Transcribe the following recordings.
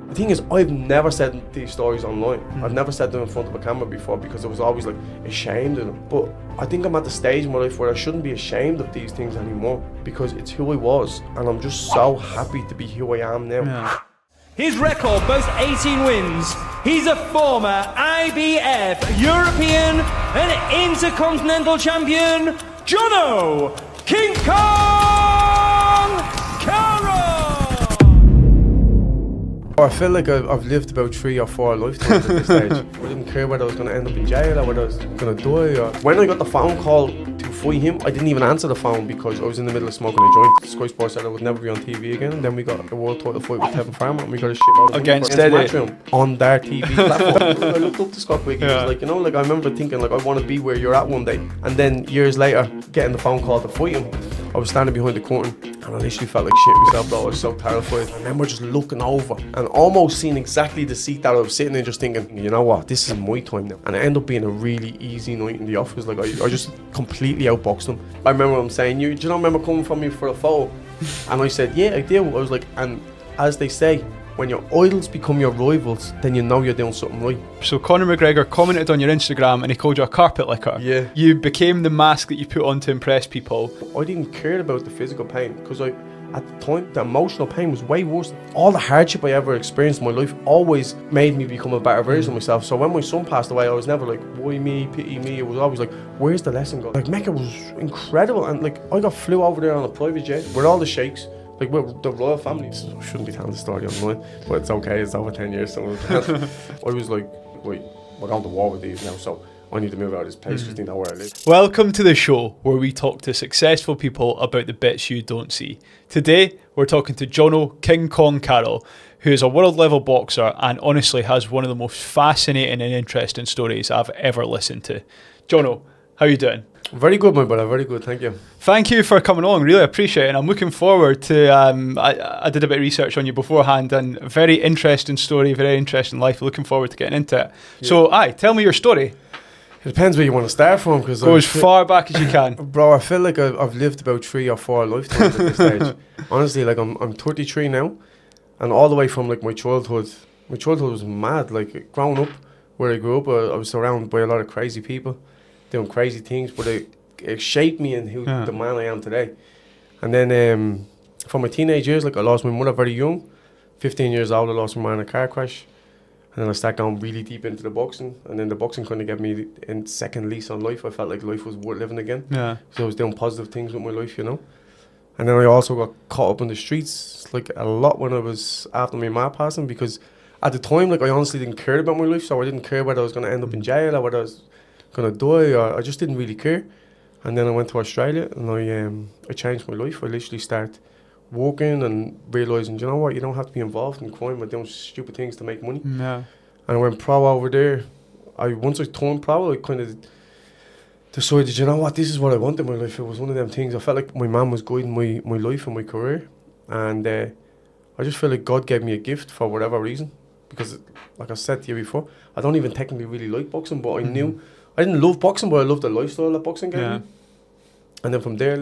The thing is, I've never said these stories online. I've never said them in front of a camera before because I was always like ashamed of them. But I think I'm at the stage in my life where I shouldn't be ashamed of these things anymore because it's who I was, and I'm just so happy to be who I am now. Yeah. His record boasts 18 wins. He's a former IBF, European and Intercontinental champion, Jono King Kong Carroll. I feel like I've lived about 3 or 4 lifetimes at this stage. I didn't care whether I was going to end up in jail or whether I was going to die. Or when I got the phone call to fight him, I didn't even answer the phone because I was in the middle of smoking a joint. Sky Sports said I would never be on TV again, and then we got a world title fight with Tevin Farmer, and we got a shit load of against Matchroom on their TV platform. I looked up to Scott Quigg. He was like, you know, like I remember thinking like I want to be where you're at one day, and then years later, getting the phone call to fight him, I was standing behind the curtain and I literally felt like shit myself, though. I was so terrified. I remember just looking over and almost seeing exactly the seat that I was sitting in, just thinking, you know what, this is my time now. And it ended up being a really easy night in the office. Like I just completely outboxed him. I remember him saying, do you not remember coming from me for a photo? And I said, yeah, I do. I was like, and as they say, when your idols become your rivals, then you know you're doing something right. So Conor McGregor commented on your Instagram and he called you a carpet licker. Yeah. You became the mask that you put on to impress people. I didn't care about the physical pain because at the time, the emotional pain was way worse. All the hardship I ever experienced in my life always made me become a better version of myself. So when my son passed away, I was never like, why me, pity me. It was always like, where's the lesson going? Like Mecca was incredible, and like I got flew over there on a private jet with all the sheikhs. Like, we're the royal families. I shouldn't be telling the story online, but it's okay, it's over 10 years, so I was like, wait, we're going to war with these now, so I need to move out of this place because they know where I live. Welcome to the show where we talk to successful people about the bits you don't see. Today, we're talking to Jono King Kong Carroll, who is a world level boxer and honestly has one of the most fascinating and interesting stories I've ever listened to. Jono, how are you doing? Very good, my brother, very good, thank you. Thank you for coming along, really appreciate it. And I'm looking forward to, I did a bit of research on you beforehand, and very interesting story, very interesting life. Looking forward to getting into it. Yeah. So, tell me your story. It depends where you want to start from. Cause go as far back as you can. Bro, I feel like I've lived about 3 or 4 lifetimes at this stage. Honestly, like I'm 33 now, and all the way from like my childhood was mad. Like growing up where I grew up, I was surrounded by a lot of crazy people doing crazy things, but it shaped me in the man I am today. And then from my teenage years, like I lost my mother very young, 15 years old. I lost my mother in a car crash, and then I started going really deep into the boxing, and then the boxing kind of gave me a second lease on life. I felt like life was worth living again. Yeah. So I was doing positive things with my life, you know. And then I also got caught up in the streets like a lot when I was after my ma passing, because at the time, like I honestly didn't care about my life, so I didn't care whether I was going to end up in jail or whether I was going to die, or I just didn't really care. And then I went to Australia and I changed my life. I literally started working and realising, you know what, you don't have to be involved in crime or doing stupid things to make money. Yeah. And I went pro over there. Once I turned pro, I kind of decided, you know what, this is what I want in my life. It was one of them things. I felt like my mum was guiding my life and my career, and I just feel like God gave me a gift for whatever reason, because like I said to you before, I don't even technically really like boxing, but I knew I didn't love boxing, but I loved the lifestyle that boxing gave me. And then from there,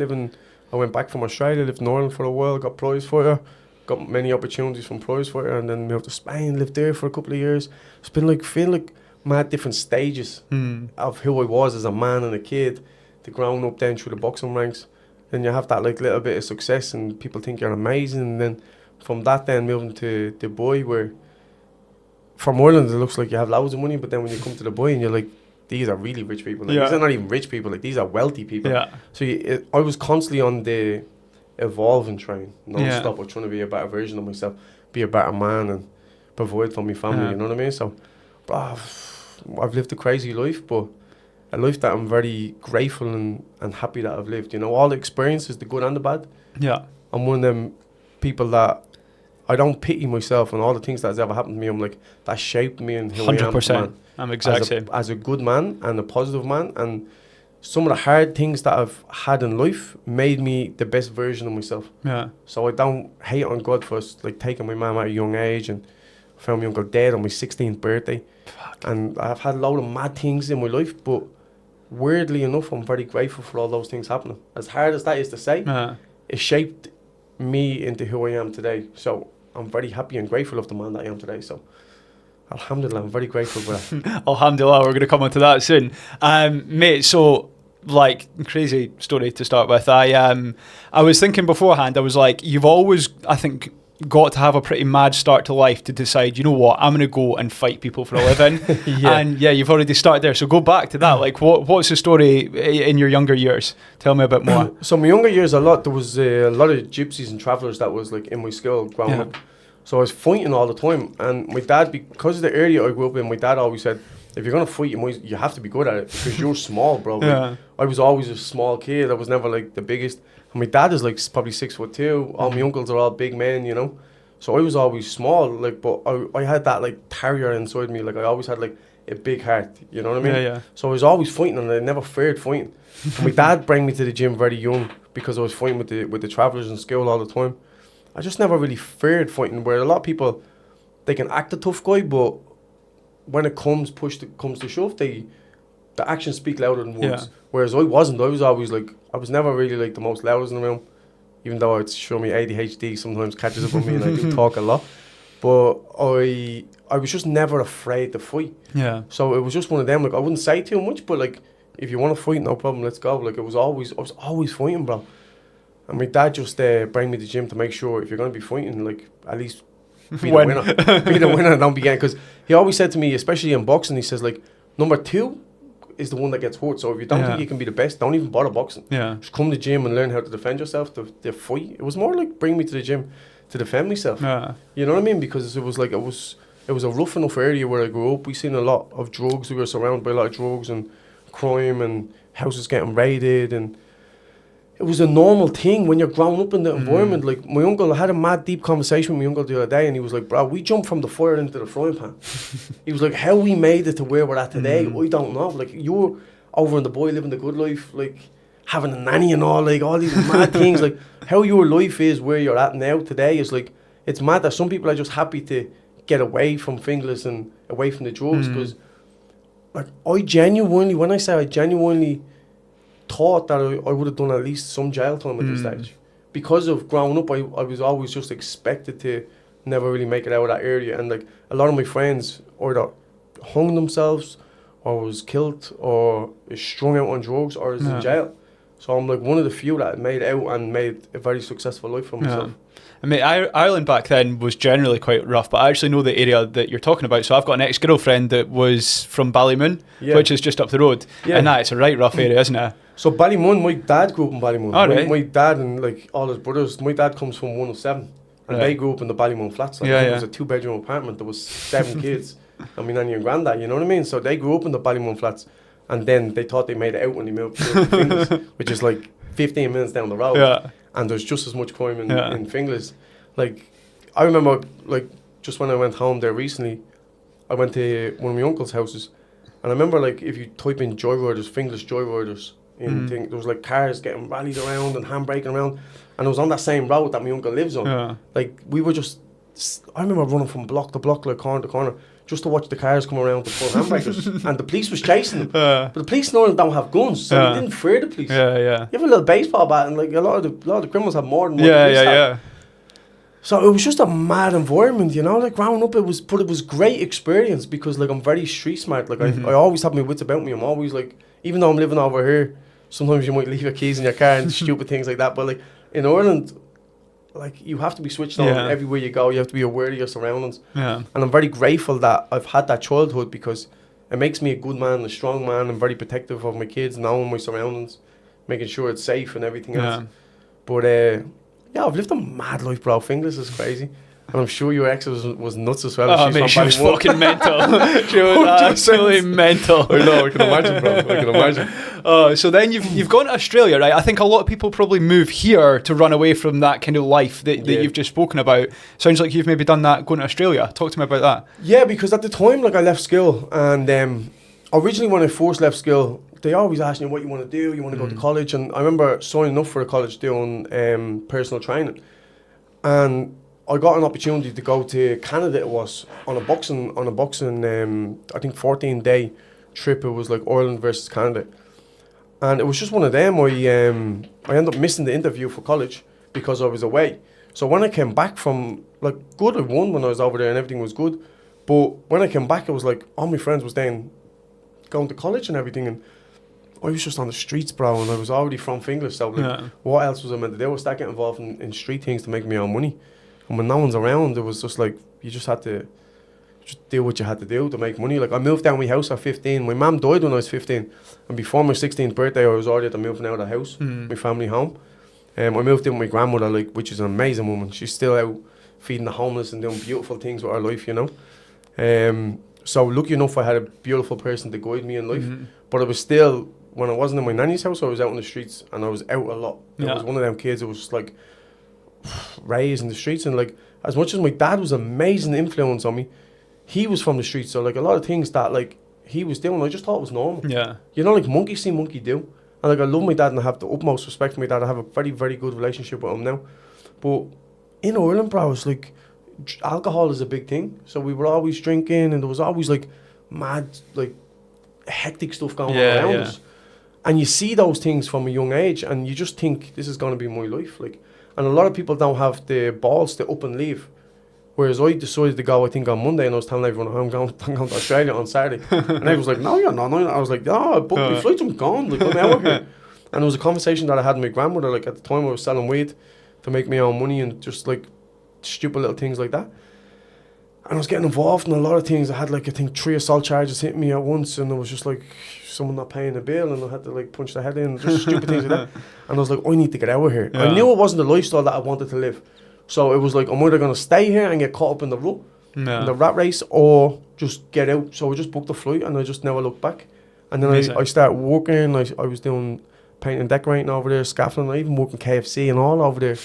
I went back from Australia, lived in Ireland for a while, got prize fighter, got many opportunities from prize fighter, and then moved to Spain, lived there for a couple of years. It's been like, feeling like mad different stages of who I was as a man and a kid, to growing up down through the boxing ranks. Then you have that like little bit of success and people think you're amazing, and then from that then moving to Dubai, where from Ireland it looks like you have loads of money, but then when you come to Dubai and you're like, these are really rich people. Like, these are not even rich people. Like, these are wealthy people. Yeah. So I was constantly on the evolving train, non-stop. I was trying to be a better version of myself, be a better man, and provide for my family. You know what I mean? So, bro, I've lived a crazy life, but a life that I'm very grateful and happy that I've lived. You know, all the experiences, the good and the bad. Yeah. I'm one of them people that I don't pity myself and all the things that has ever happened to me. I'm like, that shaped me and who 100%. I am. I'm exact same. As a good man and a positive man, and some of the hard things that I've had in life made me the best version of myself. Yeah. So I don't hate on God for like taking my mum at a young age, and I found my uncle dead on my 16th birthday. Fuck. And I've had a lot of mad things in my life, but weirdly enough, I'm very grateful for all those things happening. As hard as that is to say, it shaped me into who I am today. So I'm very happy and grateful of the man that I am today. So, alhamdulillah, I'm very grateful for that. Alhamdulillah, we're going to come on to that soon. Mate, so, like, crazy story to start with. I was thinking beforehand, I was like, you've always, I think, got to have a pretty mad start to life to decide, you know what, I'm going to go and fight people for a living. And yeah, you've already started there. So go back to that. Like, what's the story in your younger years? Tell me a bit more. So my younger years, there was a lot of gypsies and travellers that was like in my school growing up. So I was fighting all the time. And my dad, because of the area I grew up in, my dad always said, if you're going to fight, you have to be good at it because you're small, bro. Like, I was always a small kid. I was never like the biggest. And my dad is like probably 6'2". All my uncles are all big men, you know. So I was always small, like, but I had that like terrier inside me. Like I always had like a big heart, you know what I mean? So I was always fighting, and I never feared fighting. And my dad brought me to the gym very young because I was fighting with the travellers in school all the time. I just never really feared fighting. Where a lot of people, they can act a tough guy, but when it comes to shove, the actions speak louder than words. Whereas I wasn't. I was always like, I was never really like the most loudest in the room, even though it's show me ADHD sometimes catches up with me and I do talk a lot. But I was just never afraid to fight. Yeah. So it was just one of them. Like I wouldn't say too much, but like if you want to fight, no problem, let's go. Like I was always fighting, bro. And my dad just bring me to the gym to make sure if you're gonna be fighting, like at least be the winner. Be the winner and don't be getting. Because he always said to me, especially in boxing, he says like number 2 is the one that gets hurt. So if you don't think you can be the best, don't even bother boxing. Just come to the gym and learn how to defend yourself, to fight. It was more like bring me to the gym to defend myself. You know what I mean? Because it was like it was a rough enough area where I grew up. We seen a lot of drugs. We were surrounded by a lot of drugs and crime and houses getting raided, and it was a normal thing when you're growing up in the environment. Like my uncle, I had a mad deep conversation with my uncle the other day, and he was like, bro, we jumped from the fire into the frying pan. He was like, how we made it to where we're at today, I don't know. Like you're over in the boy living the good life, like having a nanny and all these mad things. Like how your life is where you're at now today is like, it's mad that some people are just happy to get away from fingers and away from the drugs. Because like I genuinely thought that I would have done at least some jail time at this stage. Because of growing up, I was always just expected to never really make it out of that area. And like a lot of my friends either hung themselves or was killed or is strung out on drugs or is in jail. So I'm like one of the few that made out and made a very successful life for myself. I mean, Ireland back then was generally quite rough, but I actually know the area that you're talking about. So I've got an ex-girlfriend that was from Ballymun, which is just up the road. And it's a right rough area, isn't it? So Ballymun, my dad grew up in Ballymun. Oh, right. My dad and like all his brothers, my dad comes from 107, and they grew up in the Ballymun flats. Like, it was a 2-bedroom apartment. There was 7 kids, and my nanny and granddad. You know what I mean? So they grew up in the Ballymun flats, and then they thought they made it out when they moved to Finglas, which is like 15 minutes down the road. And there's just as much crime in Finglas. Like I remember, like just when I went home there recently, I went to one of my uncle's houses, and I remember like if you type in joyriders, Finglas joyriders. There was like cars getting rallied around and handbraking around, and it was on that same road that my uncle lives on. Like we were just, I remember running from block to block, like corner to corner, just to watch the cars come around to pull handbrakers, and the police was chasing them. But the police in Ireland don't have guns, so they didn't fear the police. You have a little baseball bat, and like a lot of the criminals have more than what the police have. So it was just a mad environment, you know. Like growing up, it was great experience because like I'm very street smart. Like I always have my wits about me. I'm always like, even though I'm living over here, sometimes you might leave your keys in your car and stupid things like that. But like in Ireland, like you have to be switched on everywhere you go. You have to be aware of your surroundings. And I'm very grateful that I've had that childhood because it makes me a good man, a strong man. I'm very protective of my kids, knowing my surroundings, making sure it's safe and everything else. But I've lived a mad life, bro. Finglas is crazy. And I'm sure your ex was nuts as well. Oh, mate, she was fucking mental. She was absolutely mental. I know, I can imagine, bro. I can imagine. So then you've gone to Australia, right? I think a lot of people probably move here to run away from that kind of life that you've just spoken about. Sounds like you've maybe done that going to Australia. Talk to me about that. Yeah, because at the time, like I left school, and originally when I first left school, they always asked me what you want to do. You want to go to college, and I remember signing up for a college doing personal training, and I got an opportunity to go to Canada. It was on a boxing I think 14-day trip. It was like Ireland versus Canada, and it was just one of them. I ended up missing the interview for college because I was away. So when I came back from like good. I won when I was over there and everything was good. But when I came back, it was like all my friends was then going to college and everything, and I was just on the streets, bro, and I was already from English, so like, what else was I meant to do? I was start getting involved in street things to make me own money. And when no one's around, it was just like, you just had to just do what you had to do to make money. Like, I moved out my house at 15. My mum died when I was 15. And before my 16th birthday, I was already at the moving out of the house, my family home. I moved in with my grandmother, like, which is an amazing woman. She's still out feeding the homeless and doing beautiful things with her life, you know. So lucky enough, I had a beautiful person to guide me in life. But it was still, when I wasn't in my nanny's house, I was out in the streets, and I was out a lot. I was one of them kids that was just like raised in the streets, and like, as much as my dad was an amazing influence on me, he was from the streets, so like a lot of things that like he was doing, I just thought it was normal. You know, like monkey see, monkey do. And like, I love my dad and I have the utmost respect for my dad. I have a very, very good relationship with him now. But in Ireland, bro, it's like alcohol is a big thing. So we were always drinking, and there was always like mad, like hectic stuff going on around us. And you see those things from a young age, and you just think this is going to be my life. Like, and a lot of people don't have the balls to up and leave. Whereas I decided to go, I think, on Monday, and I was telling everyone, I'm going to Australia on Saturday. And I was like, no, you're not. I was like, no, I booked my flights, I'm gone. Like, I'm out here. And it was a conversation that I had with my grandmother. Like, at the time, I was selling weed to make my own money and just, like, stupid little things like that. And I was getting involved in a lot of things. I had, like, I think 3 assault charges hitting me at once, and it was just, like, someone not paying the bill, and I had to, like, punch their head in, just stupid things like that. And I was like, I need to get out of here. I knew it wasn't the lifestyle that I wanted to live. So it was like, I'm either going to stay here and get caught up in the rut, in the rat race, or just get out. So I just booked a flight, and I just never looked back. And then I started working. I was doing painting and decorating over there, scaffolding. I even worked in KFC and all over there.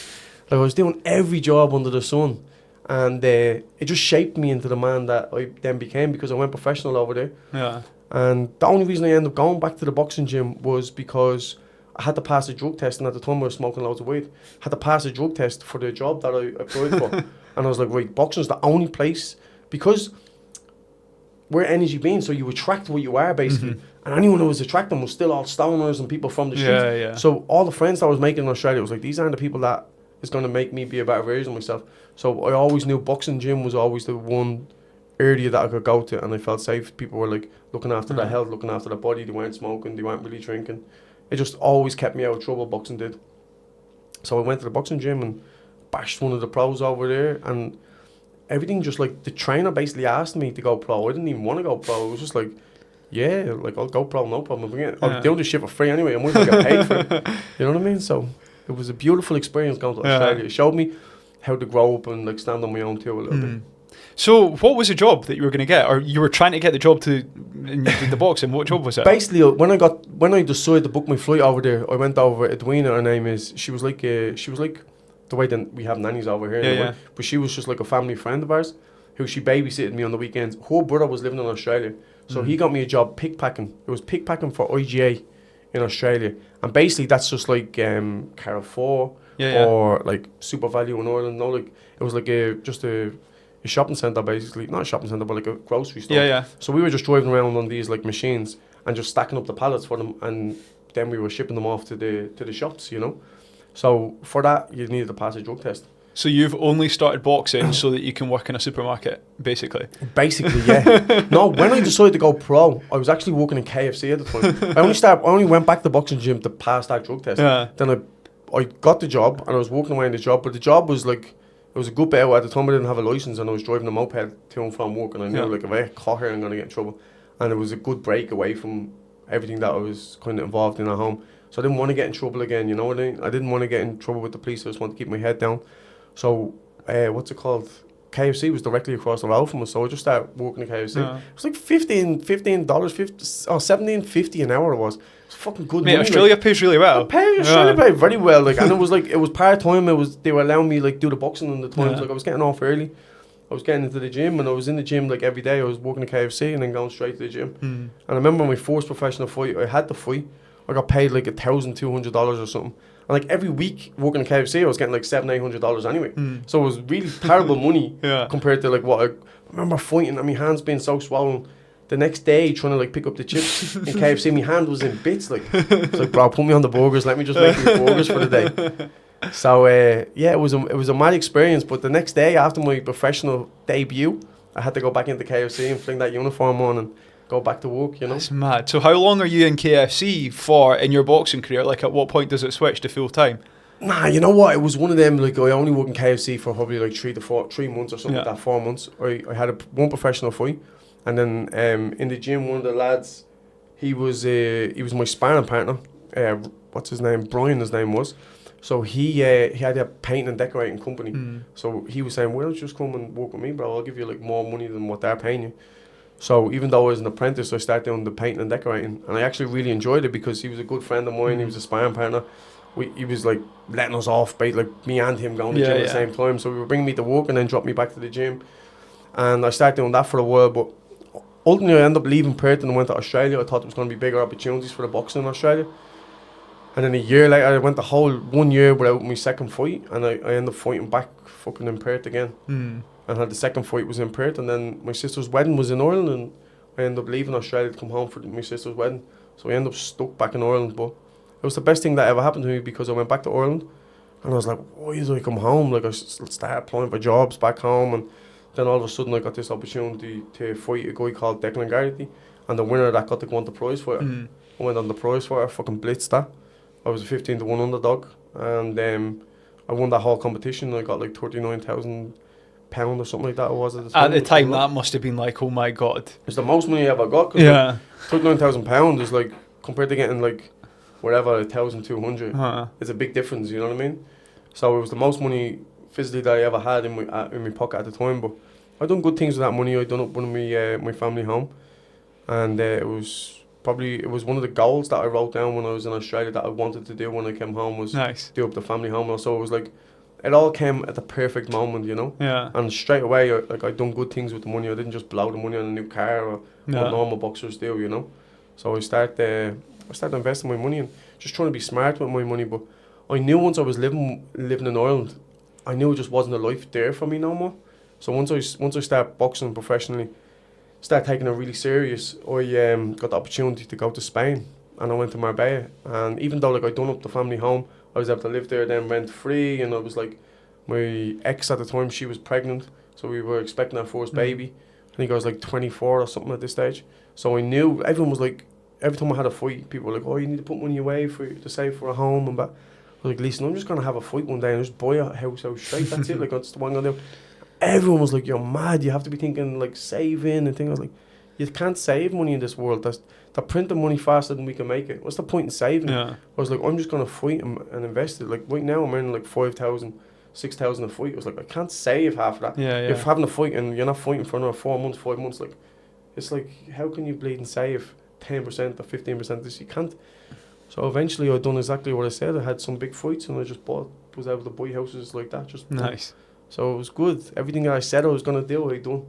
Like, I was doing every job under the sun. And it just shaped me into the man that I then became, because I went professional over there. And the only reason I ended up going back to the boxing gym was because I had to pass a drug test, and at the time I was smoking loads of weed. I had to pass a drug test for the job that I applied for. And I was like, right, boxing's the only place, because we're energy beings, so you attract what you are, basically. And anyone who was attracting was still all stoners and people from the streets. So all the friends that I was making in Australia, was like, these aren't the people that is going to make me be a better version of myself. So I always knew boxing gym was always the one area that I could go to, and I felt safe. People were like looking after their health, looking after their body. They weren't smoking, they weren't really drinking. It just always kept me out of trouble, boxing did. So I went to the boxing gym and bashed one of the pros over there, and everything just like, the trainer basically asked me to go pro. I didn't even want to go pro. It was just like, yeah, like, I'll go pro, no problem. I'll do this shit for free anyway. I'm going to get paid for it. You know what I mean? So it was a beautiful experience going to Australia. It showed me how to grow up and like stand on my own too a little bit. So what was the job that you were going to get, or you were trying to get the job to in the boxing? What job was it? Basically, when I decided to book my flight over there, I went over Edwina. Her name is. She was like the way that we have nannies over here. But she was just like a family friend of ours, who she babysitted me on the weekends. Her brother was living in Australia, so he got me a job pickpacking. It was pickpacking for IGA in Australia, and basically that's just like Carrefour or like Super Value in Ireland. No, like it was like a shopping centre, basically. Not a shopping centre, but like a grocery store. So we were just driving around on these like machines and just stacking up the pallets for them, and then we were shipping them off to the shops, you know. So for that, you needed to pass a drug test. So you've only started boxing so that you can work in a supermarket, basically? Basically, yeah. No, when I decided to go pro, I was actually working in KFC at the time. I only went back to the boxing gym to pass that drug test. Then I got the job, and I was working away in the job, but the job was like, it was a good bit out. At the time I didn't have a license, and I was driving a moped to and from work, and I knew like, if I get caught here, I'm going to get in trouble. And it was a good break away from everything that I was kind of involved in at home. So I didn't want to get in trouble again, you know what I mean? I didn't want to get in trouble with the police. I just wanted to keep my head down. So what's it called? KFC was directly across the road from us, so I just started working at KFC. It was like $15, $17.50 an hour. It was fucking good money. Australia pays really well. Australia paid very well, like, and it was like, it was part time. They were allowing me like do the boxing on the times. Like, I was getting off early. I was getting into the gym, and I was in the gym like every day. I was working at KFC and then going straight to the gym. And I remember my first professional fight, I had the fight. I got paid like $1,200 or something. And like every week working at KFC, I was getting like $700-800 anyway. So it was really terrible money compared to like what I remember fighting, and my hands being so swollen. The next day, trying to like pick up the chips in KFC, my hand was in bits. Like, it's like, bro, put me on the burgers. Let me just make these burgers for the day. So yeah, it was a mad experience. But the next day after my professional debut, I had to go back into KFC and fling that uniform on and go back to work. You know. That's mad. So how long are you in KFC for in your boxing career? Like, at what point does it switch to full time? Nah, you know what? It was one of them. Like, I only worked in KFC for probably like 3 months or something like that. 4 months. I had one professional fight, and then in the gym, one of the lads, he was my sparring partner. What's his name? Brian, his name was. So he had a painting and decorating company. So he was saying, "Why don't you just come and work with me, bro? I'll give you like more money than what they're paying you." So even though I was an apprentice, I started doing the painting and decorating, and I actually really enjoyed it because he was a good friend of mine. He was a sparring partner. He was like letting us off, like me and him going to the gym at the same time. So he would bring me to work and then drop me back to the gym, and I started doing that for a while. But ultimately, I ended up leaving Perth and went to Australia. I thought there was going to be bigger opportunities for the boxing in Australia. And then a year later, I went the whole 1 year without my second fight, and I ended up fighting back fucking in Perth again. And had the second fight was in Perth, and then my sister's wedding was in Ireland, and I ended up leaving Australia to come home for my sister's wedding. So I ended up stuck back in Ireland, but it was the best thing that ever happened to me because I went back to Ireland, and I was like, why did I come home? Like, I started applying for jobs back home, and then all of a sudden I got this opportunity to fight a guy called Declan Garrity, and the winner that got to go on the prize fighter. I went on the prize fighter, fucking blitzed that. I was a 15-1 underdog, and I won that whole competition. I got like £39,000 or something like that. It was at the time. At the time, that must have been like, oh my god. It's the most money I ever got. Cause like, £39,000 is like, compared to getting like whatever 1,200. It's a big difference. You know what I mean? So it was the most money physically that I ever had in my pocket at the time. But I done good things with that money. I done up one of my family home, and it was one of the goals that I wrote down when I was in Australia that I wanted to do when I came home was do up the family home. So it was like, it all came at the perfect moment, you know. And straight away, I done good things with the money. I didn't just blow the money on a new car or what normal boxers do, you know. So I started investing my money and just trying to be smart with my money. But I knew once I was living in Ireland, I knew it just wasn't a life there for me no more. So once I started boxing professionally, started taking it really serious, I got the opportunity to go to Spain, and I went to Marbella. And even though like I done up the family home, I was able to live there then rent free, and I was like, my ex at the time, she was pregnant, so we were expecting our first baby. I think I was like 24 or something at this stage. So I knew everyone was like, every time I had a fight, people were like, oh, you need to put money away to save for a home and that. I was like, listen, I'm just gonna have a fight one day and just buy a house out straight. That's it. Like, that's the one I'm gonna do. Everyone was like, you're mad, you have to be thinking like saving and things. I was like, you can't save money in this world. They're printing money faster than we can make it. What's the point in saving? I was like, I'm just going to fight and invest it. Like right now I'm earning like 5,000, 6,000 a fight. I was like, I can't save half of that. If having a fight and you're not fighting for another 4 months, 5 months, like, it's like, how can you bleed and save 10% or 15% this? You can't. So eventually I done exactly what I said. I had some big fights and I just was able to buy houses like that. Just nice. So it was good. Everything that I said I was going to do, I done.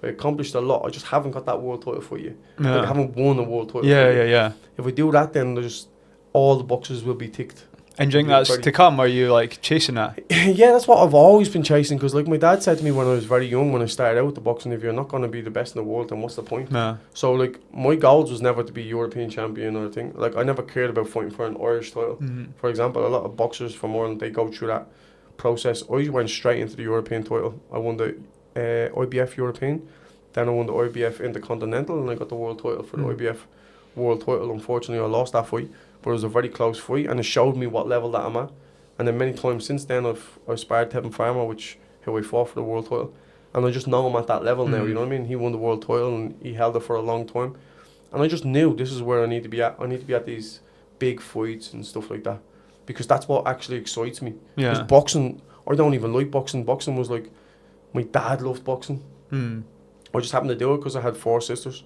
I accomplished a lot. I just haven't got that world title for you. Like, I haven't won a world title for you. If we do that, then just all the boxes will be ticked. And do you think that's to come? Are you like chasing that? Yeah, that's what I've always been chasing. Because like my dad said to me when I was very young, when I started out the boxing, if you're not going to be the best in the world, then what's the point? So like my goals was never to be European champion or anything. Like I never cared about fighting for an Irish title. For example, a lot of boxers from Ireland, they go through that process. I went straight into the European title. I won the IBF European, then I won the IBF Intercontinental, and I got the world title for the IBF world title. Unfortunately, I lost that fight, but it was a very close fight, and it showed me what level that I'm at. And then many times since then, I've sparred Tevin Farmer, who I fought for the world title, and I just know I'm at that level now. You know what I mean? He won the world title and he held it for a long time, and I just knew this is where I need to be at. I need to be at these big fights and stuff like that, because that's what actually excites me. Because boxing, I don't even like boxing. Boxing was like, my dad loved boxing. I just happened to do it because I had 4 sisters,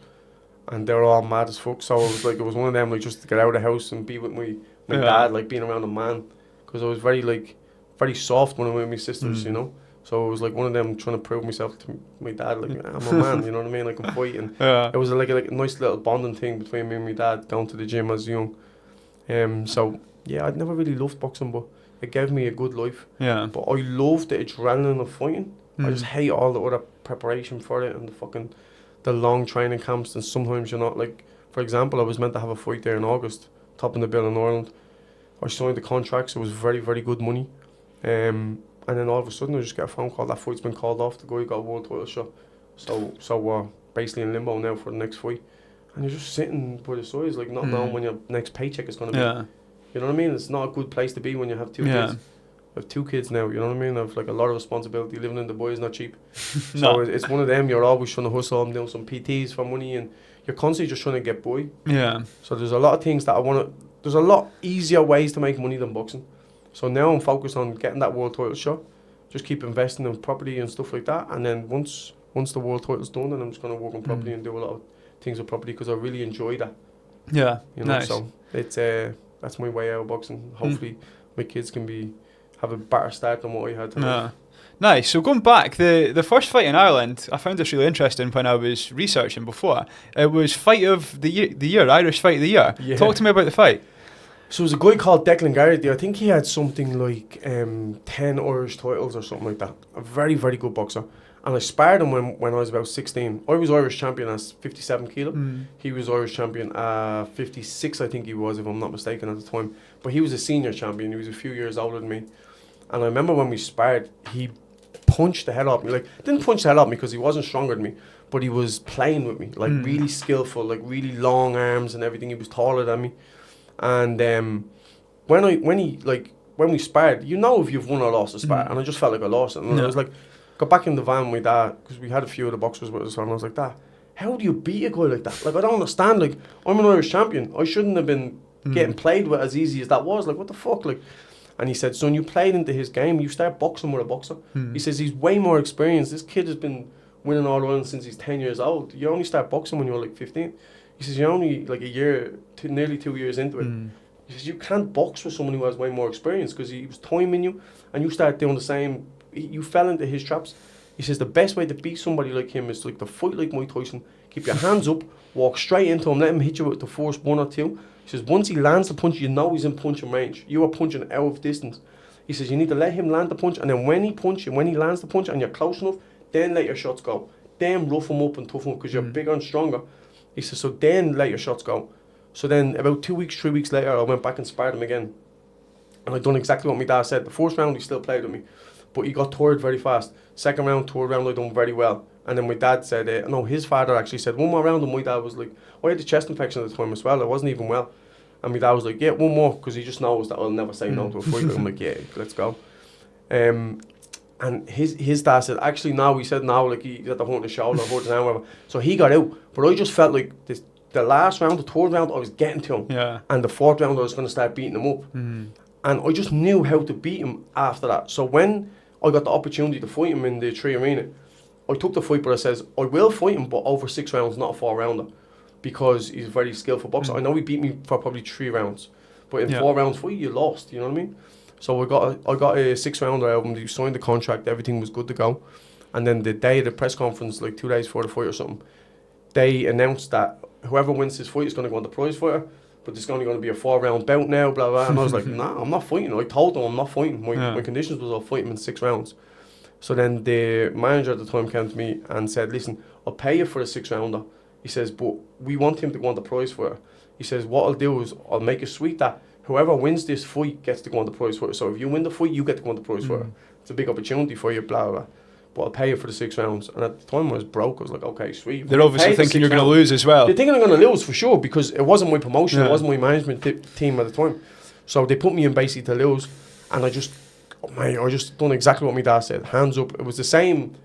and they were all mad as fuck. So it was one of them, like, just to get out of the house and be with my dad, like being around a man. Because I was very soft when I went with my sisters, you know. So it was like one of them trying to prove myself to my dad, like, I'm a man, you know what I mean? Like, I'm fighting. It was like a nice little bonding thing between me and my dad, going to the gym as young. So yeah, I'd never really loved boxing, but it gave me a good life. But I loved the adrenaline of fighting. I just hate all the other preparation for it and the long training camps. And sometimes you're not, like, for example, I was meant to have a fight there in August, topping the bill in Ireland. I signed the contracts. It was very, very good money. And then all of a sudden I just get a phone call, that fight's been called off, the guy got a world title shot. So we're basically in limbo now for the next fight. And you're just sitting by the sides, like not knowing when your next paycheck is going to be. You know what I mean? It's not a good place to be when you have two kids. I have 2 kids now, you know what I mean? I have like a lot of responsibility. Living in Dubai is not cheap. So it's one of them, you're always trying to hustle. I'm doing some PTs for money and you're constantly just trying to get by. So there's a lot of things that I want to... There's a lot easier ways to make money than boxing. So now I'm focused on getting that world title shot. Just keep investing in property and stuff like that. And then once the world title's done, then I'm just going to work on property and do a lot of things with property because I really enjoy that. Yeah, you know, nice. So it's that's my way out of boxing. Hopefully my kids can have a better start than what I had. Nice. So going back, the first fight in Ireland, I found this really interesting when I was researching before. It was fight of the year, Irish fight of the year. Yeah. Talk to me about the fight. So there's a guy called Declan Garrity. I think he had something like 10 Irish titles or something like that. A very, very good boxer. And I sparred him when I was about 16. I was Irish champion at 57 kilo. He was Irish champion at 56, I think he was, if I'm not mistaken at the time. But he was a senior champion. He was a few years older than me. And I remember when we sparred, he punched the head off me. Like, didn't punch the head off me because he wasn't stronger than me, but he was playing with me. Like, really skillful, like really long arms and everything. He was taller than me. And when we sparred, you know if you've won or lost a spar. And I just felt like I lost it. And I was like, got back in the van with my dad, because we had a few of the boxers with us, and I was like, Dad, how do you beat a guy like that? Like, I don't understand. Like, I'm an Irish champion. I shouldn't have been getting played with as easy as that was. Like, what the fuck? Like, and he said, son, you played into his game. You start boxing with a boxer. He says he's way more experienced. This kid has been winning all Ireland since he's 10 years old. You only start boxing when you're like 15. He says you're only like a year, nearly 2 years into it. He says you can't box with someone who has way more experience because he was timing you, and you start doing the same. You fell into his traps. He says the best way to beat somebody like him is like to fight like Mike Tyson. Keep your hands up, walk straight into him, let him hit you with the first 1 or 2. He says once he lands the punch, you know he's in punching range. You are punching out of distance. He says you need to let him land the punch, and then when he lands the punch and you're close enough, then let your shots go. Then rough him up and tough him because you're bigger and stronger. He says so then let your shots go. So then about 2 weeks, 3 weeks later, I went back and sparred him again. And I done exactly what my dad said. The first round he still played with me, but he got tired very fast. Second round, third round, I done very well. And then my dad said, no, his father actually said, 1 more round. And my dad was like, I had a chest infection at the time as well. I wasn't even well. And my dad was like, yeah, 1 more, because he just knows that I'll never say no to a fight. I'm like, yeah, let's go. And his dad said, actually, no, he said no, like he had to hurt his shoulder, hurt his arm, whatever. So he got out. But I just felt like the last round, the third round, I was getting to him. Yeah. And the fourth round, I was going to start beating him up. And I just knew how to beat him after that. So when I got the opportunity to fight him in the 3 arena, I took the fight, but I says, I will fight him, but over 6 rounds, not a 4-rounder. Because he's a very skillful boxer. I know he beat me for probably 3 rounds. But in 4 rounds fight, you lost, you know what I mean? So I got a 6-rounder out of him. He signed the contract, everything was good to go. And then the day of the press conference, like 2 days before the fight or something, they announced that whoever wins this fight is going to go on the prize fighter, but it's only going to be a 4-round bout now, blah, blah. And I was like, nah, I'm not fighting. I told them I'm not fighting. My conditions was I'll fight him in 6 rounds. So then the manager at the time came to me and said, listen, I'll pay you for a 6-rounder. He says, but we want him to go on the prize fighter. He says, what I'll do is I'll make it sweet that whoever wins this fight gets to go on the prize fighter. So if you win the fight, you get to go on the prize fighter. It's a big opportunity for you, blah, blah. But I'll pay you for the 6 rounds. And at the time I was broke. I was like, okay, sweet. They're obviously thinking you're going to lose as well. They're thinking I'm going to lose for sure because it wasn't my promotion. It wasn't my management team at the time. So they put me in basically to lose. And I just done exactly what my dad said. Hands up. It was the same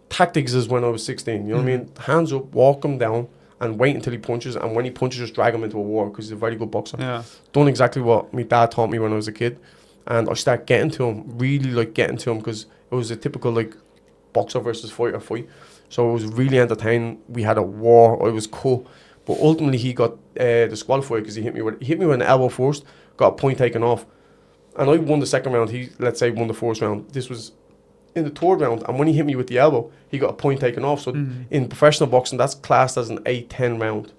tactics as when I was 16. You know what I mean? Hands up, walk him down and wait until he punches. And when he punches, just drag him into a war because he's a very good boxer. Yeah. Done exactly what my dad taught me when I was a kid. And I started getting to him, really like getting to him because it was a typical like boxer versus fighter fight. So it was really entertaining. We had a war. I was cool. But ultimately he got disqualified because he hit me with an elbow first, got a point taken off. And I won the second round. He, let's say, won the first round. This was in the third round. And when he hit me with the elbow, he got a point taken off. So in professional boxing, that's classed as an 8-10 round.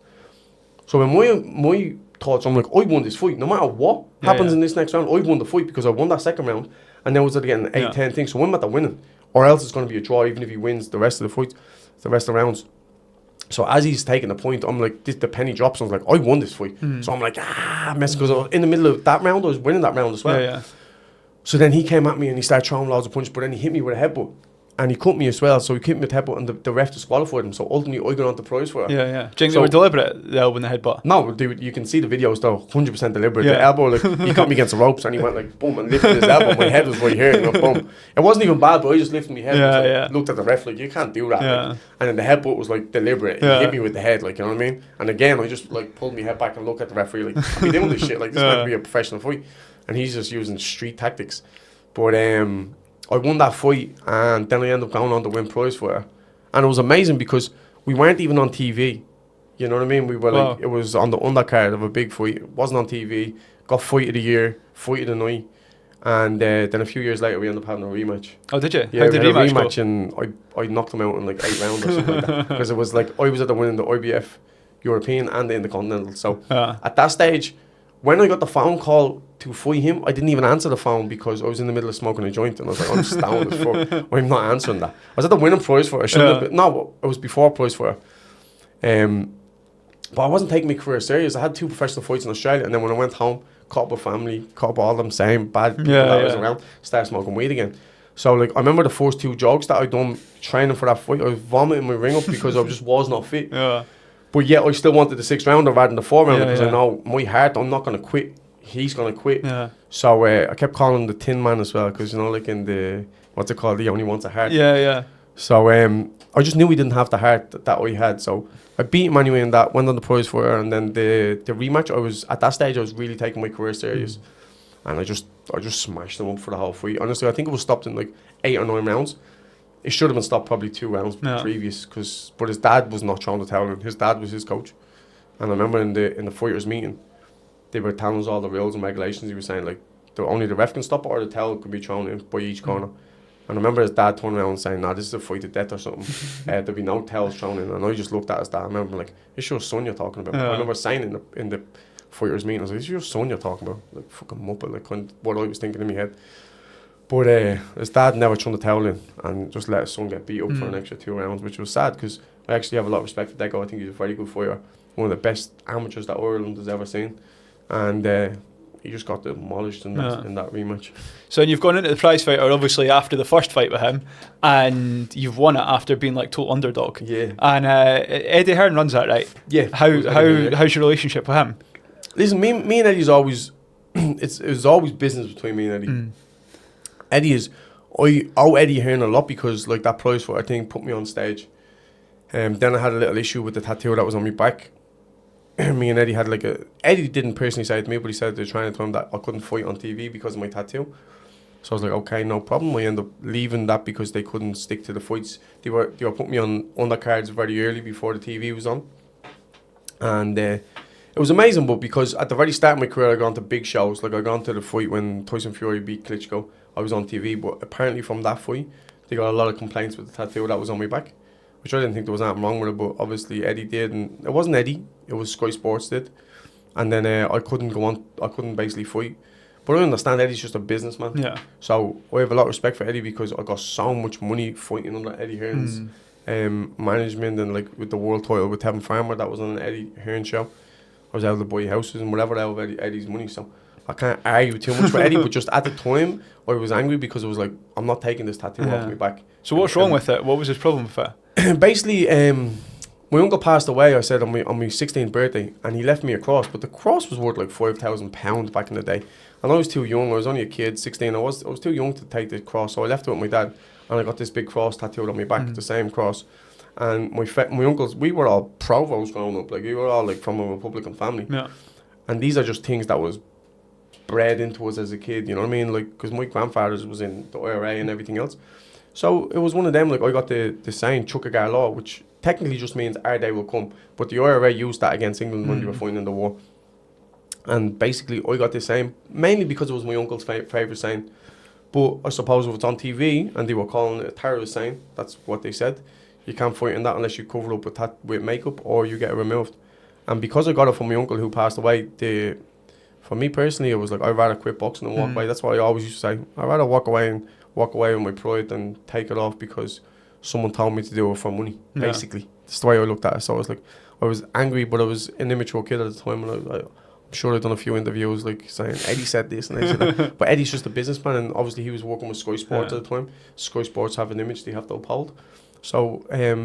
So in my thoughts, I'm like, I won this fight. No matter what happens in this next round, I won the fight because I won that second round. And then it was again an 8-10 thing. So I'm at the winning. Or else it's going to be a draw, even if he wins the rest of the fights, the rest of the rounds. So as he's taking the point, I'm like, the penny drops. I was like, I won this fight. So I'm like, mess, because in the middle of that round, I was winning that round as well. So then he came at me and he started throwing loads of punches, but then he hit me with a headbutt. And he cut me as well, so he hit me with a headbutt, and the ref disqualified him. So ultimately, I got on the prize for it. Yeah, yeah. Do you think they were deliberate, the elbow and the headbutt? No, you can see the videos though, 100% deliberate. Yeah. The elbow, like, he got me against the ropes and he went like, boom, and lifted his elbow. My head was right here, and boom. It wasn't even bad, but I just lifted my head and looked at the ref like, you can't do that. Yeah. Like. And then the headbutt was like deliberate. He hit me with the head, like, you know what I mean? And again, I just like pulled my head back and looked at the referee like, I'm doing this shit, like, this might be a professional fight. And he's just using street tactics. But I won that fight, and then I ended up going on to win prize for it. And it was amazing because we weren't even on TV. You know what I mean? We were like, it was on the undercard of a big fight. It wasn't on TV. Got fight of the year, fight of the night. And then a few years later, we ended up having a rematch. Oh, did you? Yeah, How did we had the a rematch rematch, and I knocked him out in like 8 rounds or something like that. Because it was like, I was at the winning the IBF European and the Intercontinental. So at that stage, when I got the phone call to fight him, I didn't even answer the phone because I was in the middle of smoking a joint, and I was like, I'm stoned as fuck. I'm not answering that. I was at the winning prize for it. I shouldn't have been. No, it was before prize for it. But I wasn't taking my career serious. I had 2 professional fights in Australia, and then when I went home, caught up with family, caught up with all them same bad people that was around, started smoking weed again. So like, I remember the first 2 jogs that I done training for that fight. I was vomiting my ring up because I just was not fit. Yeah. But yet I still wanted the 6th rounder rather than the 4th rounder because I know my heart, I'm not going to quit. He's going to quit. Yeah. So I kept calling him the Tin Man as well because, you know, like in the, what's it called? He only wants a heart. Yeah, yeah. So I just knew he didn't have the heart that I had. So I beat him anyway in that, went on the prize for her. And then the rematch, at that stage, I was really taking my career serious. And I just smashed him up for the whole fight. Honestly, I think it was stopped in like 8 or 9 rounds. It should have been stopped probably 2 rounds previous, but his dad was not throwing the towel in. His dad was his coach, and I remember in the fighters meeting, they were telling us all the rules and regulations. He was saying like, only the ref can stop it, or the towel could be thrown in by each corner. And I remember his dad turning around and saying, "Nah, this is a fight to death or something. There'll be no towels thrown in." And I just looked at his dad. I remember like, "It's your son you're talking about." I remember saying in the fighters meeting, I was like, "It's your son you're talking about." Like fucking muppet, like what I was thinking in my head. But his dad never threw the towel in and just let his son get beat up for an extra 2 rounds, which was sad because I actually have a lot of respect for that guy. I think he's a very good fighter, one of the best amateurs that Ireland has ever seen, and he just got demolished in that rematch. So you've gone into the prize fighter obviously after the first fight with him, and you've won it after being like total underdog. Yeah. And Eddie Hearn runs that, right? Yeah. How's your relationship with him? Listen, me and Eddie's always it was always business between me and Eddie. Eddie I owe Eddie Hearn a lot because like that prize fight, I think, put me on stage. Then I had a little issue with the tattoo that was on my back. Me and Eddie had like Eddie didn't personally say it to me, but he said they're trying to tell him that I couldn't fight on TV because of my tattoo. So I was like, okay, no problem. I ended up leaving that because they couldn't stick to the fights. They were putting me on undercards very early before the TV was on. And it was amazing, but because at the very start of my career I got to big shows. Like I got to the fight when Tyson Fury beat Klitschko. I was on TV, but apparently from that fight they got a lot of complaints with the tattoo that was on my back, which I didn't think there was anything wrong with it, but obviously Eddie did, and it wasn't Eddie, it was Sky Sports did. And then I couldn't go on, I couldn't basically fight. But I understand Eddie's just a businessman. Yeah. So I have a lot of respect for Eddie because I got so much money fighting under Eddie Hearn's management, and like with the world title with Tevin Farmer that was on an Eddie Hearn show. I was able to buy houses and whatever out of Eddie's money, so I can't argue too much for Eddie, but just at the time I was angry because it was like, I'm not taking this tattoo off my back. So what's wrong with it? What was his problem with it? Basically, my uncle passed away, I said, on my 16th birthday, and he left me a cross, but the cross was worth like £5,000 back in the day. And I was too young, I was only a kid, 16, I was too young to take the cross, so I left it with my dad, and I got this big cross tattooed on my back, the same cross. And my uncles, we were all Provosts growing up, like we were all like from a Republican family. Yeah. And these are just things that was bred into us as a kid, you know what I mean? Like, because my grandfather's was in the IRA and everything else. So it was one of them, like I got the saying Chuckagar law, which technically just means our day will come. But the IRA used that against England when they were fighting in the war. And basically I got this saying, mainly because it was my uncle's favourite saying. But I suppose if it's on TV and they were calling it a terrorist saying, that's what they said. You can't fight in that unless you cover up with makeup or you get it removed. And because I got it from my uncle who passed away, for me personally, it was like, I'd rather quit boxing and walk away. That's what I always used to say. I'd rather walk away with my pride than take it off because someone told me to do it for money, basically. That's the way I looked at it. So I was like, I was angry, but I was an immature kid at the time, and I was like, sure I've done a few interviews like saying Eddie said this and Eddie said that. But Eddie's just a businessman, and obviously he was working with Sky Sports at the time. Sky Sports have an image they have to uphold. So there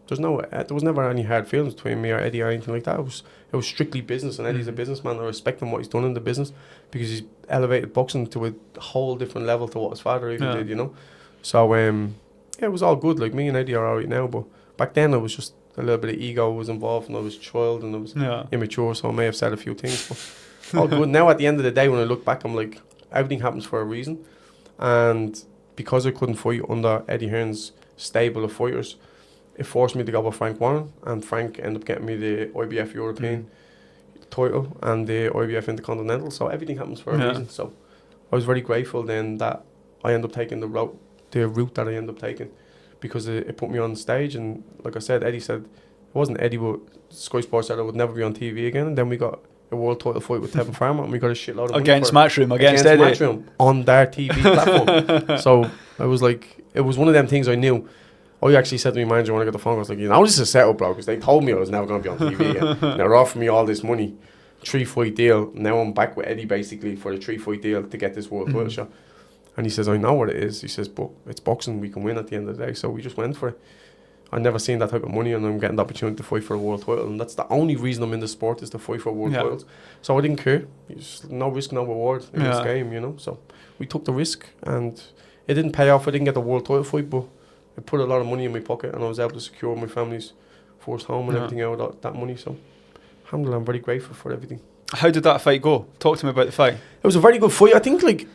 was never any hard feelings between me or Eddie or anything like that. It was strictly business, and Eddie's a businessman. I respect him what he's done in the business, because he's elevated boxing to a whole different level to what his father even did, you know. So it was all good. Like, me and Eddie are alright now, but back then it was just a little bit of ego was involved, and I was a child and I was immature, so I may have said a few things, but all good. Now at the end of the day, when I look back, I'm like, everything happens for a reason, and because I couldn't fight under Eddie Hearn's stable of fighters, it forced me to go with Frank Warren, and Frank ended up getting me the IBF European title and the IBF Intercontinental, so everything happens for a reason. So I was very grateful then that I ended up taking the route that I ended up taking, because it put me on stage. And like I said, Eddie said, it wasn't Eddie, but Sky Sports said I would never be on TV again, and then we got a world title fight with Tevin Farmer, and we got a shitload of money against Matchroom, against Eddie. Matchroom on their TV platform. So I was like, it was one of them things I knew. I actually said to my manager when I got the phone, I was like, this is a setup, bro, because they told me I was never going to be on TV again. They're offering me all this money, 3-fight deal. Now I'm back with Eddie basically for the 3-fight deal to get this world title shot. And he says, I know what it is. He says, but it's boxing, we can win at the end of the day. So we just went for it. I've never seen that type of money, and I'm getting the opportunity to fight for a world title. And that's the only reason I'm in the sport, is to fight for world titles. So I didn't care. Just no risk, no reward in this game, you know. So we took the risk, and it didn't pay off. I didn't get the world title fight, but it put a lot of money in my pocket, and I was able to secure my family's first home and everything out of that money. So alhamdulillah, I'm very grateful for everything. How did that fight go? Talk to me about the fight. It was a very good fight. I think, like,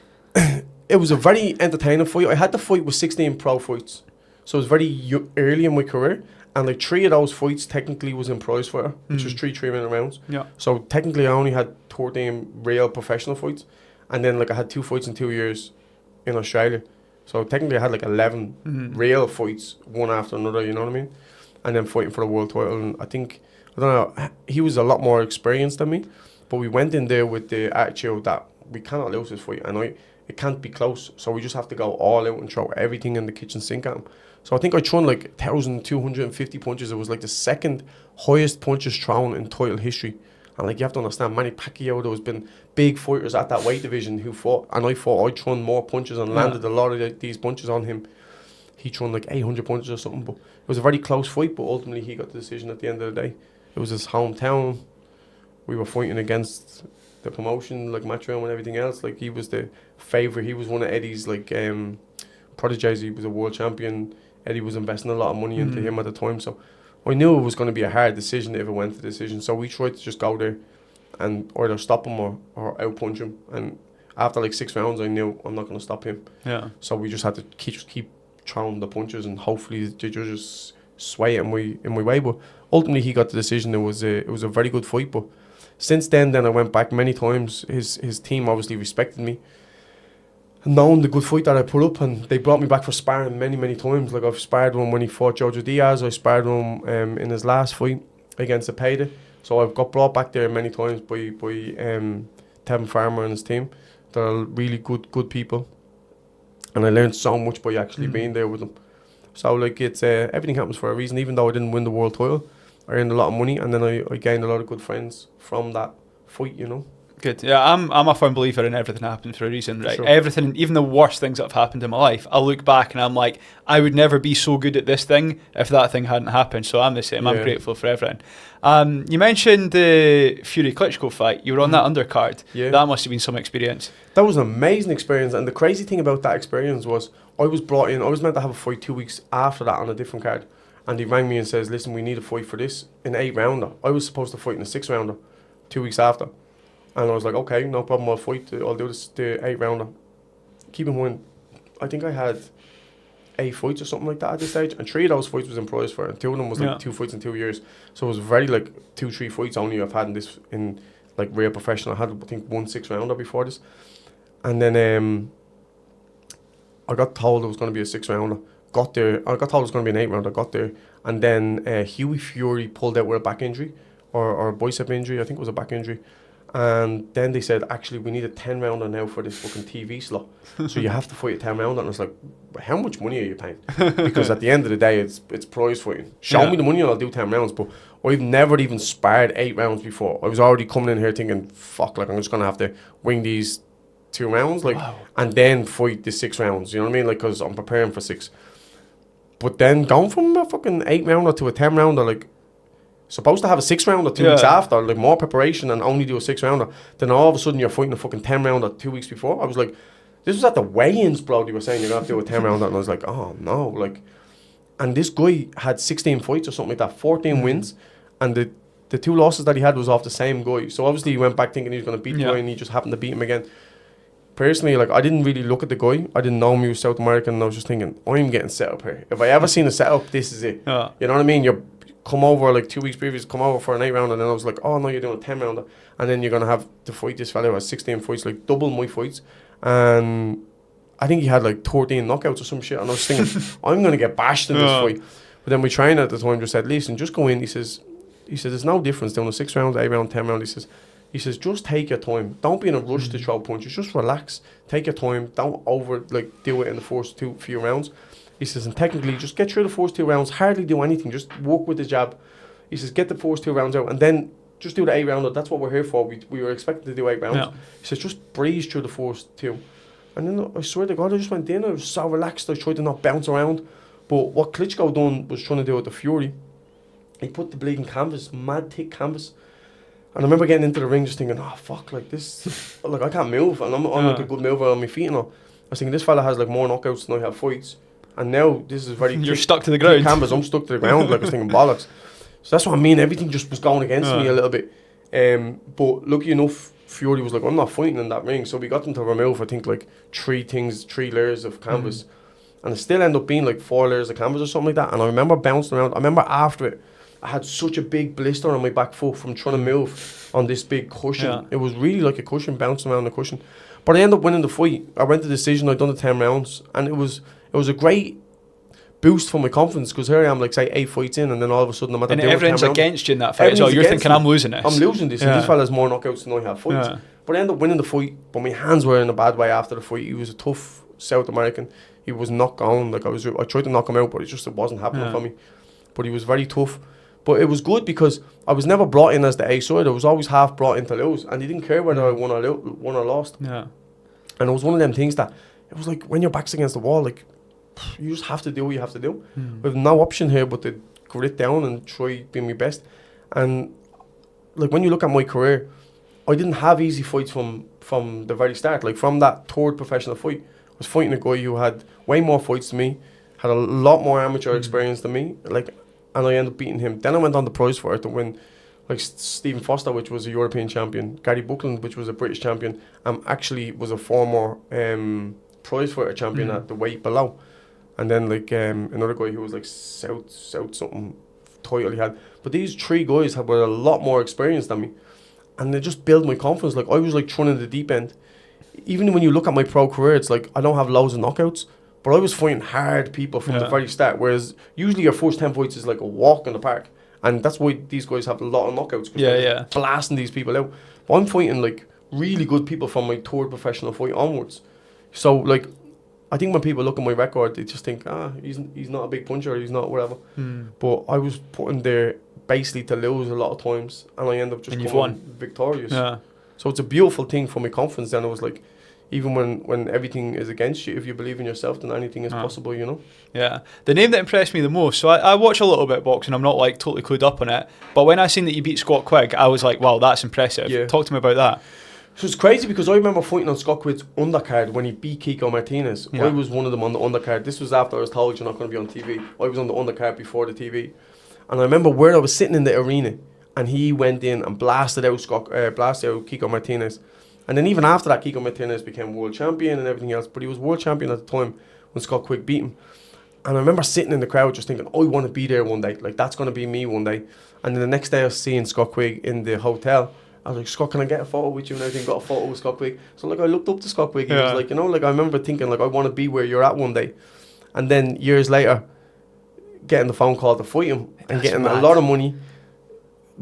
it was a very entertaining fight. I had the fight with 16 pro fights, so it was very early in my career, and like 3 of those fights technically was in prize fighter, which was 3-minute rounds. So technically I only had 13 real professional fights, and then like I had 2 fights in 2 years in Australia. So technically I had like 11 real fights, one after another, you know what I mean? And then fighting for the world title. And I think, I don't know, he was a lot more experienced than me, but we went in there with the attitude that we cannot lose this fight, and it can't be close, so we just have to go all out and throw everything in the kitchen sink at him. So I think I thrown like 1,250 punches. It was like the second highest punches thrown in title history. And like, you have to understand, Manny Pacquiao, there's been big fighters at that weight division who fought, and I thought I'd thrown more punches and landed a lot of these punches on him. He thrown like 800 punches or something, but it was a very close fight, but ultimately he got the decision at the end of the day. It was his hometown. We were fighting against the promotion, like Matchroom and everything else. Like, he was the favourite. He was one of Eddie's like prodigies. He was a world champion. Eddie was investing a lot of money into him at the time, so I knew it was going to be a hard decision if it went to decision. So we tried to just go there and either stop him or outpunch him. And after like 6 rounds, I knew I'm not going to stop him. So we just had to keep throwing the punches, and hopefully the judges sway it in my way. But ultimately he got the decision. It was a very good fight. But since then I went back many times. His team obviously respected me, knowing the good fight that I put up, and they brought me back for sparring many times. Like, I've sparred him when he fought Jojo Diaz. I sparred him in his last fight against Zepeda. So I've got brought back there many times by Tevin Farmer and his team. They're really good people, and I learned so much by actually being there with them. So like, it's everything happens for a reason. Even though I didn't win the world title, I earned a lot of money, and then I gained a lot of good friends from that fight, you know. Good. Yeah, I'm a firm believer in everything happens for a reason, right? Sure. Everything, even the worst things that have happened in my life, I look back and I'm like, I would never be so good at this thing if that thing hadn't happened. So I'm the same. I'm grateful for everything. You mentioned the Fury Klitschko fight. You were on that undercard. Yeah. That must have been some experience. That was an amazing experience, and the crazy thing about that experience was I was brought in. I was meant to have a fight 2 weeks after that on a different card, and he rang me and says, "Listen, we need a fight for this in 8-rounder." I was supposed to fight in a 6-rounder 2 weeks after. And I was like, okay, no problem, I'll fight. I'll do this, the 8-rounder. Keep in mind, I think I had 8 fights or something like that at this stage, and 3 of those fights was in prize for, and 2 of them was like 2 fights in 2 years. So it was very like 2-3 fights only I've had in like real professional. I had, I think, 1 6-rounder before this, and then I got told it was going to be a 6-rounder. Got there. I got told it was going to be an 8-rounder. Got there, and then Hughie Fury pulled out with a back injury or a bicep injury. I think it was a back injury. And then they said, actually, we need a 10 rounder now for this fucking TV slot. So you have to fight a 10 rounder. And it's like, how much money are you paying? Because at the end of the day, it's prize fighting. Show me the money and I'll do 10 rounds. But I've never even sparred 8 rounds before. I was already coming in here thinking, fuck, like I'm just going to have to wing these 2 rounds, like, and then fight the 6 rounds. You know what I mean? Like, because I'm preparing for 6. But then going from a fucking 8 rounder to a 10 rounder, like, supposed to have a 6 rounder 2 weeks after, like more preparation and only do a 6 rounder. Then all of a sudden you're fighting a fucking 10 rounder 2 weeks before. I was like, this was at the weigh-ins, bro. They were saying you're gonna have to do a 10 rounder, and I was like, oh no, like. And this guy had 16 fights or something like that, 14 wins, and the 2 losses that he had was off the same guy. So obviously he went back thinking he was gonna beat the guy, and he just happened to beat him again. Personally, like, I didn't really look at the guy. I didn't know him, he was South American, and I was just thinking, I'm getting set up here. If I ever seen a setup, this is it. You know what I mean? You're come over like 2 weeks previous, come over for an 8 rounder, and then I was like, oh no, you're doing a 10 rounder, and then you're gonna have to fight this fella who has 16 fights, like double my fights, and I think he had like 13 knockouts or some shit, and I was thinking, I'm gonna get bashed in this fight. But then my trainer at the time just said, listen, just go in. He says there's no difference doing a 6 round, 8 round, 10 round. He says just take your time, don't be in a rush to throw punches, just relax, take your time, don't over like do it in the first few rounds. He says, and technically, just get through the first 2 rounds, hardly do anything, just work with the jab. He says, get the first 2 rounds out, and then just do the 8 rounder. That's what we're here for. We were expected to do 8 rounds. He says, just breeze through the first 2. And then I swear to God, I just went in, I was so relaxed, I tried to not bounce around. But what Klitschko done was trying to do with the Fury. He put the bleeding canvas, mad thick canvas. And I remember getting into the ring just thinking, oh, fuck, like this, like I can't move, and I'm like a good mover on my feet and all. I was thinking, this fella has like more knockouts than I have fights. And now this is very you're stuck to the ground. Canvas, I'm stuck to the ground. Like I was thinking bollocks. So that's what I mean. Everything just was going against me a little bit. But lucky enough, Fury was like, I'm not fighting in that ring. So we got them to remove, I think, like 3 layers of canvas, and it still ended up being like 4 layers of canvas or something like that. And I remember bouncing around. I remember after it, I had such a big blister on my back foot from trying to move on this big cushion. It was really like a cushion, bouncing around the cushion. But I ended up winning the fight. I went to decision. I'd done the 10 rounds, and it was a great boost for my confidence, because here I am, like, say 8 fights in, and then all of a sudden I'm at the and everyone's against you in that fight as well. You're thinking, I'm losing this. I'm losing this, and this fella has more knockouts than I have fights. But I ended up winning the fight, but my hands were in a bad way after the fight. He was a tough South American. He was not going. Like, I tried to knock him out, but it wasn't happening for me. But he was very tough. But it was good because I was never brought in as the A side. I was always half brought in to lose, and he didn't care whether I won or lost. And it was one of them things that it was like when your back's against the wall, like, you just have to do what you have to do. We have no option here but to grit down and try being my best. And like, when you look at my career, I didn't have easy fights from the very start. Like, from that 3rd professional fight, I was fighting a guy who had way more fights than me, had a lot more amateur experience than me, like, and I ended up beating him. Then I went on the prize fight to win, like, Stephen Foster, which was a European champion, Gary Buckland, which was a British champion, actually was a former prize fighter champion at the weight below. And then, like, another guy who was like South something title he had. But these 3 guys had a lot more experience than me, and they just built my confidence. Like, I was like thrown in the deep end. Even when you look at my pro career, it's like I don't have loads of knockouts, but I was fighting hard people from the very start. Whereas usually your first 10 fights is like a walk in the park, and that's why these guys have a lot of knockouts. They're blasting these people out. But I'm fighting like really good people from my 3rd professional fight onwards. So, like, I think when people look at my record, they just think, he's not a big puncher, he's not whatever. But I was put in there basically to lose a lot of times, and I end up just coming victorious. So it's a beautiful thing for my confidence. Then it was like, even when everything is against you, if you believe in yourself, then anything is possible, you know? Yeah. The name that impressed me the most, so I watch a little bit of boxing, I'm not like totally clued up on it, but when I seen that you beat Scott Quigg, I was like, wow, that's impressive. Talk to me about that. So it's crazy because I remember fighting on Scott Quigg's undercard when he beat Kiko Martinez. I was one of them on the undercard. This was after I was told you're not going to be on TV. I was on the undercard before the TV. And I remember where I was sitting in the arena, and he went in and blasted out Kiko Martinez. And then even after that, Kiko Martinez became world champion and everything else. But he was world champion at the time when Scott Quigg beat him. And I remember sitting in the crowd just thinking, I want to be there one day. Like, that's going to be me one day. And then the next day I was seeing Scott Quigg in the hotel. I was like, Scott, can I get a photo with you? And everything, got a photo with Scott Quigg. So, like, I looked up to Scott Quigg. He was like, you know, like, I remember thinking, like, I want to be where you're at one day. And then years later, getting the phone call to fight him and getting a lot of money.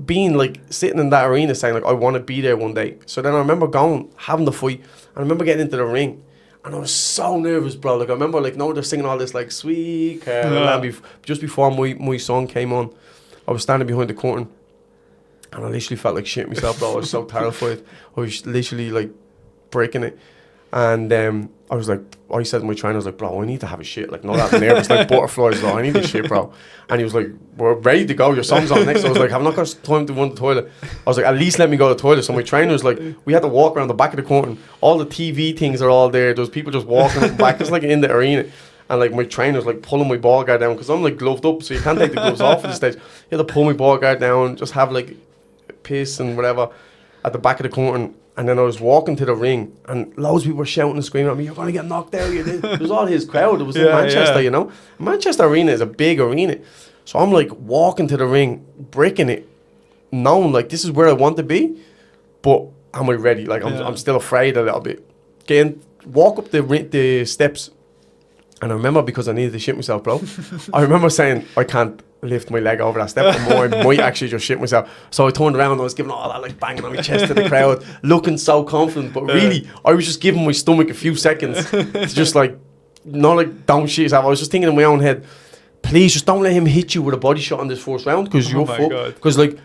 being like sitting in that arena saying like I want to be there one day. So then I remember going, having the fight, and I remember getting into the ring, and I was so nervous, bro. Like I remember like they're singing all this like sweet Caroline just before my song came on. I was standing behind the curtain, and I literally felt like shit myself, bro. I was so terrified. I was literally like breaking it. And I was like, I said to my trainer, I was like, bro, I need to have a shit. Like, not that nervous, like butterflies, bro. I need a shit, bro. And he was like, we're ready to go. Your song's on next. So I was like, I've not got time to run to the toilet. I was like, at least let me go to the toilet. So my trainer was like, we had to walk around the back of the curtain. All the TV things are all there. There's people just walking up and back. It's like in the arena. And like my trainer was like pulling my ball guard down because I'm like gloved up. So you can't take the gloves off at the stage. You had to pull my ball guard down, just have like piss and whatever at the back of the curtain. And then I was walking to the ring, and loads of people were shouting and screaming at me, "You're going to get knocked out." It was all his crowd. It was in Manchester, you know. Manchester Arena is a big arena. So I'm like walking to the ring, breaking it, knowing like this is where I want to be. But am I ready? Like I'm still afraid a little bit. Walk up the steps. And I remember, because I needed to shit myself, bro, I remember saying, I can't lift my leg over that step or I might actually just shit myself. So I turned around and I was giving all that like banging on my chest to the crowd, looking so confident. But really, I was just giving my stomach a few seconds to just like, not like don't shit yourself. I was just thinking in my own head, please just don't let him hit you with a body shot in this first round because you're fucked. Because like,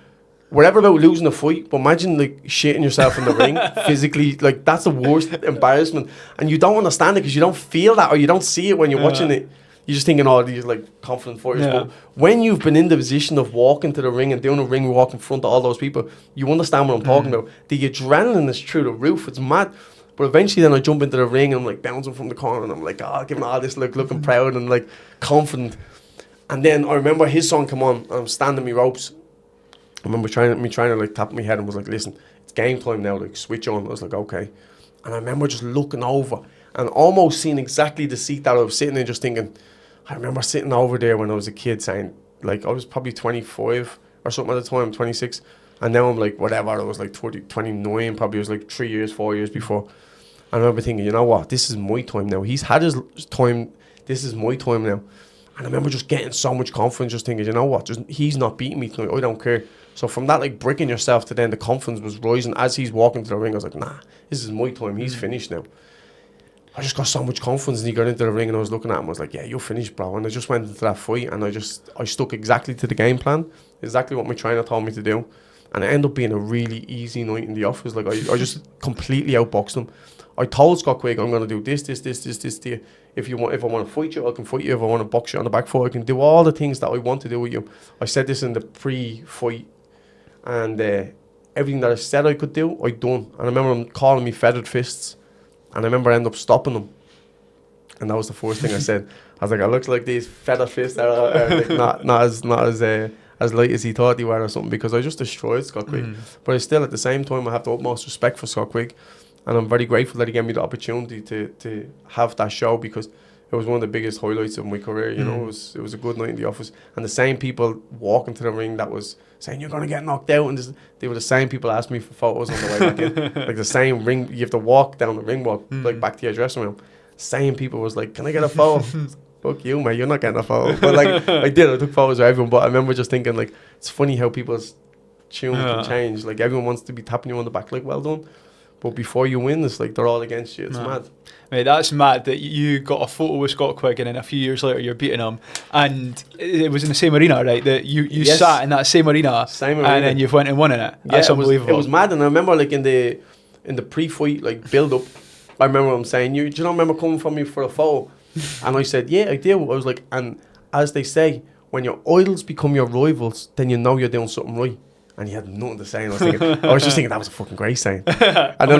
whatever about losing a fight, but imagine like shitting yourself in the ring physically, like that's the worst embarrassment, and you don't understand it because you don't feel that or you don't see it when you're watching it. You're just thinking, oh, these like confident fighters. But when you've been in the position of walking to the ring and doing a ring walk in front of all those people, you understand what I'm talking about. The adrenaline is through the roof. It's mad. But eventually then I jump into the ring and I'm like bouncing from the corner and I'm like, giving all this like looking proud and like confident. And then I remember his song come on and I'm standing me ropes. I remember trying to like tap my head and was like, listen, it's game time now, like switch on. I was like, okay. And I remember just looking over and almost seeing exactly the seat that I was sitting in, just thinking, I remember sitting over there when I was a kid saying, like, I was probably 25 or something at the time, 26. And now I'm like, whatever, I was like 29, probably it was like 3 years, 4 years before. And I remember thinking, you know what, this is my time now. He's had his time, this is my time now. And I remember just getting so much confidence, just thinking, you know what, he's not beating me tonight, I don't care. So from that, like, bricking yourself to then the confidence was rising as he's walking to the ring. I was like, nah, this is my time. He's finished now. I just got so much confidence, and he got into the ring, and I was looking at him. I was like, yeah, you're finished, bro. And I just went into that fight, and I stuck exactly to the game plan, exactly what my trainer told me to do. And it ended up being a really easy night in the office. Like, I just completely outboxed him. I told Scott Quigg, I'm going to do this to you. If I want to fight you, I can fight you. If I want to box you on the back foot, I can do all the things that I want to do with you. I said this in the pre-fight. And everything that I said I could do, I done. And I remember him calling me feathered fists. And I remember I ended up stopping him. And that was the first thing I said. I was like, I looks like these feathered fists are like not as light as he thought they were or something, because I just destroyed Scott Quigg. But I still, at the same time, I have the utmost respect for Scott Quigg. And I'm very grateful that he gave me the opportunity to have that show, because it was one of the biggest highlights of my career. You know, it was a good night in the office. And the same people walking to the ring that was saying, you're going to get knocked out. And they were the same people asking me for photos on the way back in. Like the same ring, you have to walk down the ring walk, like back to your dressing room. Same people was like, can I get a photo? Fuck you, mate, you're not getting a photo. But like, I took photos of everyone. But I remember just thinking, like, it's funny how people's tune can change. Like, everyone wants to be tapping you on the back, like, well done. But before you win, it's like they're all against you. It's mad. Mate, that's mad that you got a photo with Scott Quigg and then a few years later you're beating him. And it was in the same arena, right? That you sat in that same arena, and then you've went and won in it. Yeah, that's unbelievable. It was mad. And I remember, like, in the pre-fight, like, build-up, I remember him saying, do you not remember coming from me for a photo? And I said, yeah, I do. I was like, and as they say, when your idols become your rivals, then you know you're doing something right. And he had nothing to say. And I was just thinking that was a fucking great saying. And then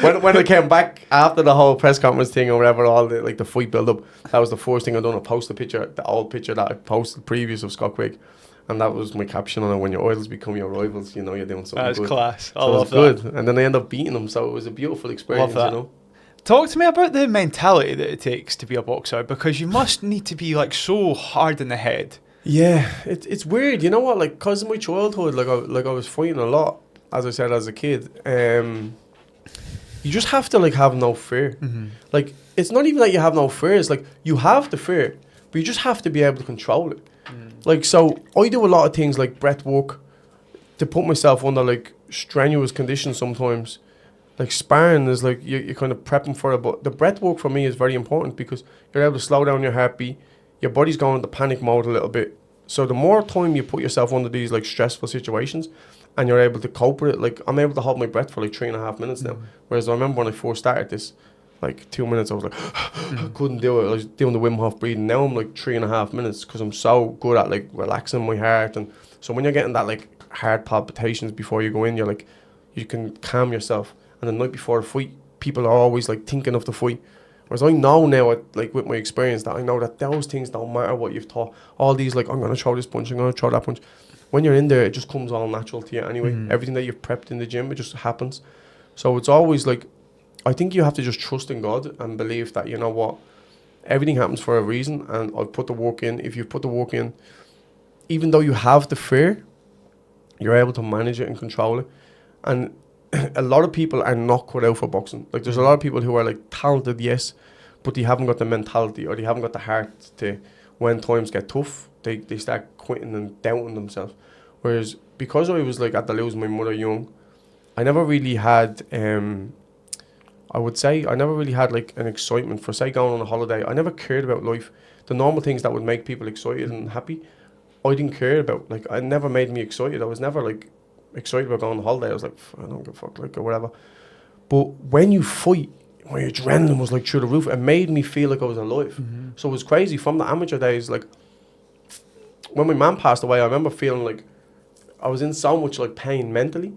when I came back after the whole press conference thing or whatever, all the like the fight build up, that was the first thing I done. I posted a picture, the old picture that I posted previous of Scott Quigg, and that was my caption on it. When your idols become your rivals, you know you're doing something good. That's class. I love that. Good. And then I ended up beating him, so it was a beautiful experience. You know. Talk to me about the mentality that it takes to be a boxer, because you must need to be like so hard in the head. Yeah, it's weird, you know what? Like, cause of my childhood, I was fighting a lot, as I said, as a kid. You just have to like have no fear. Like, it's not even that you have no fear. It's like you have the fear, but you just have to be able to control it. Like, so I do a lot of things like breath work, to put myself under like strenuous conditions sometimes. Like sparring is like you're kind of prepping for it, but the breath work for me is very important because you're able to slow down your heartbeat. Your body's going into panic mode a little bit. So the more time you put yourself under these like stressful situations, and you're able to cope with it, like I'm able to hold my breath for like 3.5 minutes now. Whereas I remember when I first started this, like 2 minutes, I was like, I couldn't do it. I was doing the Wim Hof breathing. Now I'm like 3.5 minutes because I'm so good at like relaxing my heart. And so when you're getting that like heart palpitations before you go in, you're like, you can calm yourself. And the night before the fight, people are always like thinking of the fight. Whereas I know now, like with my experience, that I know that those things don't matter what you've taught. All these like, I'm going to throw this punch, I'm going to throw that punch. When you're in there, it just comes all natural to you anyway. Everything that you've prepped in the gym, it just happens. So it's always like, I think you have to just trust in God and believe that, you know what, everything happens for a reason, and I've put the work in. If you put the work in, even though you have the fear, you're able to manage it and control it. And a lot of people are not cut out for boxing. Like there's a lot of people who are like talented, yes, but they haven't got the mentality, or they haven't got the heart to, when times get tough, they start quitting and doubting themselves. Whereas because I was like at the losing my mother young, I never really had I would say I never really had like an excitement for, say, going on a holiday. I never cared about life. The normal things that would make people excited and happy, I didn't care about. Like, it never made me excited. I was never like excited about going on holiday. I was like, I don't give a fuck, like, or whatever. But when you fight, my adrenaline was like through the roof. It made me feel like I was alive. So it was crazy. From the amateur days, like when my mum passed away, I remember feeling like I was in so much like pain mentally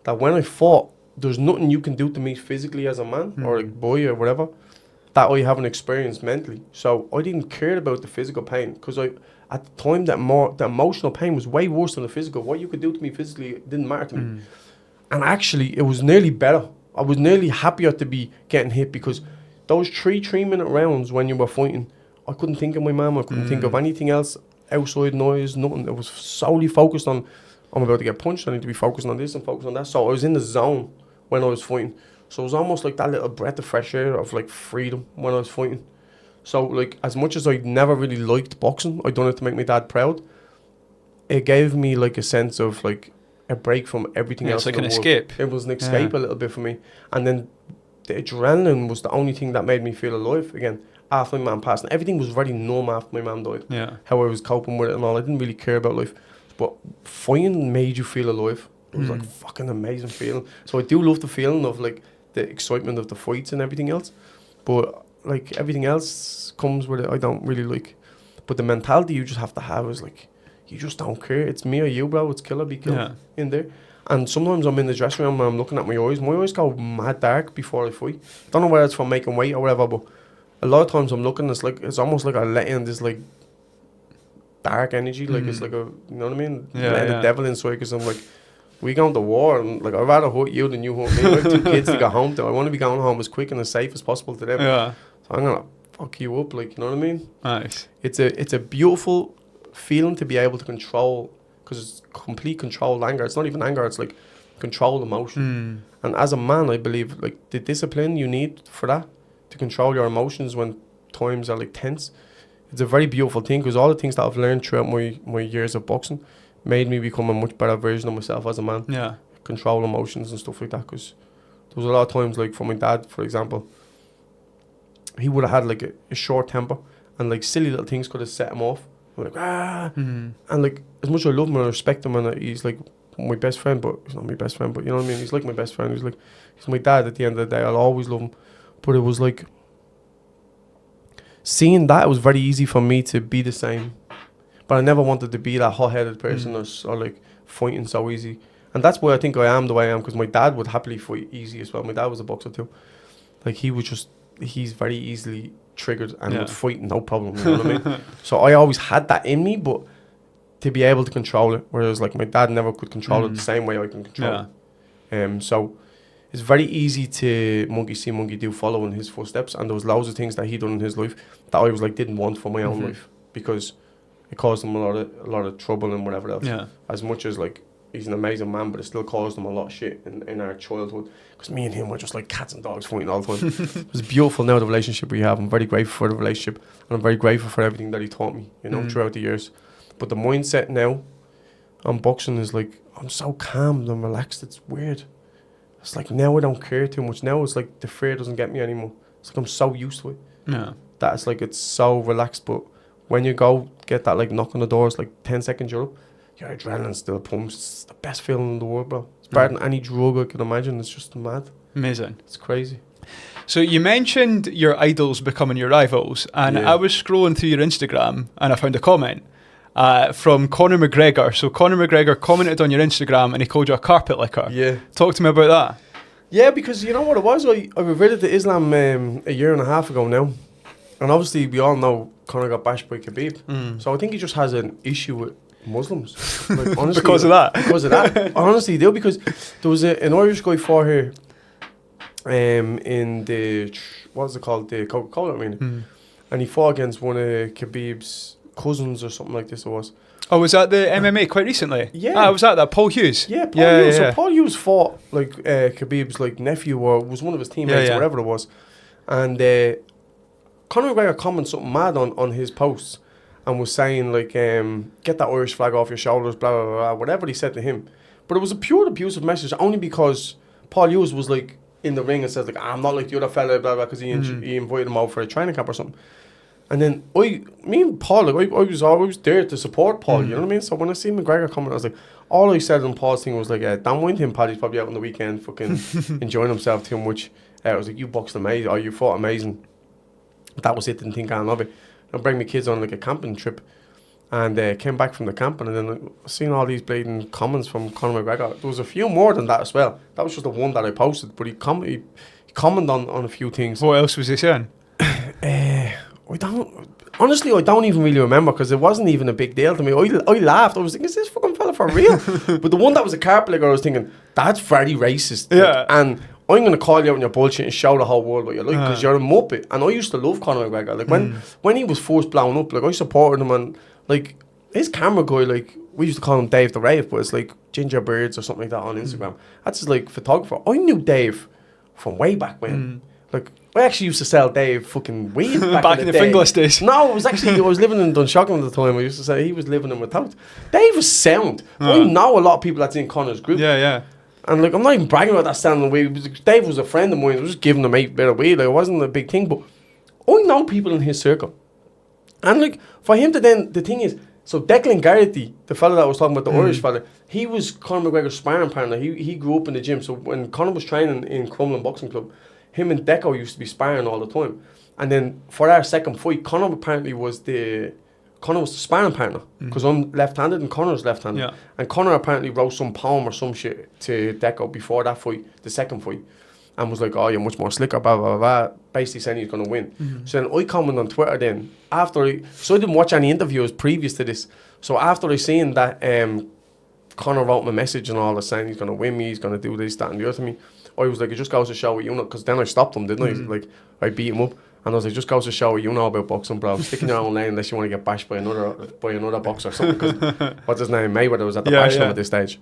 that when I fought, there's nothing you can do to me physically as a man or like boy or whatever that I haven't experienced mentally. So I didn't care about the physical pain because I, at the time, the emotional pain was way worse than the physical. What you could do to me physically didn't matter to me. And actually, it was nearly better. I was nearly happier to be getting hit because those 3-minute rounds when you were fighting, I couldn't think of my mum. I couldn't think of anything else, outside noise, nothing. It was solely focused on, I'm about to get punched. I need to be focusing on this and focused on that. So I was in the zone when I was fighting. So it was almost like that little breath of fresh air of like freedom when I was fighting. So like, as much as I never really liked boxing, I done it to make my dad proud. It gave me like a sense of like a break from everything else. It's like an escape. It was an escape a little bit for me. And then the adrenaline was the only thing that made me feel alive again after my mum passed. And everything was very numb after my mum died. Yeah. How I was coping with it and all. I didn't really care about life. But fighting made you feel alive. It was like fucking amazing feeling. So I do love the feeling of like the excitement of the fights and everything else. But like everything else comes with it, I don't really like. But the mentality you just have to have is like, you just don't care. It's me or you, bro. It's kill or be killed in there. And sometimes I'm in the dressing room and I'm looking at my eyes. My eyes go mad dark before I fight. Don't know whether it's from making weight or whatever, but a lot of times I'm looking, it's like, it's almost like I let in this like dark energy. Like it's like a, you know what I mean? Letting the devil inside, because I'm like, we going to war, and like, I'd rather hurt you than you hurt me. I have 2 kids to go home to. I want to be going home as quick and as safe as possible to them. So I'm gonna fuck you up, like, you know what I mean? Nice. It's a beautiful feeling to be able to control, because it's complete controlled anger. It's not even anger, it's like controlled emotion. And as a man, I believe like the discipline you need for that, to control your emotions when times are like tense, it's a very beautiful thing, because all the things that I've learned throughout my years of boxing made me become a much better version of myself as a man. Control emotions and stuff like that, because there was a lot of times, like for my dad, for example, he would have had like a short temper, and like silly little things could have set him off. I'm like, and like, as much as I love him and I respect him, and he's like my best friend, but he's not my best friend, but you know what I mean, he's like my best friend. He's my dad at the end of the day. I'll always love him. But it was like, seeing that, it was very easy for me to be the same, but I never wanted to be that hot-headed person or like fighting so easy. And that's why I think I am the way I am, because my dad would happily fight easy as well. My dad was a boxer too. Like, he's very easily triggered and would fight no problem, you know what I mean? So I always had that in me, but to be able to control it, whereas like my dad never could control it the same way I can control it. So it's very easy to monkey see, monkey do, follow in his footsteps. And there was loads of things that he done in his life that I was like, didn't want for my own life, because it caused him a lot of trouble and whatever else. As much as like, he's an amazing man, but it still caused him a lot of shit in our childhood, because me and him were just like cats and dogs fighting all the time. It was beautiful now, the relationship we have. I'm very grateful for the relationship, and I'm very grateful for everything that he taught me, you know, throughout the years. But the mindset now, And boxing is like, I'm so calm and relaxed. It's weird. It's like now I don't care too much. Now it's like the fear doesn't get me anymore. It's like I'm so used to it. Yeah. That it's like it's so relaxed. But when you go get that like knock on the door, it's like 10 seconds you're up. Your adrenaline still pumps. It's the best feeling in the world, bro. It's better than any drug I can imagine. It's just mad. Amazing. It's crazy. So you mentioned your idols becoming your rivals, and I was scrolling through your Instagram and I found a comment from Conor McGregor. So Conor McGregor commented on your Instagram and he called you a carpet licker. Yeah. Talk to me about that. Yeah, because you know what it was? I reverted to Islam a year and a half ago now. And obviously we all know Conor got bashed by Khabib. So I think he just has an issue with Muslims. Like, honestly, Because of that? Because of that. I honestly do, because there was an Irish guy fought here in the, what's it called? The Coca-Cola arena. And he fought against one of Khabib's cousins or something like this it was. Oh, was that the MMA quite recently? Yeah. Ah, was that Paul Hughes? Yeah, Paul Hughes. So Paul Hughes fought like Khabib's like nephew or was one of his teammates or whatever it was. And Conor McGregor commented something mad on his posts and was saying like, get that Irish flag off your shoulders, blah, blah, blah, whatever he said to him. But it was a pure abusive message only because Paul Hughes was like in the ring and says like, I'm not like the other fella, blah, blah, because he invited him out for a training camp or something. And then me and Paul, like I was always there to support Paul, you know what I mean? So when I see McGregor coming, I was like, all I said on Paul's thing was like, don't mind him, Paddy's probably out on the weekend fucking enjoying himself too much. I was like, you boxed amazing, or you fought amazing. That was it, didn't think I love it. I bring my kids on like a camping trip and came back from the camping and then I seen all these blatant comments from Conor McGregor. There was a few more than that as well. That was just the one that I posted, but he commented on a few things. What else was he saying? I don't even really remember because it wasn't even a big deal to me. I laughed. I was thinking, is this fucking fella for real? But the one that was a carpet licker, I was thinking, that's very racist. Yeah. And I'm going to call you out on your bullshit and show the whole world what you're like because you're a muppet. And I used to love Conor McGregor. Like when he was first blown up, like I supported him and like his camera guy, like we used to call him Dave the Rave, but it's like Ginger Birds or something like that on Instagram. That's his like photographer. I knew Dave from way back when. Like I actually used to sell Dave fucking weed back in the fingerless days. No, it was actually I was living in Dunshaughlin at the time. I used to say he was living in without. Dave was sound. I know a lot of people that's in Conor's group. Yeah. And like I'm not even bragging about that selling weed. Dave was a friend of mine. I was just giving him a bit of weed. Like it wasn't a big thing, but I know people in his circle. And like for him to then the thing is, so Declan Garrity, the fella that I was talking about, the Irish fella, he was Conor McGregor's sparring partner. He grew up in the gym. So when Conor was training in Crumlin Boxing Club, him and Deco used to be sparring all the time. And then for our second fight, Conor apparently was the sparring partner because I'm left-handed and Conor's left-handed. Yeah. And Conor apparently wrote some poem or some shit to Deco before that fight, the second fight, and was like, oh, you're much more slicker, blah, blah, blah, basically saying he's going to win. So then I commented on Twitter then, so I didn't watch any interviews previous to this. So after I seen that Conor wrote me a message and all that saying he's going to win me, he's going to do this, that and the other to me, I was like, it just goes to show what you know, because then I stopped him, didn't I? Like, I beat him up, and I was like, just goes to show what you know about boxing, bro. Stick in your own lane unless you want to get bashed by another boxer or something, because what's his name, Mayweather was at the bash at this stage.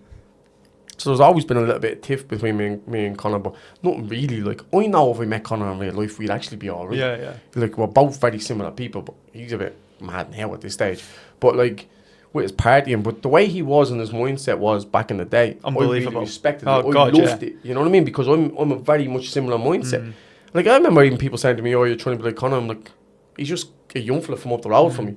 So there's always been a little bit of tiff between me and Conor, but nothing really. Like, I know if we met Conor in real life, we'd actually be alright. Yeah. Like, we're both very similar people, but he's a bit mad now at this stage. But like, with his partying, but the way he was and his mindset was back in the day, unbelievable. I really respected it. I loved it. You know what I mean? Because I'm a very much similar mindset. Like, I remember even people saying to me, oh, you're trying to be like Conor. I'm like, he's just a young fella from up the road from me.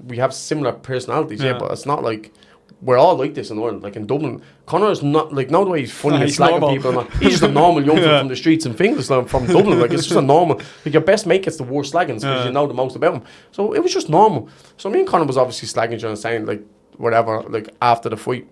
We have similar personalities, but it's not like we're all like this in Ireland. Like in Dublin, Conor is not like, not the way he's funny and slagging normal. People. He's just a normal young fella from the streets and fingers from Dublin. Like, it's just a normal. Like, your best mate gets the worst slaggings because you know the most about him. So it was just normal. So me and Conor was obviously slagging each other and saying like whatever, like after the fight.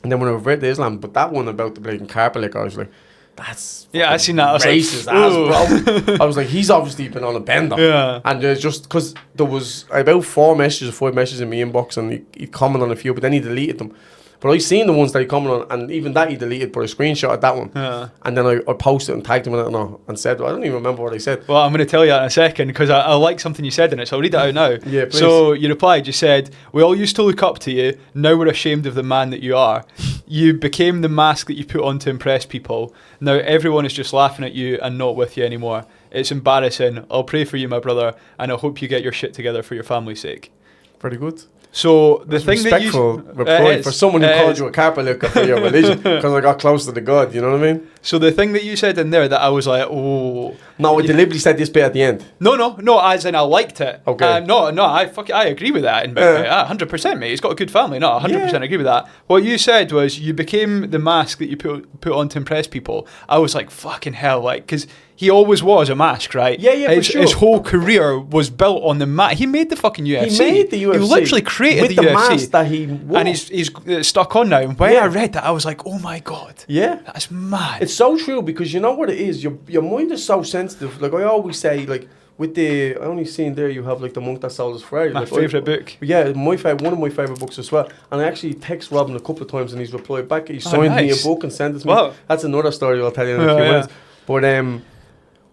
And then when I read the Islam, but that one about the blatant carpet licker, I was like, that's I seen that. I was racist like, bro. I was like, he's obviously been on a bender. Yeah. And just because there was about 4 messages or 5 messages in my inbox, and he commented on a few, but then he deleted them. But I seen the ones that he commented on, and even that he deleted, but I screenshot that one. Yeah. And then I posted and tagged him in it and said, I don't even remember what I said. Well, I'm going to tell you that in a second because I like something you said in it, so I'll read it out now. Yeah, please. So you replied, you said, we all used to look up to you, now we're ashamed of the man that you are. You became the mask that you put on to impress people. Now everyone is just laughing at you and not with you anymore. It's embarrassing. I'll pray for you, my brother, and I hope you get your shit together for your family's sake. Very good. So the thing that you respectful reply for someone who called you a carpet for your religion because I got close to the God. You know what I mean? So the thing that you said in there that I was like, oh. No, I deliberately said this bit at the end. No, as in I liked it. Okay. I agree with that. And 100%, mate. He's got a good family. No, 100% agree with that. What you said was you became the mask that you put on to impress people. I was like, fucking hell, like, because he always was a mask, right? Yeah, for sure. His whole career was built on the mask. He made the fucking UFC. He made the UFC. He literally created with the UFC. mask that he wore. And he's stuck on now. And when I read that, I was like, oh my God. Yeah. That's mad. It's so true because you know what it is? Your mind is so sensitive. Like I always say, like with the, I only seen there you have like The Monk That Sold His Friday. My like, favourite book. Yeah, one of my favourite books as well. And I actually text Robin a couple of times and he's replied back. He signed me a book and sent it to me. Wow. That's another story I'll tell you in a few minutes. But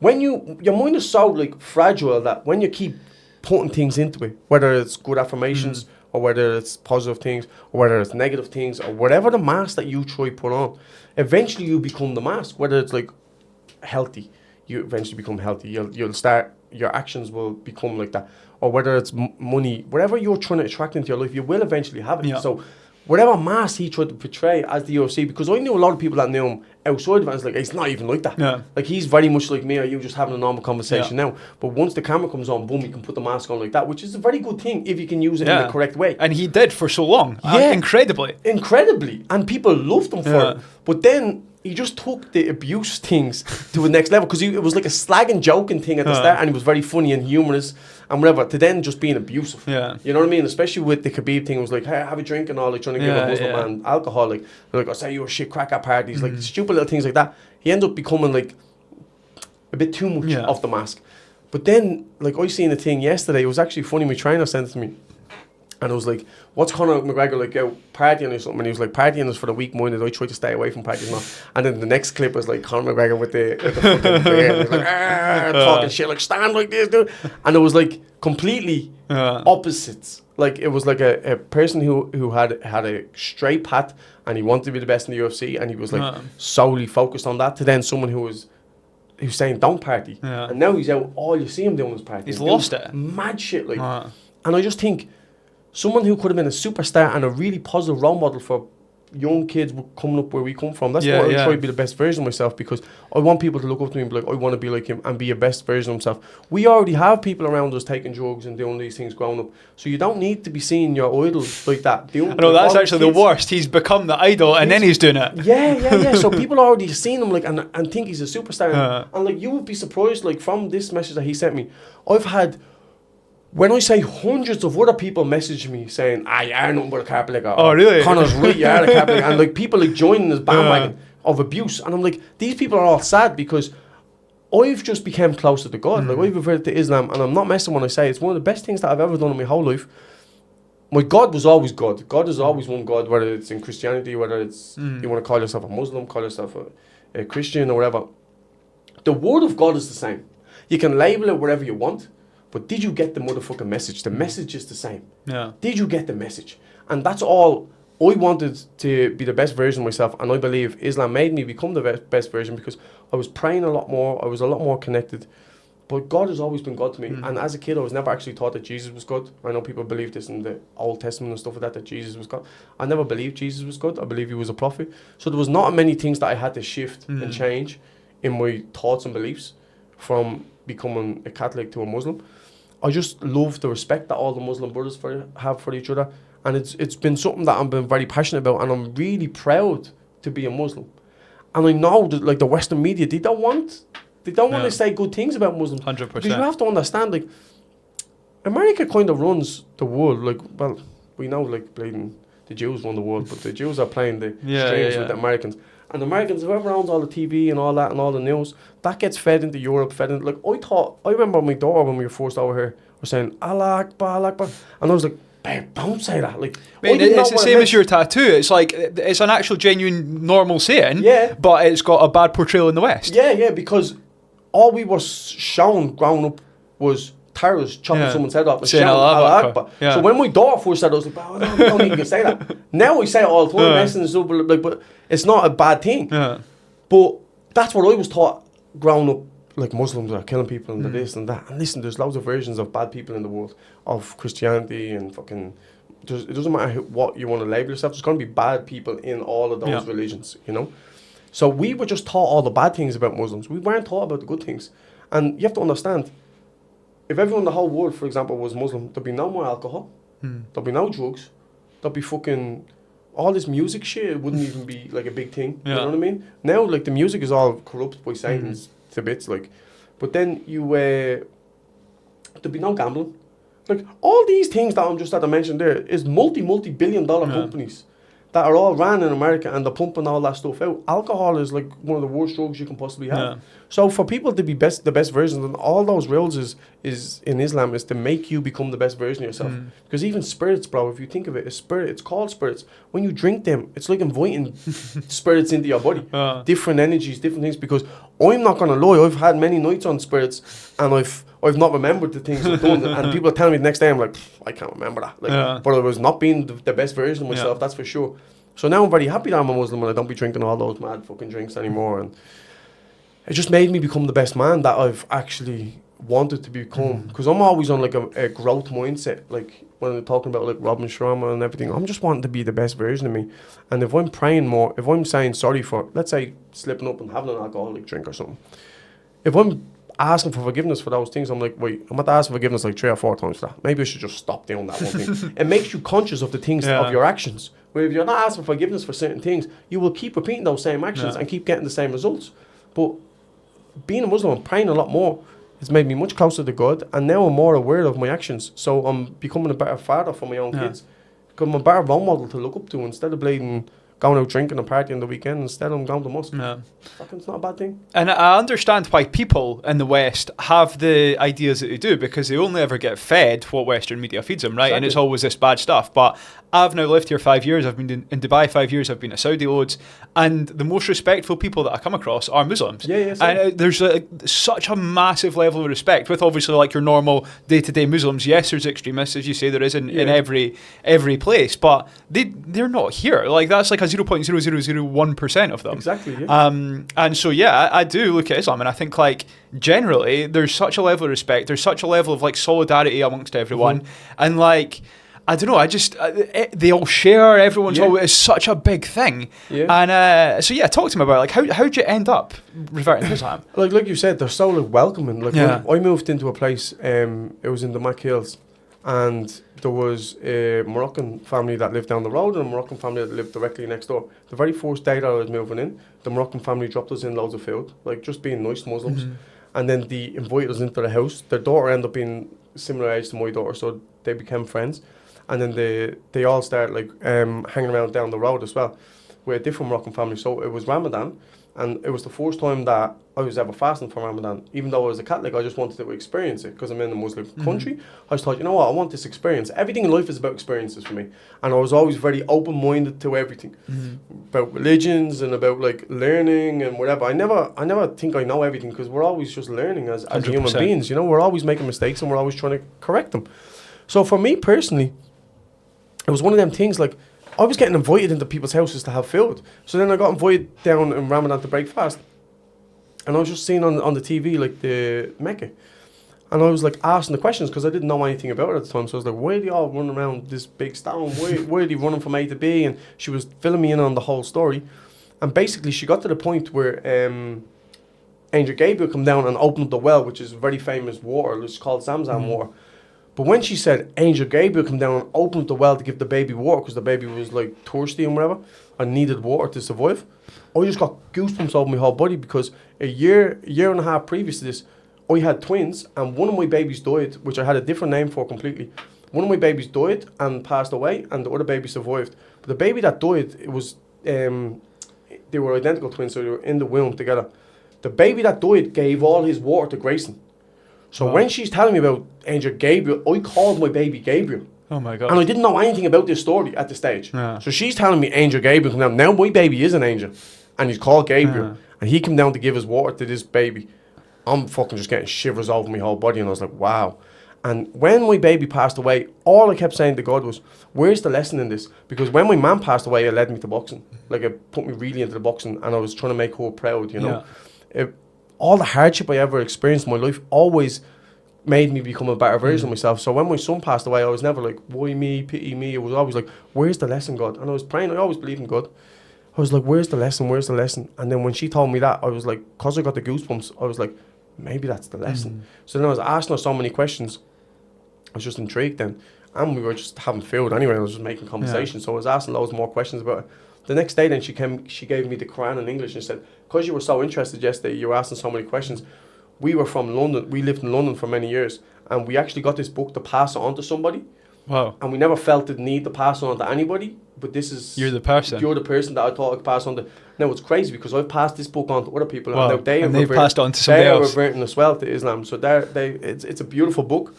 when your mind is so like fragile that when you keep putting things into it, whether it's good affirmations or whether it's positive things or whether it's negative things or whatever the mask that you try put on, eventually you become the mask. Whether it's like healthy, you eventually become healthy. You'll start, your actions will become like that. Or whether it's money, whatever you're trying to attract into your life, you will eventually have it. Yeah. So whatever mask he tried to portray as the UFC, because I knew a lot of people that knew him outside of it, and it's like, it's not even like that. Yeah. Like, he's very much like me or you, just having a normal conversation now. But once the camera comes on, boom, you can put the mask on like that, which is a very good thing if you can use it in the correct way. And he did for so long. Incredibly. And people loved him for it. But then he just took the abuse things to the next level, because it was like a slag and joking thing at the start, and he was very funny and humorous and whatever, to then just being abusive. Yeah. You know what I mean? Especially with the Khabib thing, it was like, hey, have a drink and all, like trying to give a Muslim man alcohol, like I say you a shit crack at parties, like stupid little things like that. He ended up becoming like a bit too much off the mask. But then, like, I seen a thing yesterday, it was actually funny, my trainer sent it to me. And I was like, what's Conor McGregor like out partying or something? And he was like, partying is for the weak-minded. I try to stay away from partying. And then the next clip was like Conor McGregor with the fucking beard. He was like, talking shit, like, stand like this, dude. And it was like completely opposites. Like, it was like a person who had a straight path and he wanted to be the best in the UFC, and he was like solely focused on that, to then someone who's saying don't party. And now he's out, all you see him doing is party. He's lost it. Mad shit, like. And I just think, someone who could have been a superstar and a really positive role model for young kids coming up where we come from. That's why I try to be the best version of myself, because I want people to look up to me and be like, I want to be like him and be a best version of himself. We already have people around us taking drugs and doing these things growing up, so you don't need to be seeing your idols like that. I know, that's actually the worst. He's become the idol and then he's doing it. Yeah. So people already seen him like and think he's a superstar. And like, you would be surprised, like, from this message that he sent me, I've had, when I say hundreds of other people message me saying, you're nothing but a carpet licker. Oh, really? Conor's right, you're a carpet licker. And like, people like joining this bandwagon of abuse. And I'm like, these people are all sad because I've just become closer to God. Like, I've reverted to Islam, and I'm not messing when I say it's one of the best things that I've ever done in my whole life. My God was always God. God is always one God, whether it's in Christianity, whether it's you want to call yourself a Muslim, call yourself a Christian or whatever. The word of God is the same. You can label it whatever you want, but did you get the motherfucking message? The message is the same. Yeah. Did you get the message? And that's all. I wanted to be the best version of myself, and I believe Islam made me become the best version, because I was praying a lot more, I was a lot more connected. But God has always been God to me. And as a kid, I was never actually taught that Jesus was God. I know people believe this in the Old Testament and stuff like that Jesus was God. I never believed Jesus was God. I believe he was a prophet. So there was not many things that I had to shift and change in my thoughts and beliefs from becoming a Catholic to a Muslim. I just love the respect that all the Muslim brothers have for each other, and it's been something that I've been very passionate about, and I'm really proud to be a Muslim. And I know that, like, the Western media, they don't want to say good things about Muslims. 100%. Because you have to understand, like, America kind of runs the world. Like, well, we know, like, the Jews run the world, but the Jews are playing the strings with the Americans. And the Americans, whoever owns all the TV and all that and all the news, that gets fed into Europe, like, I remember my daughter when we were first over here was saying, Allah Akbar, Allah Akbar. And I was like, babe, don't say that. Like, mate, it's the same as your tattoo. It's like, it's an actual genuine normal saying, but it's got a bad portrayal in the West. Yeah, because all we were shown growing up was terrorists chopping someone's head off and saying Allah Akbar. So when my daughter first said it, I was like, oh, no, don't even say that. Now we say it all the time, and stuff, but it's not a bad thing. But that's what I was taught growing up. Like, Muslims are killing people and this and that. And listen, there's loads of versions of bad people in the world, of Christianity and fucking it doesn't matter what you want to label yourself. There's going to be bad people in all of those religions, you know. So we were just taught all the bad things about Muslims. We weren't taught about the good things. And you have to understand, if everyone in the whole world, for example, was Muslim, there'd be no more alcohol. There'd be no drugs. There'd be fucking... all this music shit, it wouldn't even be like a big thing. You know what I mean? Now, like, the music is all corrupted by Satan's to bits, like. But then there'd be no gambling. Like, all these things that I'm just at to mention there is multi-billion-dollar companies that are all ran in America, and they're pumping all that stuff out. Alcohol is like one of the worst drugs you can possibly have. So for people to be the best versions, and all those rules is in Islam is to make you become the best version of yourself. Because even spirits, bro, if you think of it, it's called spirits. When you drink them, it's like inviting spirits into your body. Different energies, different things. Because I'm not gonna lie, I've had many nights on spirits, and I've not remembered the things I've done, and people are telling me the next day, I'm like, I can't remember that. Like, but I was not being the best version of myself, that's for sure. So now I'm very happy that I'm a Muslim and I don't be drinking all those mad fucking drinks anymore. And it just made me become the best man that I've actually wanted to become. Because I'm always on like a growth mindset. Like when I'm talking about like Robin Sharma and everything, I'm just wanting to be the best version of me. And if I'm praying more, if I'm saying sorry for, let's say, slipping up and having an alcoholic drink or something, if I'm asking for forgiveness for those things, I'm like, wait, I'm about to ask for forgiveness like 3 or 4 times for that. Maybe I should just stop doing that one thing. It makes you conscious of the things of your actions. Where if you're not asking for forgiveness for certain things, you will keep repeating those same actions and keep getting the same results. But being a Muslim and praying a lot more has made me much closer to God, and now I'm more aware of my actions. So I'm becoming a better father for my own kids. Becoming a better role model to look up to instead of bleeding going out drinking and partying the weekend. Instead I'm going to mosque. Fucking, it's not a bad thing. And I understand why people in the West have the ideas that they do, because they only ever get fed what Western media feeds them, right? Exactly. And it's always this bad stuff. But I've now lived here 5 years. I've been in Dubai 5 years. I've been to Saudi loads. And the most respectful people that I come across are Muslims. And there's such a massive level of respect with obviously like your normal day-to-day Muslims. Yes, there's extremists, as you say, there is in every place. But they're not here. Like that's like a 0.0001% of them. Exactly. Yeah. And so I do look at Islam, and I think like generally there's such a level of respect. There's such a level of like solidarity amongst everyone, and like I don't know. I just they all share. Everyone's always it's such a big thing. And so talk to me about like how'd you end up reverting to Islam? Like you said, they're so like welcoming. Like when I moved into a place, it was in the Makkah Hills, and there was a Moroccan family that lived down the road and a Moroccan family that lived directly next door. The very first day that I was moving in, the Moroccan family dropped us in loads of food, like just being nice Muslims. And then they invited us into the house. Their daughter ended up being similar age to my daughter, so they became friends. And then they all started like hanging around down the road as well with a different Moroccan family. So it was Ramadan, and it was the first time that I was ever fasting for Ramadan. Even though I was a Catholic, I just wanted to experience it because I'm in a Muslim country. I just thought, you know what, I want this experience. Everything in life is about experiences for me. And I was always very open-minded to everything. About religions and about like learning and whatever. I never think I know everything because we're always just learning as human beings. You know, we're always making mistakes and we're always trying to correct them. So for me personally, it was one of them things like I was getting invited into people's houses to have food. So then I got invited down in Ramadan to break fast. And I was just seeing on the TV like the Mecca. And I was like asking the questions because I didn't know anything about it at the time. So I was like, why are they all running around this big stone? Why are they running from A to B? And she was filling me in on the whole story. And basically she got to the point where Angel Gabriel come down and opened the well, which is very famous water. It's called Zamzam water. But when she said Angel Gabriel come down and opened the well to give the baby water because the baby was like thirsty and whatever and needed water to survive, I just got goosebumps over my whole body because a year and a half previous to this, I had twins and one of my babies died, which I had a different name for completely. One of my babies died and passed away and the other baby survived. But the baby that died, it was they were identical twins, so they were in the womb together. The baby that died gave all his water to Grayson. So when she's telling me about Angel Gabriel, I called my baby Gabriel. Oh my God. And I didn't know anything about this story at the stage. So she's telling me Angel Gabriel come down. Now my baby is an angel. And he's called Gabriel. And he came down to give his water to this baby. I'm fucking just getting shivers over my whole body. And I was like, wow. And when my baby passed away, all I kept saying to God was, where's the lesson in this? Because when my mum passed away, it led me to boxing. Like it put me really into the boxing. And I was trying to make her proud, you know. All the hardship I ever experienced in my life always made me become a better version of myself. So when my son passed away, I was never like, why me, pity me. It was always like, where's the lesson, God? And I was praying. I always believe in God. I was like, where's the lesson? Where's the lesson? And then when she told me that, I was like, because I got the goosebumps, I was like, maybe that's the lesson. So then I was asking her so many questions. I was just intrigued then. And we were just having food anyway. I was just making conversation. So I was asking loads more questions about it. The next day then she gave me the Quran in English and said, because you were so interested yesterday, you were asking so many questions. We were from London. We lived in London for many years. And we actually got this book to pass it on to somebody. Wow. And we never felt the need to pass it on to anybody. But this is... You're the person. You're the person that I thought I could pass on to. Now, it's crazy because I've passed this book on to other people. Wow. And now they've passed it on to somebody else. They're reverting as well to Islam. So it's a beautiful book.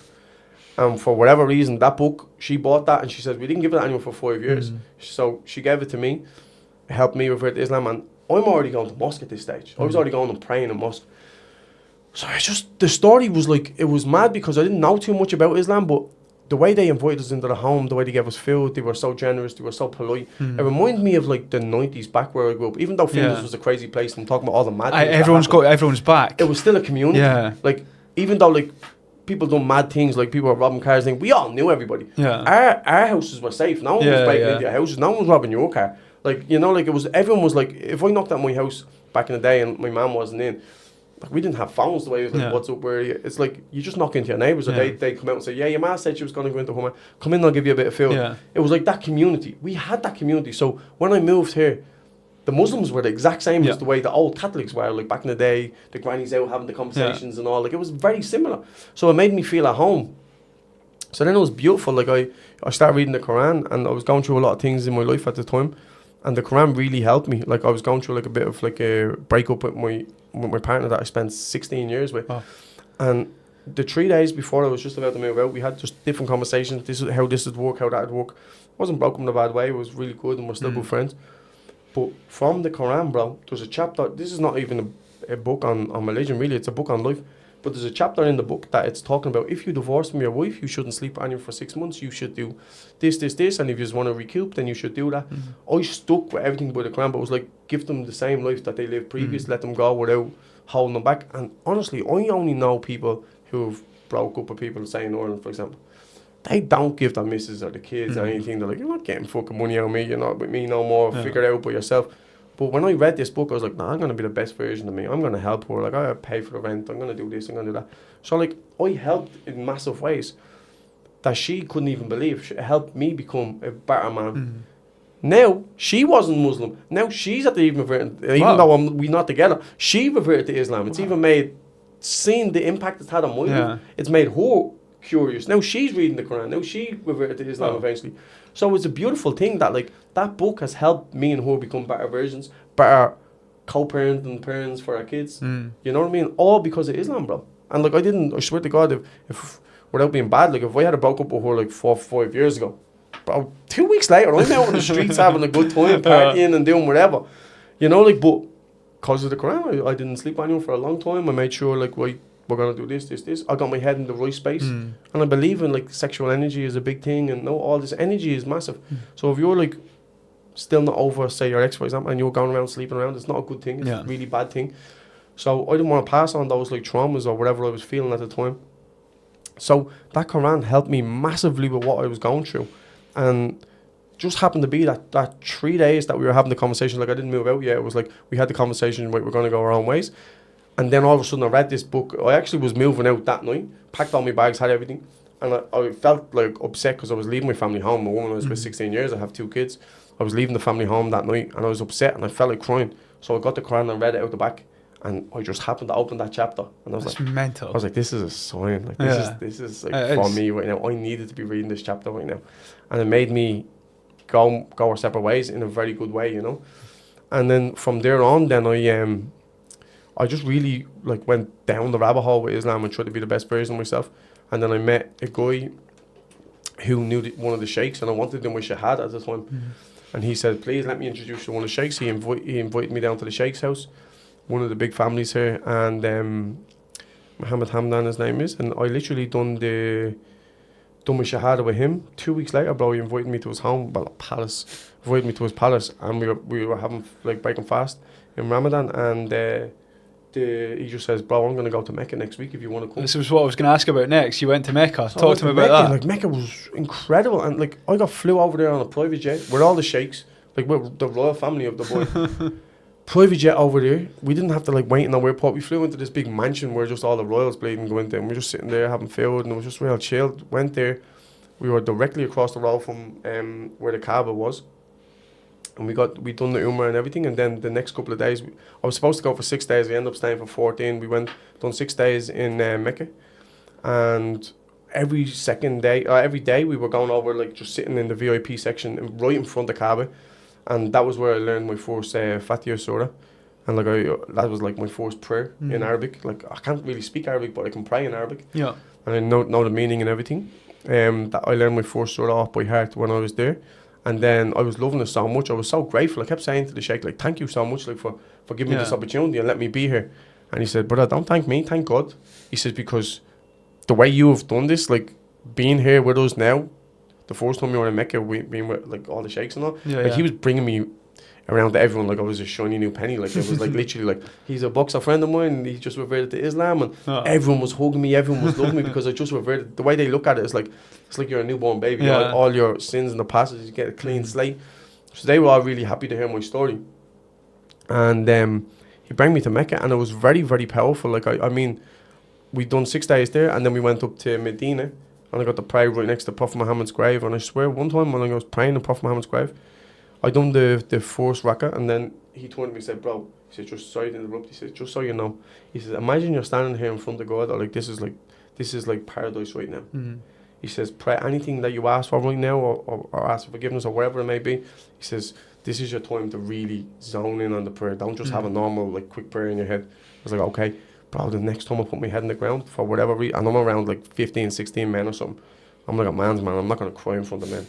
And for whatever reason, that book, she bought that and she said, we didn't give it to anyone for 5 years. So she gave it to me. It helped me revert to Islam. And I'm already going to mosque at this stage. I was already going and praying in mosque. So the story was like, it was mad because I didn't know too much about Islam, but the way they invited us into the home, the way they gave us food, they were so generous, they were so polite. It reminded me of like the 90s back where I grew up. Even though Flinders was a crazy place, I'm talking about all the mad things. Everyone's back. It was still a community. Yeah. Like, even though like people done mad things, like people were robbing cars, we all knew everybody. Yeah. Our houses were safe. No one was breaking into your houses. No one was robbing your car. Like, you know, like everyone was like, if I knocked at my house back in the day and my mum wasn't in, like, we didn't have phones the way it was like, what's up, where are you? It's like, you just knock into your neighbours, or they come out and say, yeah, your ma said she was going to go into home. Come in, I'll give you a bit of food. Yeah. It was like that community. We had that community. So when I moved here, the Muslims were the exact same as the way the old Catholics were. Like, back in the day, the grannies out having the conversations and all. Like, it was very similar. So it made me feel at home. So then it was beautiful. Like, I started reading the Quran, and I was going through a lot of things in my life at the time. And the Quran really helped me. Like, I was going through like a bit of like a breakup with my partner that I spent 16 years with. And the 3 days before I was just about to move out, we had just different conversations. This is how this would work, how that would work. It wasn't broken in a bad way. It was really good, and we're still good friends. But from the Quran, bro, there's a chapter. This is not even a book on religion, really. It's a book on life. But there's a chapter in the book that it's talking about, if you divorce from your wife, you shouldn't sleep on you for 6 months. You should do this, and if you just want to recoup, then you should do that. I stuck with everything by the Quran, but it was like, give them the same life that they lived previous, let them go without holding them back. And honestly, I only know people who've broke up with people, say in Ireland, for example. They don't give their missus or the kids or anything. They're like, you're not getting fucking money out of me, you're not with me no more, figure it out by yourself. But when I read this book, I was like, I'm going to be the best version of me. I'm going to help her. Like, I pay for the rent. I'm going to do this. I'm going to do that. So, like, I helped in massive ways that she couldn't even believe. It helped me become a better man. Now, she wasn't Muslim. Now, she's at the even though we're not together, she reverted to Islam. It's even made, seeing the impact it's had on my life, it's made her curious. Now, she's reading the Quran. Now, she reverted to Islam eventually. So it's a beautiful thing that, like, that book has helped me and her become better versions, better co-parenting parents for our kids. You know what I mean? All because of Islam, bro. And, like, I swear to God, if without being bad, like, if I had a broke up with her, like, 4 or 5 years ago, bro, 2 weeks later, I'm out on the streets having a good time, partying and doing whatever. You know, like, but because of the Quran, I didn't sleep on you for a long time. I made sure, like, we're going to do this. I got my head in the right space. And I believe in, like, sexual energy is a big thing. And no, all this energy is massive. So if you're, like, still not over, say, your ex, for example, and you're going around sleeping around, it's not a good thing. It's a really bad thing. So I didn't want to pass on those, like, traumas or whatever I was feeling at the time. So that Quran helped me massively with what I was going through. And just happened to be that 3 days that we were having the conversation, like, I didn't move out yet. It was like, we had the conversation, right, we're going to go our own ways. And then all of a sudden I read this book. I actually was moving out that night, packed all my bags, had everything. And I felt like upset because I was leaving my family home. My woman was with 16 years, I have 2 kids. I was leaving the family home that night and I was upset and I felt like crying. So I got the Quran and read it out the back. And I just happened to open that chapter. And I was mental. I was like, this is a sign. Like, this is like, for me right now. I needed to be reading this chapter right now. And it made me go our separate ways in a very good way, you know. And then from there on, then I just really, like, went down the rabbit hole with Islam and tried to be the best version of myself. And then I met a guy who knew one of the Sheikhs, and I wanted him with Shahad at the time. And he said, please let me introduce you to one of the Sheikhs. He invited me down to the Sheikh's house, one of the big families here, and Muhammad Hamdan, his name is. And I literally done my Shahada with him. 2 weeks later, bro, he invited me to his home, well, a palace. Invited me to his palace, and we were having, like, breaking fast in Ramadan, and he just says, bro, I'm going to go to Mecca next week if you want to come. This was what I was going to ask about next. You went to Mecca. So Talk to me about that. Like, Mecca was incredible. And, like, I got flew over there on a private jet with all the sheikhs. Like, we're the royal family of the boy. Private jet over there. We didn't have to, like, wait in the airport. We flew into this big mansion where just all the royals bleeding go into. And we were just sitting there having food. And it was just real chilled. Went there. We were directly across the road from where the Kaaba was. And we done the Umrah and everything, and then the next couple of days, I was supposed to go for 6 days. We ended up staying for 14. We done 6 days in Mecca, and every day we were going over, like, just sitting in the VIP section right in front of Kaaba, and that was where I learned my first Fatiha Surah, and like that was like my first prayer in Arabic. Like, I can't really speak Arabic, but I can pray in Arabic. Yeah, and I know the meaning and everything. That I learned my first Surah off by heart when I was there. And then I was loving it so much. I was so grateful. I kept saying to the Sheikh, like, thank you so much, like, for giving me this opportunity and let me be here. And he said, brother, don't thank me, thank God. He says, because the way you have done this, like, being here with us now, the first time you were in Mecca, being with, like, all the Sheikhs and all, he was bringing me around to everyone like I was a shiny new penny. Like, it was like literally like, he's a boxer friend of mine and he just reverted to Islam, and everyone was hugging me, everyone was loving me because I just reverted. The way they look at it is like, it's like you're a newborn baby. All your sins in the past, you get a clean slate. So they were all really happy to hear my story. And he brought me to Mecca, and it was very, very powerful. Like, I mean, we'd done 6 days there, and then we went up to Medina, and I got to pray right next to Prophet Muhammad's grave. And I swear, one time when I was praying in Prophet Muhammad's grave, I done the first rakah, and then he turned to me and said, bro, he said, just sorry to interrupt, he said, just so you know, he says, imagine you're standing here in front of God, or like, this is like paradise right now. He says, pray anything that you ask for right now, or ask for forgiveness, or whatever it may be. He says, this is your time to really zone in on the prayer. Don't just have a normal, like, quick prayer in your head. I was like, okay, bro, the next time I put my head in the ground, for whatever reason, and I'm around like 15, 16 men or something, I'm like a man's man, I'm not going to cry in front of men.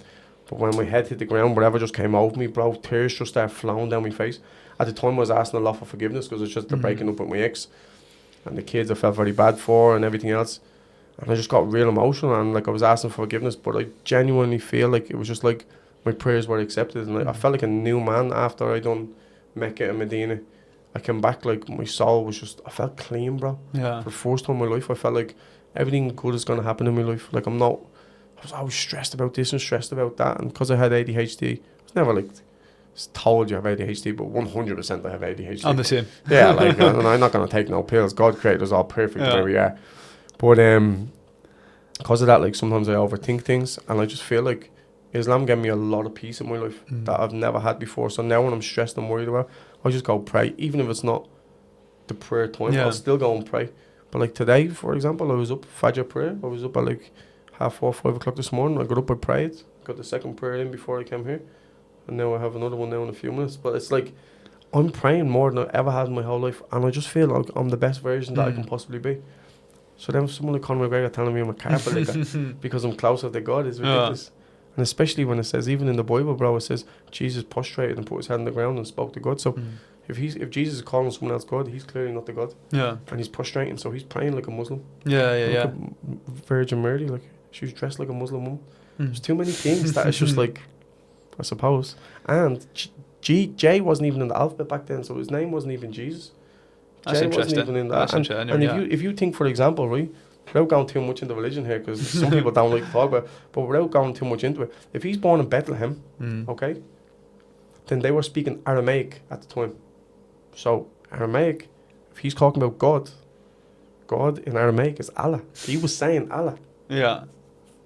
But when my head hit the ground, whatever just came over me, bro, tears just started flowing down my face. At the time, I was asking a lot for forgiveness because it's just the breaking up with my ex and the kids I felt very bad for and everything else. And I just got real emotional, and like I was asking for forgiveness, but I genuinely feel like it was just like my prayers were accepted, and I felt like a new man after I done Mecca and Medina. I came back, like, my soul was just, I felt clean, bro. Yeah. For the first time in my life, I felt like everything good is going to happen in my life. Like, I was always stressed about this and stressed about that, and because I had ADHD, I was never like told you have ADHD, but 100% I have ADHD. I'm the same. Yeah, like, I'm not going to take no pills. God created us all perfect where we are. But because of that, like, sometimes I overthink things, and I just feel like Islam gave me a lot of peace in my life that I've never had before. So now when I'm stressed and worried about, I just go pray, even if it's not the prayer time. I'll still go and pray. But like today, for example, I was up Fajr prayer. I was up at like 4:30, 5 o'clock this morning. I got up, I prayed, got the second prayer in before I came here, and now I have another one now in a few minutes. But it's like I'm praying more than I ever had in my whole life, and I just feel like I'm the best version that I can possibly be. So then someone like Conor McGregor telling me I'm a Catholic because I'm closer to God is ridiculous. And especially when it says, even in the Bible, bro, it says Jesus prostrated and put his head on the ground and spoke to God. So if Jesus is calling someone else God, he's clearly not the God. Yeah. And he's prostrating, so he's praying like a Muslim. Yeah. Virgin Mary, like, she was dressed like a Muslim woman. There's too many things that it's just like, I suppose. And J wasn't even in the alphabet back then, so his name wasn't even Jesus. That's J interesting. wasn't even in that. That's and if you think, for example, right, without going too much into religion here, because some people don't like to talk about it, but without going too much into it, if he's born in Bethlehem, okay, then they were speaking Aramaic at the time. So Aramaic, if he's talking about God in Aramaic is Allah. He was saying Allah. Yeah.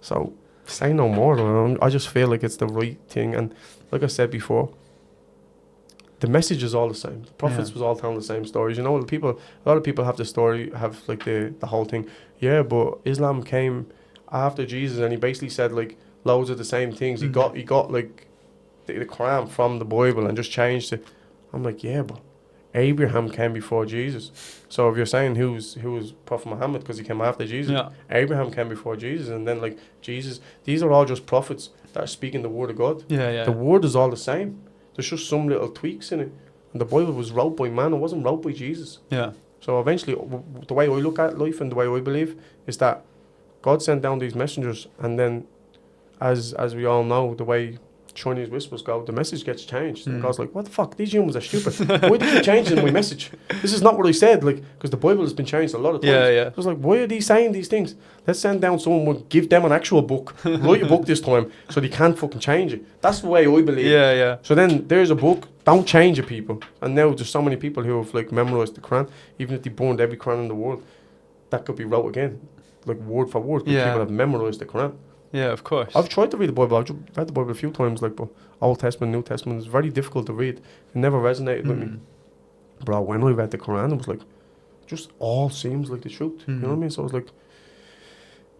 So say no more. I just feel like it's the right thing. And like I said before, the message is all the same. The prophets was all telling the same stories. You know, a lot of people have the story, have like the whole thing. Yeah, but Islam came after Jesus, and he basically said like loads of the same things. He got like the Quran from the Bible and just changed it. I'm like, yeah, but Abraham came before Jesus. So if you're saying who was Prophet Muhammad because he came after Jesus, Abraham came before Jesus, and then like Jesus, these are all just prophets that are speaking the word of God. The word is all the same. There's just some little tweaks in it. And the Bible was wrote by man, it wasn't wrote by Jesus. Yeah. So eventually, the way I look at life and the way I believe is that God sent down these messengers, and then, as we all know, the way Chinese whispers go, the message gets changed. And God's like, what the fuck? These humans are stupid. Why do you keep changing my message? This is not what I said. Like, because the Bible has been changed a lot of times. Yeah. So it's like, why are they saying these things? Let's send down someone, give them an actual book, write a book this time, so they can't fucking change it. That's the way I believe. Yeah. So then there's a book. Don't change it, people. And now there's so many people who have like memorized the Quran, even if they burned every Quran in the world, that could be wrote again, like word for word. Yeah. People have memorized the Quran. Yeah, of course. I've tried to read the Bible. I've read the Bible a few times, like, but Old Testament, New Testament, it's very difficult to read. It never resonated with me. Bro, when I read the Quran, it was like, just all seems like the truth. You know what I mean? So I was like,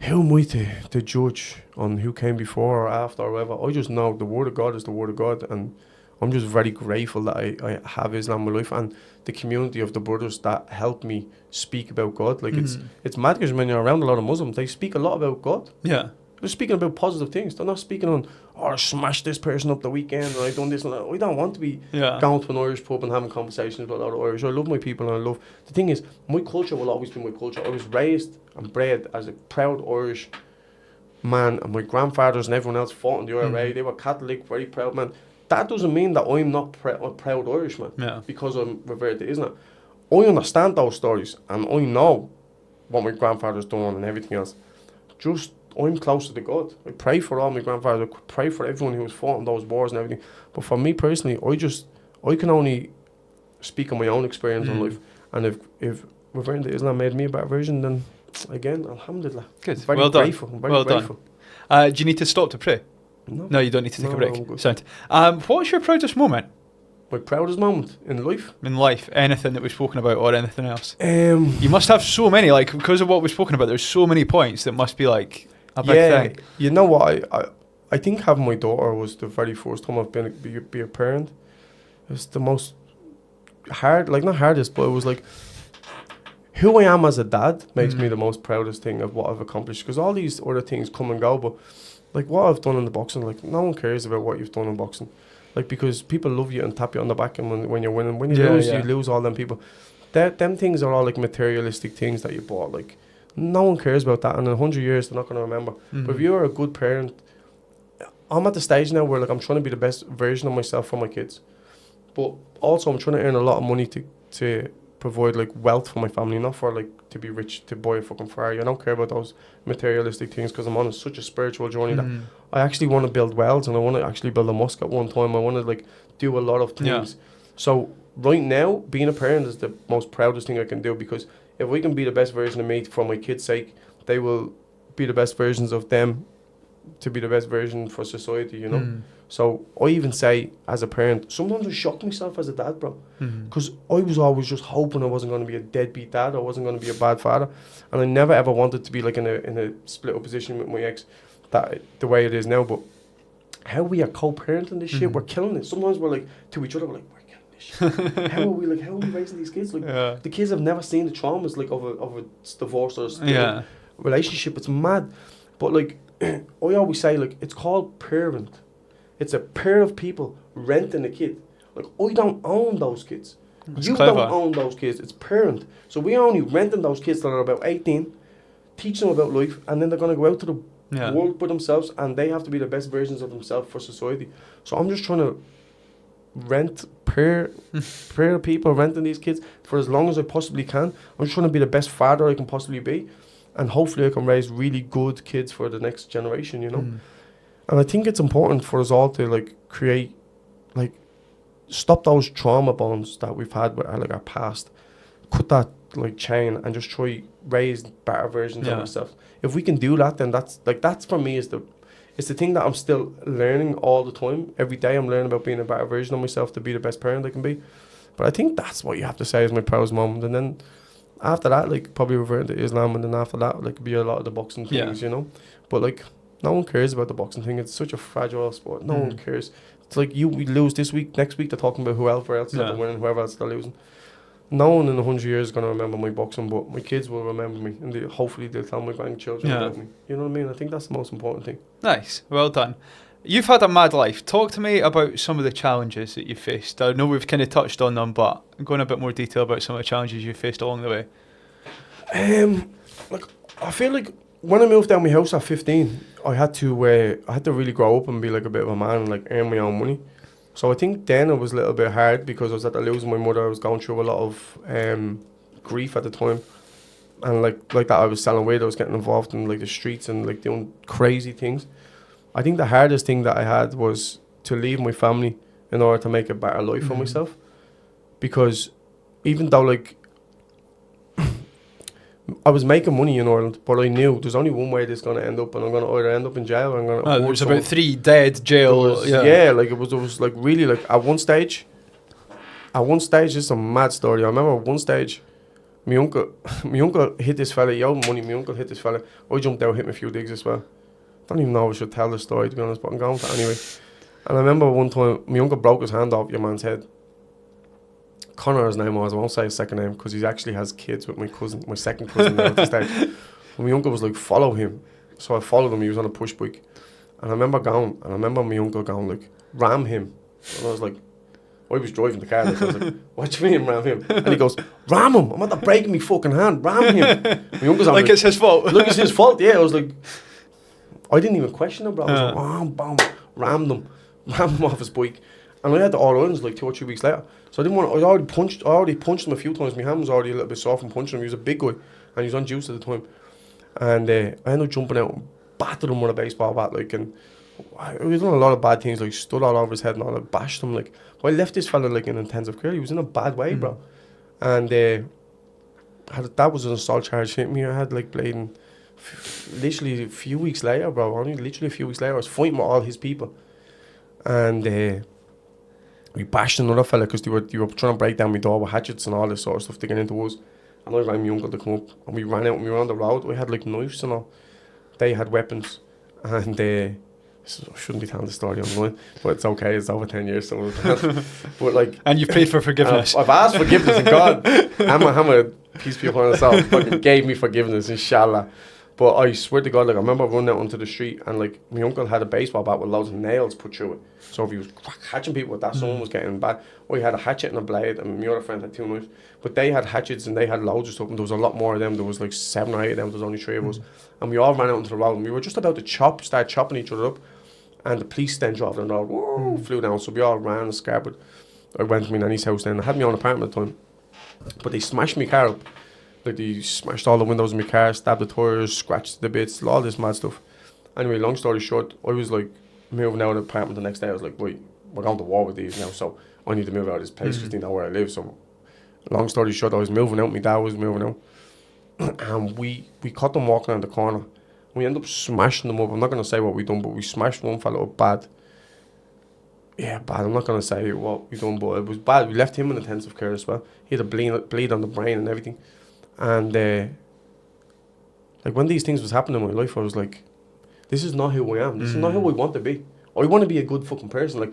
who am I to judge on who came before or after or whatever? I just know the Word of God is the Word of God, and I'm just very grateful that I have Islam in my life and the community of the brothers that help me speak about God. Like, it's mad because when you're around a lot of Muslims, they speak a lot about God. Yeah. They're speaking about positive things. They're not speaking on, I smashed this person up the weekend and I done this and that. I don't want to be going to an Irish pub and having conversations with a lot of Irish. I love my people and I love... The thing is, my culture will always be my culture. I was raised and bred as a proud Irish man, and my grandfathers and everyone else fought in the IRA. They were Catholic, very proud man. That doesn't mean that I'm not a proud Irishman because I'm revered to Islam. I understand those stories and I know what my grandfather's done and everything else. Just... I'm closer to God. I pray for all my grandfathers. I pray for everyone who was fought in those wars and everything. But for me personally, I can only speak on my own experience in life. And if referring to Islam made me a better version, then again, alhamdulillah. Good. Very well grateful. Done. Very well grateful. Done. Do you need to stop to pray? No, you don't need to take a break. I'm good. Sound. What's your proudest moment? My proudest moment in life? In life, anything that we've spoken about or anything else? You must have so many, like, because of what we've spoken about, there's so many points that must be like a big thing. You know what? I think having my daughter was the very first time I've been be a parent. It was the most hard, like not hardest, but it was like who I am as a dad makes me the most proudest thing of what I've accomplished. Because all these other things come and go, but like what I've done in the boxing, like no one cares about what you've done in boxing. Like, because people love you and tap you on the back, and when you're winning, when you lose all them people. Them things are all like materialistic things that you bought. Like, no one cares about that, and in 100 years they're not going to remember. But if you're a good parent, I'm at the stage now where like I'm trying to be the best version of myself for my kids, but also I'm trying to earn a lot of money to provide like wealth for my family, not for like to be rich to buy a fucking Ferrari. I don't care about those materialistic things because I'm on such a spiritual journey that I actually want to build wells, and I want to actually build a mosque at one time. I want to like do a lot of things. So right now, being a parent is the most proudest thing I can do, because if we can be the best version of me for my kids' sake, they will be the best versions of them to be the best version for society, you know. So I even say, as a parent, sometimes I shock myself as a dad, bro, because I was always just hoping I wasn't going to be a deadbeat dad, I wasn't going to be a bad father, and I never ever wanted to be like in a split up position with my ex, that the way it is now. But how we are co-parenting this shit, we're killing it. Sometimes we're like to each other, we're like, we're killing this shit. how are we raising these kids? Like the kids have never seen the traumas like of a divorce or a relationship. It's mad. But like I always say, like, it's called parent. It's a pair of people renting a kid. Like, I don't own those kids. That's clever. Don't own those kids. It's parent. So we're only renting those kids that are about 18, teach them about life, and then they're going to go out to the world by themselves, and they have to be the best versions of themselves for society. So I'm just trying to rent pair people, renting these kids for as long as I possibly can. I'm just trying to be the best father I can possibly be, and hopefully I can raise really good kids for the next generation, you know. And I think it's important for us all to like create, like, stop those trauma bonds that we've had with like our past, cut that like chain, and just try raise better versions of ourselves. If we can do that, then that's for me is the thing that I'm still learning all the time. Every day I'm learning about being a better version of myself to be the best parent I can be. But I think that's what you have to say is my proudest moment. And then after that, like, probably revert to Islam, and then after that, like, be a lot of the boxing things, you know. But like, no one cares about the boxing thing. It's such a fragile sport. No one cares. It's like we lose this week, next week they're talking about whoever else is winning, whoever else they're losing. No one in 100 years is going to remember my boxing, but my kids will remember me, and hopefully they'll tell my grandchildren about me. You know what I mean? I think that's the most important thing. Nice. Well done. You've had a mad life. Talk to me about some of the challenges that you've faced. I know we've kind of touched on them, but go in a bit more detail about some of the challenges you've faced along the way. Like, I feel like when I moved out of my house at 15, I had to really grow up and be like a bit of a man and like earn my own money. So I think then it was a little bit hard because I was at the losing my mother. I was going through a lot of grief at the time, and like that I was selling weed. I was getting involved in like the streets and like doing crazy things. I think the hardest thing that I had was to leave my family in order to make a better life for myself, because even though like I was making money in Ireland, but I knew there's only one way this is going to end up, and I'm going to either end up in jail or I'm going to... There was about 3 dead, jail. Like it was like really like at one stage, this is a mad story. I remember at one stage, my uncle hit this fella, he owed money, my uncle hit this fella, I jumped out, hit me a few digs as well. Don't even know if I should tell the story to be honest, but I'm going to anyway. And I remember one time, my uncle broke his hand off your man's head. Conor, his name was, I won't say his second name because he actually has kids with my second cousin now at this stage. And my uncle was like, follow him. So I followed him, he was on a push bike. And I remember my uncle going like, ram him. And I was like, I was driving the car, like, I was like, what do you mean ram him? And he goes, ram him, I'm not breaking my fucking hand, ram him. My uncle's like it's his fault. Look, it's his fault, yeah. I was like, I didn't even question him, bro. I was like, bam, bam, rammed him off his bike. And I had the all-ins like 2 or 3 weeks later. So I already punched him a few times. My hand was already a little bit soft from punching him. He was a big guy and he was on juice at the time. And I ended up jumping out and battered him with a baseball bat, like, and we done a lot of bad things, like stood all over his head and all that, bashed him, like. But I left this fella like in intensive care. He was in a bad way, bro. And that was an assault charge hit me. I had like bleeding literally a few weeks later, bro. Only literally a few weeks later, I was fighting with all his people. And we bashed another fella because they were trying to break down my door with hatchets and all this sort of stuff to get into us. And I rang my uncle to come up, and we ran out and we were on the road. We had like knives and all. They had weapons, and I shouldn't be telling the story online, but it's okay. It's over 10 years, so but like. And you've prayed for forgiveness. I've asked forgiveness, and God, I'm a peace be upon himself. Fucking gave me forgiveness, inshallah. But I swear to God, like I remember running out onto the street and like my uncle had a baseball bat with loads of nails put through it. So if he was hatching people with that, someone was getting bad. I had a hatchet and a blade, and my other friend had 2 knives. But they had hatchets and they had loads of stuff, and there was a lot more of them. There was like 7 or 8 of them. There was only 3 of us, and we all ran out into the road. And we were just about to start chopping each other up, and the police then drove down the road, flew down. So we all ran and scared. I went to my nanny's house then. I had my own apartment at the time, but they smashed my car up. Like they smashed all the windows in my car, stabbed the tires, scratched the bits, all this mad stuff. Anyway, long story short, I was like moving out of the apartment the next day. I was like, wait, we're going to war with these now, so I need to move out of this place because they know where I live. So long story short, I was moving out, my dad was moving out, and we caught them walking around the corner. We ended up smashing them up. I'm not going to say what we done, but we smashed one fella up bad. Yeah, bad. I'm not going to say what we done, but it was bad. We left him in intensive care as well. He had a bleed on the brain and everything. And like when these things was happening in my life, I was like, this is not who I am. This is not who I want to be. I want to be a good fucking person. Like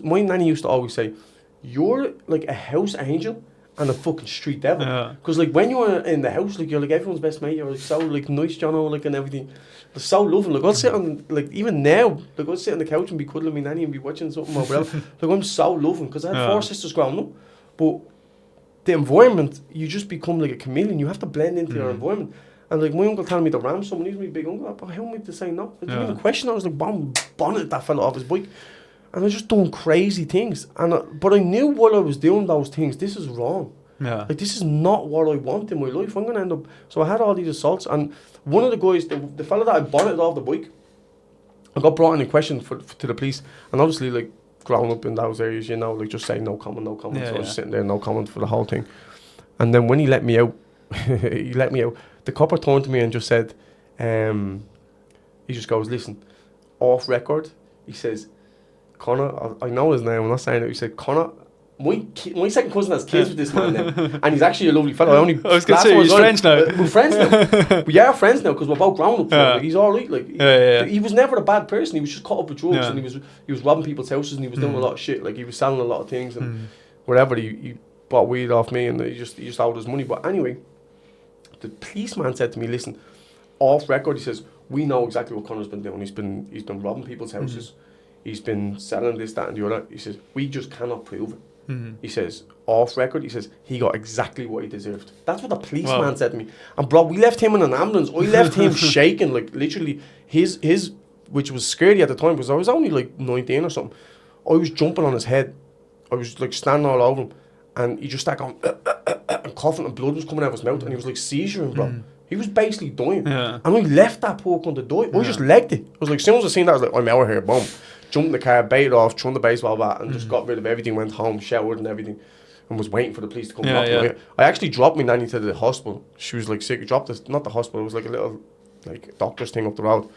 my nanny used to always say, you're like a house angel and a fucking street devil. Because like when you're in the house, like you're like everyone's best mate. You're like so like nice, Jono, like and everything. They're so loving. Like I'll sit on like even now, like I'll sit on the couch and be cuddling my nanny and be watching something or whatever. Like I'm so loving because I had 4 sisters growing up, but the environment, you just become like a chameleon. You have to blend into your environment. And like my uncle telling me to ram someone, he's my big uncle. But how am I to say no? I didn't even question. I was like, bonnet that fella off his bike, and I was just doing crazy things. And but I knew while I was doing those things, this is wrong. Yeah. Like this is not what I want in my life. I'm gonna end up. So I had all these assaults, and one of the guys, the fella that I bonneted off the bike, I got brought in question to the police, and obviously like. Growing up in those areas, you know, like just saying no comment. So I was sitting there, no comment for the whole thing. And then when he let me out, the copper turned to me and just said, he just goes, listen, off record, he says, Conor, I know his name, I'm not saying it, he said, Conor, my second cousin has kids with this man now, and he's actually a lovely fellow. I was going to say, he's friends now. We're friends now. We are friends now because we're both grown up. So like, he's all right. Like, he was never a bad person. He was just caught up with drugs, and he was robbing people's houses, and he was doing a lot of shit. Like he was selling a lot of things, and whatever. He bought weed off me, and he just owed his money. But anyway, the policeman said to me, "Listen, off record," he says, "we know exactly what Conor's been doing. He's been robbing people's houses. He's been selling this, that, and the other." He says, "We just cannot prove it." He says, off record, he says, he got exactly what he deserved. That's what the policeman Wow. said to me. And bro, we left him in an ambulance. I left him shaking, like literally his, which was scary at the time because I was only like 19 or something. I was jumping on his head. I was like standing all over him. And he just started going, and coughing, and blood was coming out of his mouth. And he was like seizuring, bro. He was basically dying. Yeah. And I left that poor cunt to die. I just legged it. I was like, as soon as I seen that, I was like, I'm out of here, boom. Jumped in the car, baited off, threw the baseball bat, and just got rid of everything, went home, showered and everything, and was waiting for the police to come knock me. I actually dropped my nanny to the hospital. She was like sick. I dropped us, not the hospital, it was like a little like doctor's thing up the road.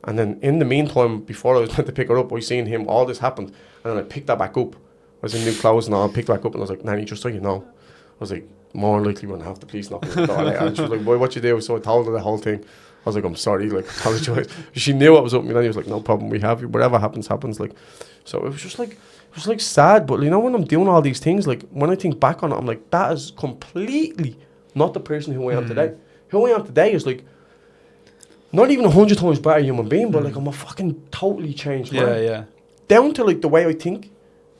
And then in the meantime, before I was meant to pick her up, I seen him, all this happened, and then I picked her back up. I was in new clothes and I picked her back up, and I was like, Nanny, just so you know, I was like, more than likely we're gonna have the police knocking on the door later. And she was like, boy, what you do? So I told her the whole thing. I was like, I'm sorry, like, apologise. She knew what was up with me, and he was like, no problem, we have you. Whatever happens, happens. Like, so it was just like, it was like sad. But you know, when I'm doing all these things, like when I think back on it, I'm like, that is completely not the person who I am today. Who I am today is like, not even 100 times better human being, but like I'm a fucking totally changed man. Yeah. Down to like the way I think,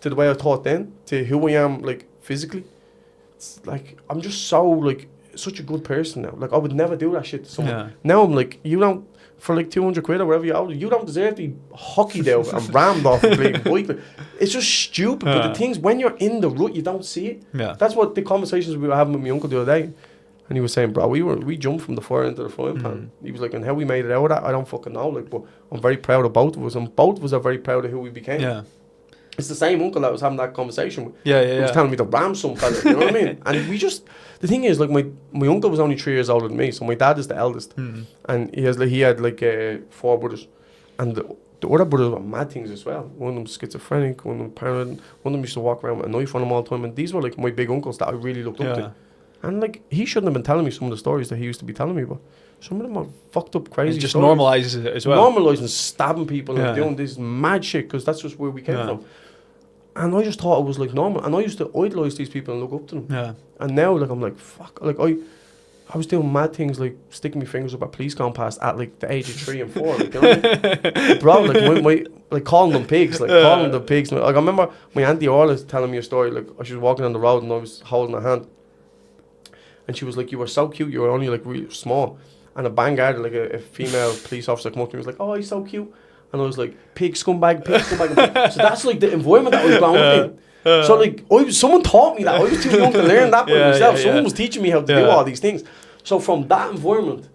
to the way I thought then, to who I am like physically. It's like I'm just so like such a good person now. Like I would never do that shit to someone. Yeah. Now I'm like, you don't, for like 200 quid or whatever you don't deserve to be hockeyed out and rammed off a bleeding bike. Like, it's just stupid. But the things, when you're in the rut, you don't see it. Yeah. That's what the conversations we were having with my uncle the other day. And he was saying, bro, we jumped from the fire into the frying pan. He was like, and how we made it out of that, I don't fucking know. Like, but I'm very proud of both of us, and both of us are very proud of who we became. Yeah. It's the same uncle that was having that conversation with. Yeah. He was telling me to ram some fella, you know what I mean? And we just, the thing is, like, my uncle was only 3 years older than me, so my dad is the eldest. And he had 4 brothers. And the other brothers were mad things as well. One of them schizophrenic, one of them paranoid, one of them used to walk around with a knife on him all the time. And these were like my big uncles that I really looked up to. And like, he shouldn't have been telling me some of the stories that he used to be telling me, but some of them are fucked up, crazy. It just stories. normalises it as well. Normalising stabbing people and doing this mad shit, because that's just where we came from. And I just thought it was like normal. And I used to idolise these people and look up to them. Yeah. And now, like, I'm like, fuck. Like, I was doing mad things, like sticking my fingers up at police going past at like the age of 3 and 4. Like, you know what I mean? Bro, like, like calling them pigs. Like, calling them pigs. Like, I remember my auntie Orla telling me a story. Like, she was walking on the road and I was holding her hand. And she was like, you were so cute, you were only like really small. And a Vanguard, like a female police officer came up to me and was like, oh, he's so cute. And I was like, pig scumbag, pig scumbag. So that's like the environment that I was growing up in. So like, someone taught me that. I was too young to learn that by myself. Someone was teaching me how to do all these things. So from that environment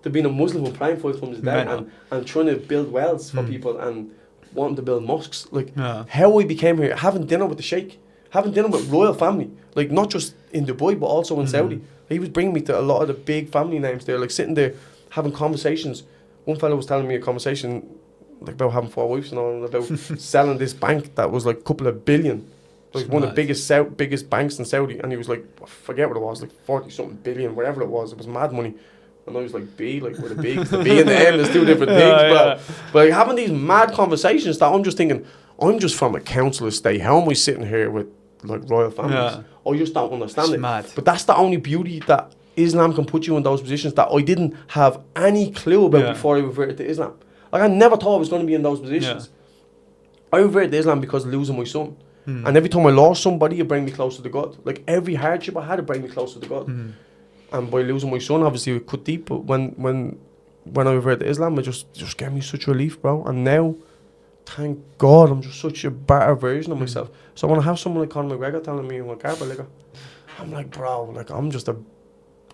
to being a Muslim and praying 5 times a day and trying to build wells for people and wanting to build mosques, like how I became here, having dinner with the Sheikh, having dinner with royal family, like not just in Dubai but also in Saudi. He was bringing me to a lot of the big family names there, like sitting there having conversations. One fellow was telling me a conversation like about having 4 wives and all, and about selling this bank that was like a couple of billion, like one of the biggest banks in Saudi. And he was like, I forget what it was, like 40 something billion, whatever it was mad money. And I was like, B, like with a B, the B and the M, there's 2 different things, bro. But like having these mad conversations that I'm just thinking, I'm just from a council estate, how am I sitting here with like royal families? I just don't understand it. Mad. But that's the only beauty that Islam can put you in those positions that I didn't have any clue about before I reverted to Islam. Like, I never thought I was going to be in those positions. I reverted to Islam because of losing my son. And every time I lost somebody, it bring me closer to God. Like, every hardship I had, it bring me closer to God. And by losing my son, obviously, it cut deep. But when I reverted to Islam, it just gave me such relief, bro. And now, thank God, I'm just such a better version of myself. So when I have someone like Conor McGregor telling me I'm a carpet licker, I'm like, bro, like, I'm just a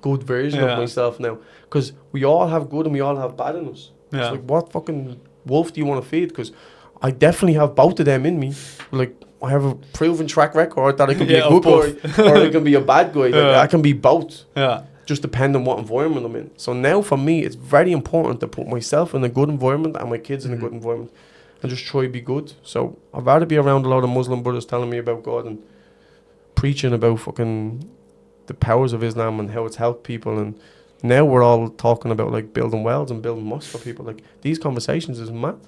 good version of myself now. Because we all have good and we all have bad in us. It's like, what fucking wolf do you want to feed? Because I definitely have both of them in me. Like, I have a proven track record that I can be a good guy or I can be a bad guy. Like, I can be both. Just depending on what environment I'm in. So now for me, it's very important to put myself in a good environment and my kids in a good environment and just try to be good. So I'd rather be around a lot of Muslim brothers telling me about God and preaching about fucking the powers of Islam and how it's helped people. And now we're all talking about like building wells and building mosques for people. Like, these conversations is mad.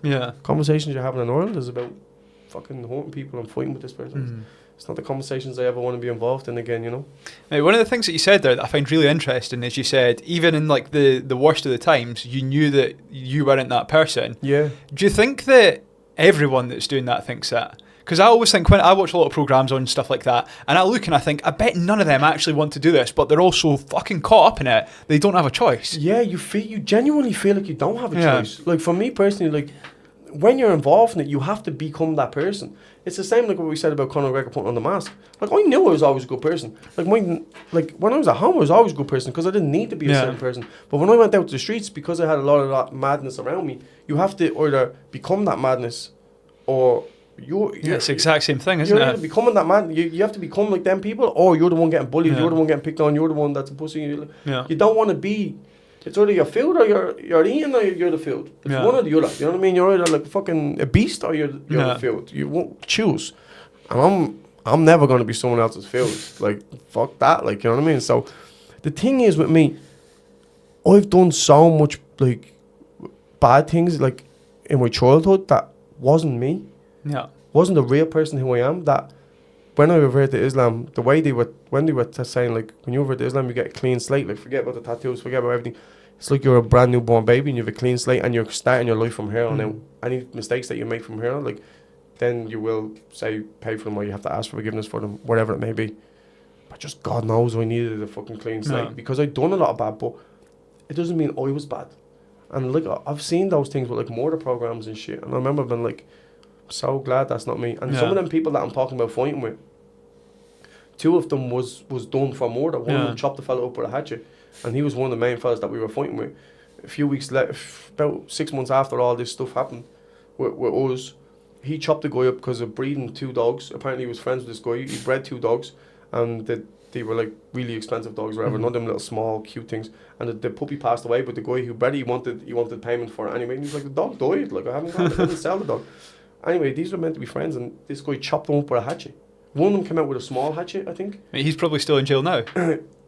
Conversations you're having in Ireland is about fucking hurting people and fighting with this person. It's not the conversations I ever want to be involved in again, you know. Now, one of the things that you said there that I find really interesting is you said even in like the worst of the times, you knew that you weren't that person. Do you think that everyone that's doing that thinks that? Because I always think when I watch a lot of programs on stuff like that, and I look and I think, I bet none of them actually want to do this, but they're all so fucking caught up in it, they don't have a choice. Yeah, you genuinely feel like you don't have a choice. Like for me personally, like when you're involved in it, you have to become that person. It's the same like what we said about Conor McGregor putting on the mask. Like I knew I was always a good person. Like when I was at home, I was always a good person because I didn't need to be a certain person. But when I went out to the streets, because I had a lot of that madness around me, you have to either become that madness, or it's the exact same thing, isn't you're it? either becoming that man. You have to become like them people, or you're the one getting bullied. You're the one getting picked on. You're the one that's a pussy. You don't want to be. It's either you're food or you're eating or you're the food. It's one or the other. You know what I mean? You're either like fucking a beast or you're the food. You won't choose. And I'm never going to be someone else's food. Like, fuck that. Like, you know what I mean? So, the thing is with me, I've done so much, like, bad things, like, in my childhood that wasn't me. Yeah. Wasn't the real person who I am. That when I reverted to Islam, the way when they were saying, like, when you revert to Islam, you get a clean slate. Like, forget about the tattoos, forget about everything. It's like you're a brand new born baby and you have a clean slate and you're starting your life from here on out. Any mistakes that you make from here on, like, then you will pay for them, or you have to ask for forgiveness for them, whatever it may be. But just God knows I needed a fucking clean slate because I'd done a lot of bad, but it doesn't mean I was bad. And like I've seen those things with like murder programs and shit, and I remember being like, so glad that's not me. And some of them people that I'm talking about fighting with, 2 of them was done for murder. One of them chopped the fellow up with a hatchet, and he was one of the main fellas that we were fighting with. A few weeks later, about 6 months after all this stuff happened with us, he chopped the guy up because of breeding 2 dogs. Apparently he was friends with this guy. He bred 2 dogs, and they were like really expensive dogs, whatever. None of them little small cute things. And the puppy passed away, but the guy who bred it, he wanted payment for it anyway. And he was like, the dog died. Like I didn't sell the dog. Anyway, these were meant to be friends, and this guy chopped them up with a hatchet. One of them came out with a small hatchet, I think. He's probably still in jail now.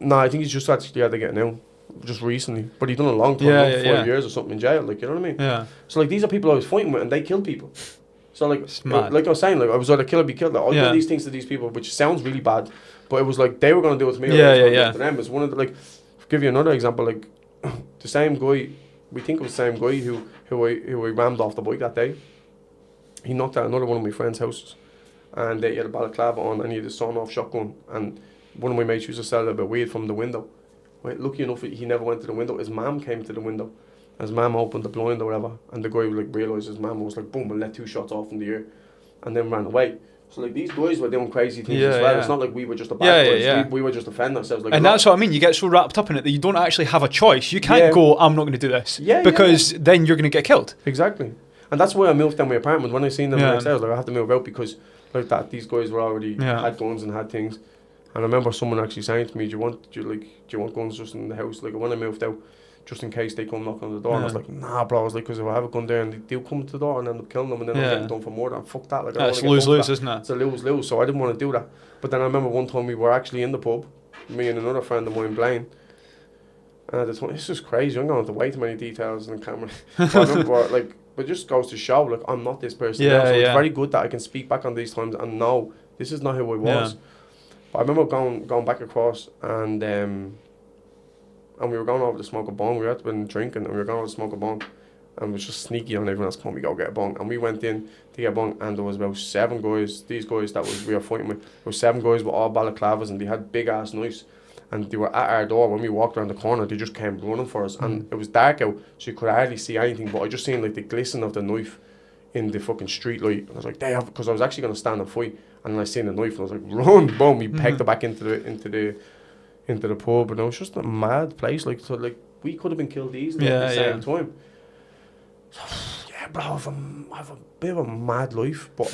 No, I think he's just actually had to get out just recently. But he'd done a long time, 4 years or something in jail. Like, you know what I mean? Yeah. So like these are people I was fighting with, and they killed people. So like I was saying, like I was either kill or be killed. Like, I did these things to these people, which sounds really bad, but it was like they were going to do it to me. Or I was gonna do it to them. It's one of the, like, to give you another example, like the same guy, we think it was the same guy who I rammed off the bike that day. He knocked out another one of my friend's houses, and he had a balaclava on, and he had a sawn-off shotgun, and one of my mates used to sell a bit of weed from the window. Right, lucky enough, he never went to the window. His mum came to the window. His mum opened the blind or whatever, and the guy like realised his mum was like, boom, and let 2 shots off in the air, and then ran away. So like these boys were doing crazy things as well. It's not like we were just a bad boys. We were just defending ourselves. Like, and that's what I mean. You get so wrapped up in it that you don't actually have a choice. You can't go, I'm not going to do this. Because then you're going to get killed. Exactly. And that's why I moved down my apartment. When I seen them the next day, I was like, I have to move out because like that these guys were already had guns and had things. And I remember someone actually saying to me, do you want guns just in the house? Like when I moved out, just in case they come knock on the door. And I was like, nah, bro. I was like, because if I have a gun there and they do come to the door and end up killing them, and then I'm getting done for murder, fuck that. Like, that's lose-lose, isn't it? It's a lose-lose. So I didn't want to do that. But then I remember one time we were actually in the pub, me and another friend of mine, Blaine. And this is crazy. I'm going to have to way too many details on the camera. But I remember, like, but it just goes to show, like, I'm not this person now. So it's very good that I can speak back on these times and know this is not who I was. But I remember going back across, and we were going over to smoke a bong. We had been drinking, and we were going over to smoke a bong, and it was just sneaky on everyone else. Come on, we go get a bong. And we went in to get a bong, and there was about 7 guys. These guys we were fighting with, there were 7 guys with all balaclavas, and they had big ass knives. And they were at our door. When we walked around the corner, they just came running for us. And it was dark out, so you could hardly see anything. But I just seen like the glisten of the knife in the fucking street light. And I was like, because I was actually going to stand and fight. And then I seen the knife, and I was like, run, boom. He pegged it back into the pub. And it was just a mad place. Like, so like we could have been killed easily at the same time. So, yeah, bro, I have a bit of a mad life, but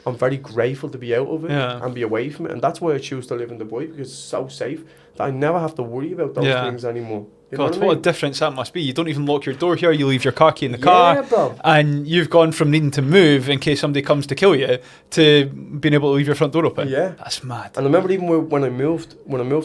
I'm very grateful to be out of it and be away from it. And that's why I choose to live in Dubai, because it's so safe that I never have to worry about those things anymore. You know what a difference that must be. You don't even lock your door here. You leave your car key in the car. Bro. And you've gone from needing to move in case somebody comes to kill you to being able to leave your front door open. Yeah. That's mad. And I remember even when I moved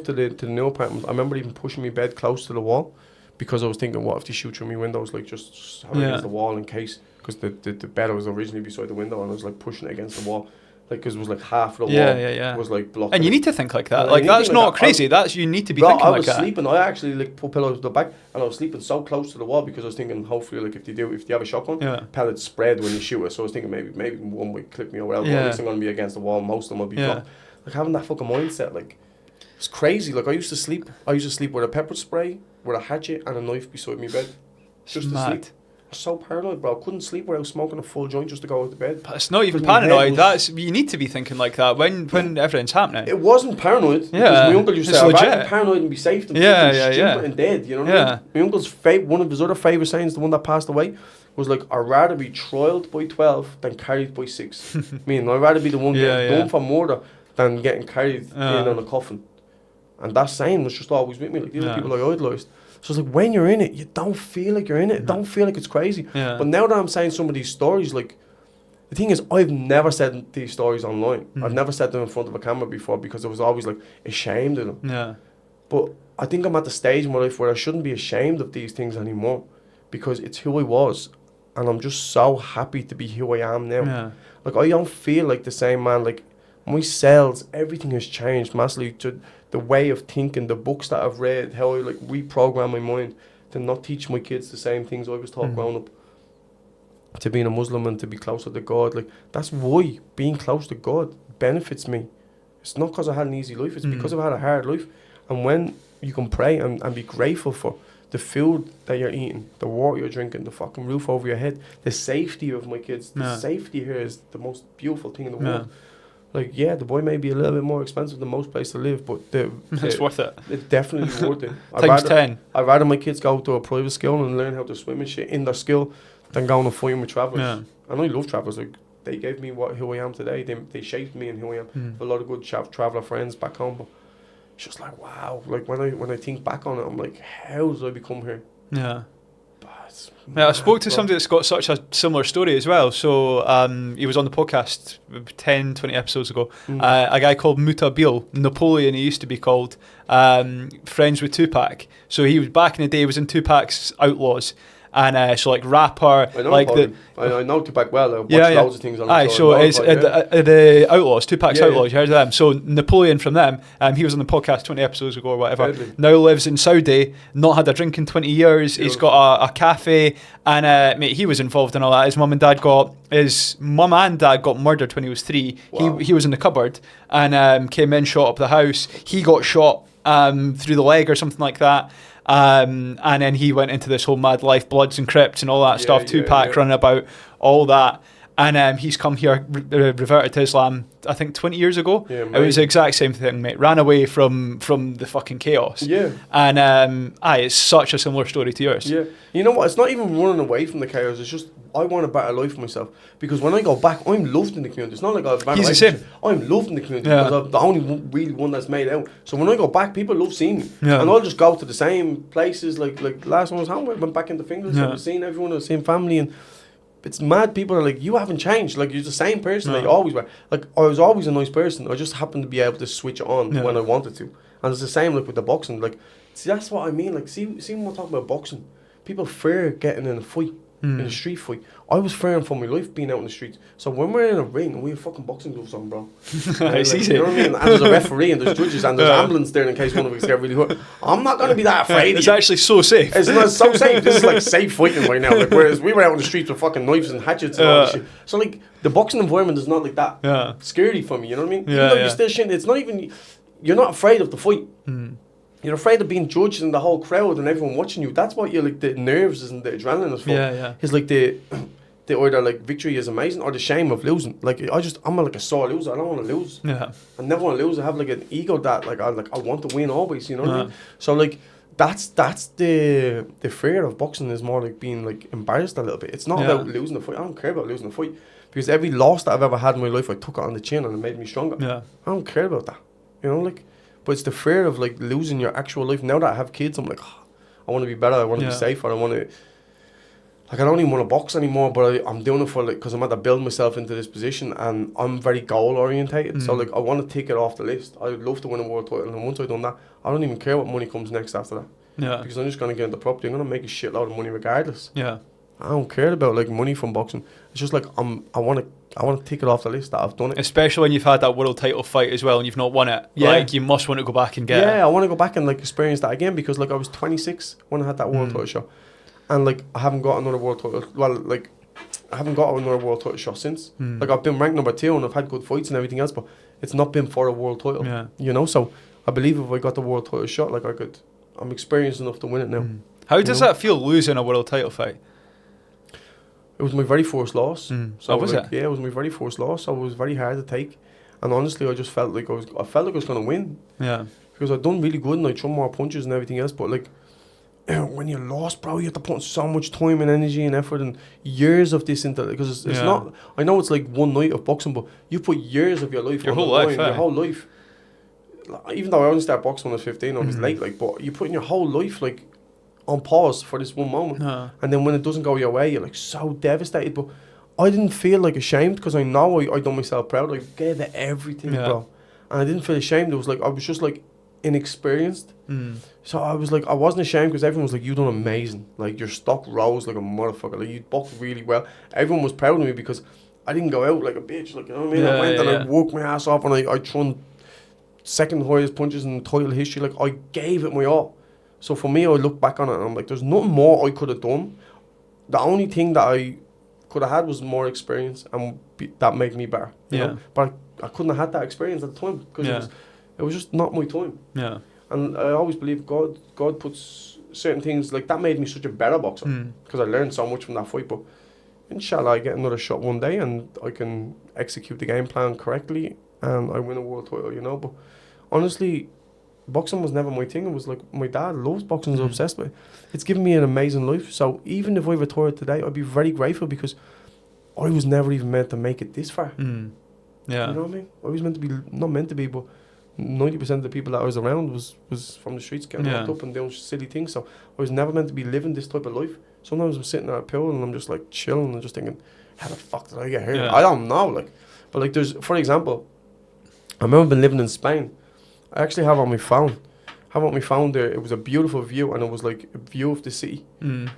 to the new apartment, I remember even pushing my bed close to the wall, because I was thinking, what if they shoot through my windows, like just have it against the wall in case, because the bed was originally beside the window, and I was like pushing it against the wall. like because it was like half the wall was like blocked. And you need to think like that. And like that's not that. crazy. That's you need to be Bro, thinking I like was that. sleeping. I actually like put pillows to the back, and I was sleeping so close to the wall because I was thinking, hopefully, like if they have a shotgun, pellets spread when you shoot it. So I was thinking maybe one would clip me or whatever. But at least I'm gonna be against the wall. Most of them will be blocked. Like having that fucking mindset, like it's crazy. Like I used to sleep with a pepper spray, with a hatchet, and a knife beside my bed, just to sleep. I was so paranoid, bro. I couldn't sleep without smoking a full joint just to go out to bed. But it's not even paranoid. That's you need to be thinking like that when everything's happening. It wasn't paranoid. Because my uncle used to say, "I'd rather be paranoid and be safe than stupid and dead." You know what I mean? My uncle's one of his other favourite sayings, the one that passed away, was like, "I'd rather be trialed by 12 than carried by 6." Meaning, I'd rather be the one getting done for murder than getting carried in on a coffin. And that saying was just always with me. Like these are people I idolised. So it's like when you're in it, you don't feel like you're in it. Don't feel like it's crazy. But now that I'm saying some of these stories, like the thing is, I've never said these stories online. I've never said them in front of a camera before because I was always like ashamed of them. But I think I'm at the stage in my life where I shouldn't be ashamed of these things anymore because it's who I was, and I'm just so happy to be who I am now. Like I don't feel like the same man. Like my cells, everything has changed massively to the way of thinking, the books that I've read, how I like reprogram my mind to not teach my kids the same things I was taught growing up. To being a Muslim and to be closer to God, like that's why being close to God benefits me. It's not because I had an easy life, it's because I've had a hard life. And when you can pray and be grateful for the food that you're eating, the water you're drinking, the fucking roof over your head, the safety of my kids, the safety here is the most beautiful thing in the world. Like, yeah, the boy may be a little bit more expensive than most places to live, but it's worth it. It's definitely worth it. Times 10. I'd rather my kids go to a private school and learn how to swim and shit in their skill than going and fighting with travellers. And I love travellers. Like, they gave me who I am today. They shaped me and who I am. I have a lot of good traveller friends back home, but it's just like, wow. Like, when I think back on it, I'm like, how did I become here? I spoke to somebody that's got such a similar story as well. So he was on the podcast 10, 20 episodes ago. A guy called Mutabil, Napoleon he used to be called, friends with Tupac. So he was back in the day, he was in Tupac's Outlaws. And so like rapper, I know like I know Tupac well. I watched loads of things on it. So it's the Outlaws, Tupac's Outlaws. You heard of them? So Napoleon from them, he was on the podcast 20 episodes ago or whatever. Now lives in Saudi, not had a drink in 20 years. He's got a cafe, and mate, he was involved in all that. His mum and dad got murdered when he was 3. Wow. He was in the cupboard and came in, shot up the house. He got shot through the leg or something like that. And then he went into this whole mad life, Bloods and Crips and all that stuff, Tupac running about, all that. And he's come here, reverted to Islam, I think 20 years ago. It was the exact same thing, mate. Ran away from the fucking chaos. And it's such a similar story to yours. You know what? It's not even running away from the chaos. It's just I want a better life for myself. Because when I go back, I'm loved in the community. It's not like I've ran away. He's the same. I'm loved in the community because I'm the only really one that's made out. So when I go back, people love seeing me. And I'll just go to the same places. Like last time I was home, I went back into Fingers. I was seeing everyone, I was seeing family, and it's mad. People are like, you haven't changed. Like, you're the same person that you always were. Like, I was always a nice person. I just happened to be able to switch it on when I wanted to. And it's the same like with the boxing. Like, see, that's what I mean. Like, see when we're talking about boxing, people fear getting in a fight, in a street fight. I was fearing for my life being out in the streets. So when we're in a ring and we have fucking boxing gloves on, bro, like, you know what I mean? And there's a referee and there's judges and there's ambulance there in case one of us get really hurt. I'm not going to be that afraid. It's actually so safe. It's not so safe. This is like safe fighting right now. Like, whereas we were out in the streets with fucking knives and hatchets and all this shit. So like the boxing environment is not like that scary for me. You know what I mean? Even though you're still shit, it's not even. You're not afraid of the fight. You're afraid of being judged in the whole crowd and everyone watching you. That's what you're like. The nerves and the adrenaline is for. It's like the either like victory is amazing or the shame of losing. Like I'm like a sore loser. I don't want to lose. I never want to lose. I have like an ego that like I want to win always. You know what I mean? So like that's the fear of boxing is more like being like embarrassed a little bit. It's not about losing the fight. I don't care about losing the fight because every loss that I've ever had in my life, I took it on the chin and it made me stronger. I don't care about that. You know, like. But it's the fear of like losing your actual life. Now that I have kids, I'm like, I want to be better. I want to be safer. I want to, like, I don't even want to box anymore. But I'm doing it for like because I'm at to build myself into this position, and I'm very goal orientated. So like, I want to take it off the list. I'd love to win a world title, and once I've done that, I don't even care what money comes next after that. Because I'm just gonna get into property. I'm gonna make a shitload of money regardless. I don't care about like money from boxing. It's just like I want to tick it off the list that I've done it. Especially when you've had that world title fight as well and you've not won it. Yeah. Like, you must want to go back and get it. Yeah, I want to go back and like experience that again, because like I was 26 when I had that world title shot, and like I haven't got another world title. Well, like I haven't got another world title shot since. Like I've been ranked number 2 and I've had good fights and everything else, but it's not been for a world title. Yeah. You know, so I believe if I got the world title shot, like I'm experienced enough to win it now. How does that feel, losing a world title fight? It was my very first loss. So was like, it? Yeah, it was my very first loss. So it was very hard to take, and honestly, I just felt like I was going to win. Yeah. Because I'd done really good and I threw more punches and everything else, but like when you're lost, bro, you have to put so much time and energy and effort and years of this into it, because it's not. I know it's like one night of boxing, but you put years of your life, your whole life, your whole life. Like, even though I only started boxing when I was 15, I was late, like, but you put in your whole life like on pause for this one moment, and then when it doesn't go your way, you're like so devastated. But I didn't feel like ashamed, because I know I done myself proud. I gave it everything, bro, and I didn't feel ashamed. It was like I was just like inexperienced. So I was like, I wasn't ashamed, because everyone was like, you done amazing, like your stock rose like a motherfucker, like you boxed really well. Everyone was proud of me because I didn't go out like a bitch, like, you know what I mean? I went and I worked my ass off, and I threw second highest punches in title history. Like I gave it my all. So for me, I look back on it and I'm like, there's nothing more I could have done. The only thing that I could have had was more experience, and that made me better. You know? But I couldn't have had that experience at the time, because it was just not my time. Yeah. And I always believe God puts certain things, like that made me such a better boxer, because I learned so much from that fight. But inshallah, I get another shot one day and I can execute the game plan correctly and I win a world title, you know. But honestly, boxing was never my thing. It was like my dad loves boxing, is obsessed with it. It's given me an amazing life. So even if I retired today, I'd be very grateful, because I was never even meant to make it this far. Yeah. You know what I mean? I was meant to be, not meant to be, but 90% of the people that I was around was from the streets, getting locked up and doing silly things. So I was never meant to be living this type of life. Sometimes I'm sitting at a pool and I'm just like chilling and just thinking, how the fuck did I get here? Yeah. I don't know. Like, but like there's, for example, I remember being living in Spain. I actually have on my phone. There, it was a beautiful view, and it was like a view of the city. I'm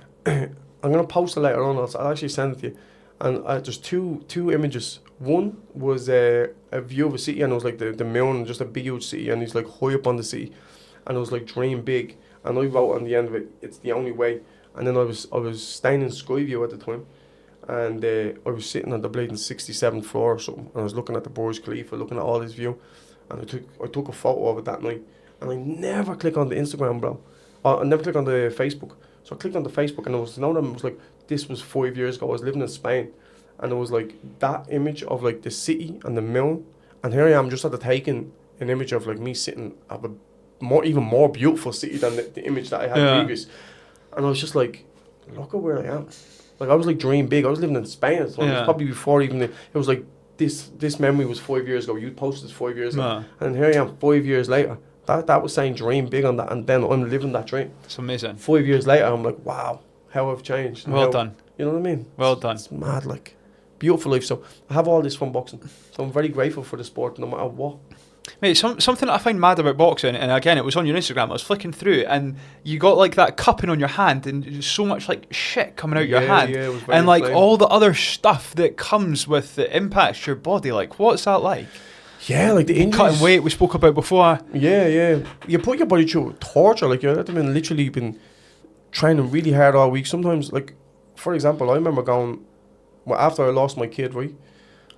gonna post it later on. I'll actually send it to you. And there's two images. One was a view of a city, and it was like the moon, just a big huge city, and he's like high up on the city, and it was like dream big. And I wrote on the end of it, it's the only way. And then I was staying in Skyview at the time, and I was sitting on the blading 67th floor or something, and I was looking at the Burj Khalifa, looking at all this view, and I took a photo of it that night. And I never click on the Instagram, bro. I never click on the Facebook. So I clicked on the Facebook, and it was like, this was 5 years ago. I was living in Spain, and it was like that image of like the city and the moon, and here I am just taking an image of like me sitting at a even more beautiful city than the image that I had previous. And I was just like, look at where I am. Like I was like dream big. I was living in Spain at the time. It was probably before even it was like this memory was 5 years ago. You posted this 5 years ago, and here I am 5 years later. That was saying dream big on that, and then I'm living that dream. It's amazing. 5 years later, I'm like, wow, how I've changed. Well done. You know what I mean? Well done. It's mad, like beautiful life. So I have all this from boxing. So I'm very grateful for the sport, no matter what. Mate, something that I find mad about boxing, and again, it was on your Instagram, I was flicking through, and you got like that cupping on your hand, and so much like shit coming out your hand, it was very and like inflamed. all the other stuff that comes with that impacts your body. Like, what's that like? Yeah, like the injuries. Cutting weight we spoke about before. Yeah. You put your body through torture. Like you've literally been training really hard all week. Sometimes, like, for example, I remember going, well, after I lost my kid, right?